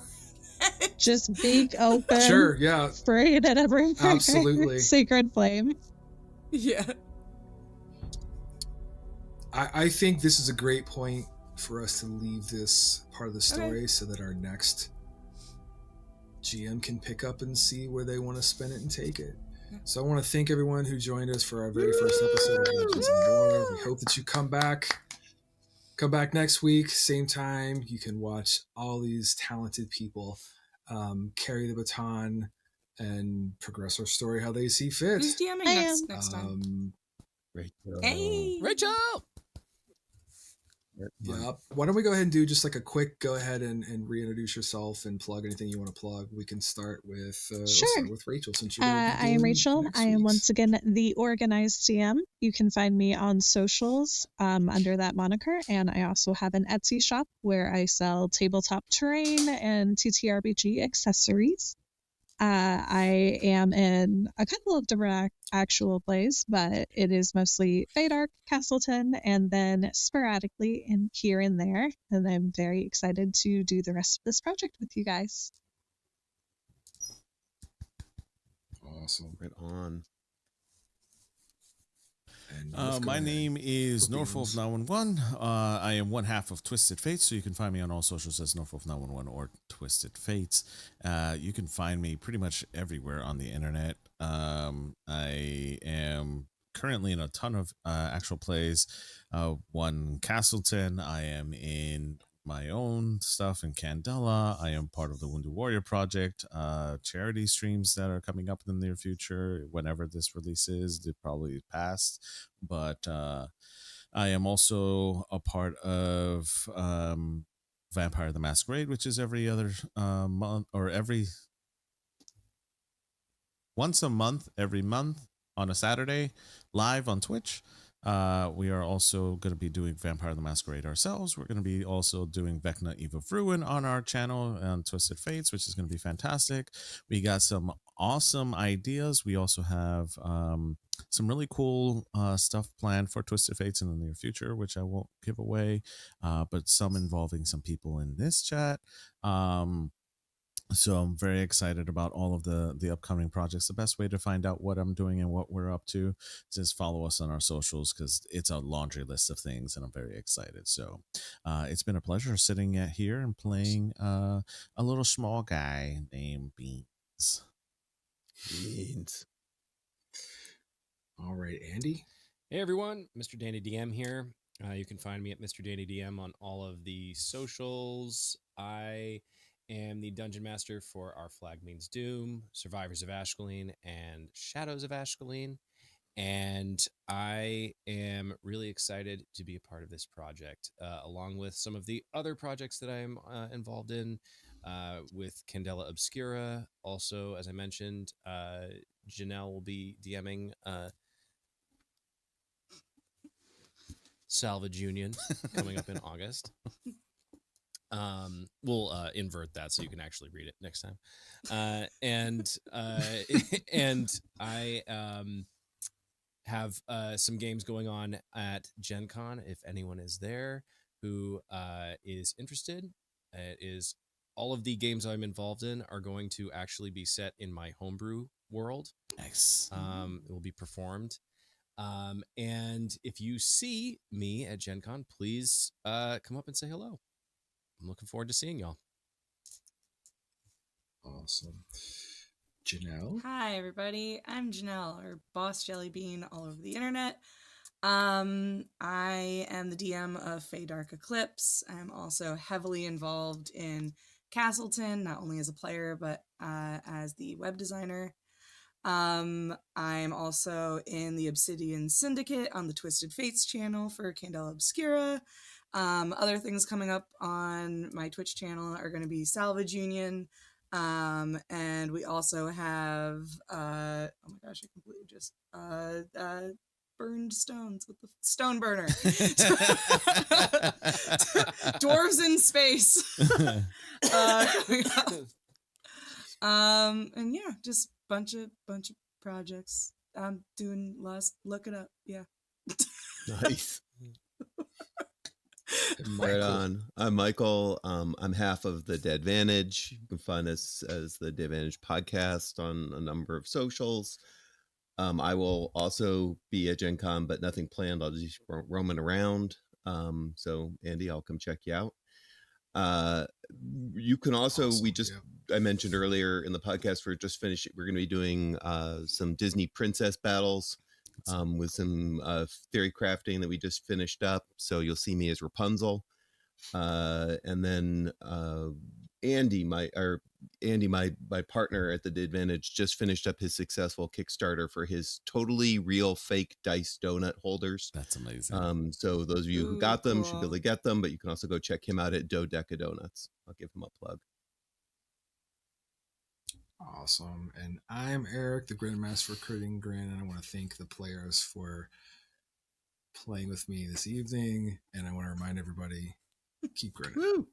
it. Just beak open. Sure, yeah. Spray it at everywhere. Absolutely. Sacred flame. Yeah. I think this is a great point for us to leave this part of the story so that our next GM can pick up and see where they want to spin it and take it. So I want to thank everyone who joined us for our very first episode of Legends and More. We hope that you come back next week, same time. You can watch all these talented people carry the baton and progress our story how they see fit. Who's DMing next time? Rachel. Hey, Rachel. Yeah. Why don't we go ahead and do just like a quick go ahead and reintroduce yourself and plug anything you want to plug. We can start with Sure. Let's start with Rachel since you're I am Rachel. I am once again the Organized DM. You can find me on socials under that moniker, and I also have an Etsy shop where I sell tabletop terrain and TTRPG accessories. I am in a couple of different actual plays, but it is mostly Feydark, Castleton, and then sporadically in here and there. And I'm very excited to do the rest of this project with you guys. Awesome. Right on. My name is Norfolf911. I am one half of Twisted Fates, so you can find me on all socials as Norfolf911 or Twisted Fates. You can find me pretty much everywhere on the internet. I am currently in a ton of actual plays. One Castleton. I am in my own stuff in Candela. I am part of the Wounded Warrior Project, charity streams that are coming up in the near future. Whenever this releases, they probably passed, but I am also a part of Vampire the Masquerade, which is every other month or once a month, every month on a Saturday, live on Twitch. We are also going to be doing Vampire the Masquerade ourselves. We're going to be also doing Vecna Eve of Ruin on our channel on Twisted Fates, which is going to be fantastic. We got some awesome ideas. We also have some really cool stuff planned for Twisted Fates in the near future, which I won't give away, but some involving some people in this chat. So I'm very excited about all of the upcoming projects. The best way to find out what I'm doing and what we're up to is just follow us on our socials, because it's a laundry list of things, and I'm very excited. So it's been a pleasure sitting here and playing a little small guy named Beans. All right, Andy. Hey everyone, MrDanDyDM here. You can find me at MrDanDyDM on all of the socials. I am the Dungeon Master for Our Flag Means Doom, Survivors of Ashkelon, and Shadows of Ashkelon. And I am really excited to be a part of this project, along with some of the other projects that I'm involved in with Candela Obscura. Also, as I mentioned, Janelle will be DMing Salvage Union coming up in August. We'll invert that so you can actually read it next time. And I have some games going on at Gen Con. If anyone is there who is interested, it is all of the games I'm involved in are going to actually be set in my homebrew world. Nice. It will be performed. And if you see me at Gen Con, please come up and say hello. I'm looking forward to seeing y'all. Awesome. Janelle. Hi, everybody. I'm Janelle, or Boss Jellybean, all over the internet. I am the DM of Feydark Eclipse. I'm also heavily involved in Castleton, not only as a player, but as the web designer. I'm also in the Obsidian Syndicate on the Twisted Fates channel for Candela Obscura. Other things coming up on my Twitch channel are going to be Salvage Union. And we also have, oh my gosh, I completely just, burned stones with the stone burner. Dwarves in space. Coming up. And yeah, just bunch of projects. I'm doing look it up. Yeah. Nice. Right on. I'm Michael. I'm half of the Dadvantage. You can find us as the Dadvantage podcast on a number of socials. I will also be at Gen Con, but nothing planned. I'll just roaming around. So Andy, I'll come check you out. You can also, Awesome, I mentioned earlier in the podcast, we're going to be doing some Disney princess battles with some theory crafting that we just finished up. So you'll see me as Rapunzel. And then Andy, my partner at the Dadvantage, just finished up his successful Kickstarter for his totally real fake dice donut holders. That's amazing. So those of you who got them should be Cool. able to get them, but you can also go check him out at Dodeca Donuts. I'll give him a plug. Awesome. And I'm Eric, the Grin Master for Creating Grin, and I want to thank the players for playing with me this evening. And I want to remind everybody, keep grinning. Woo!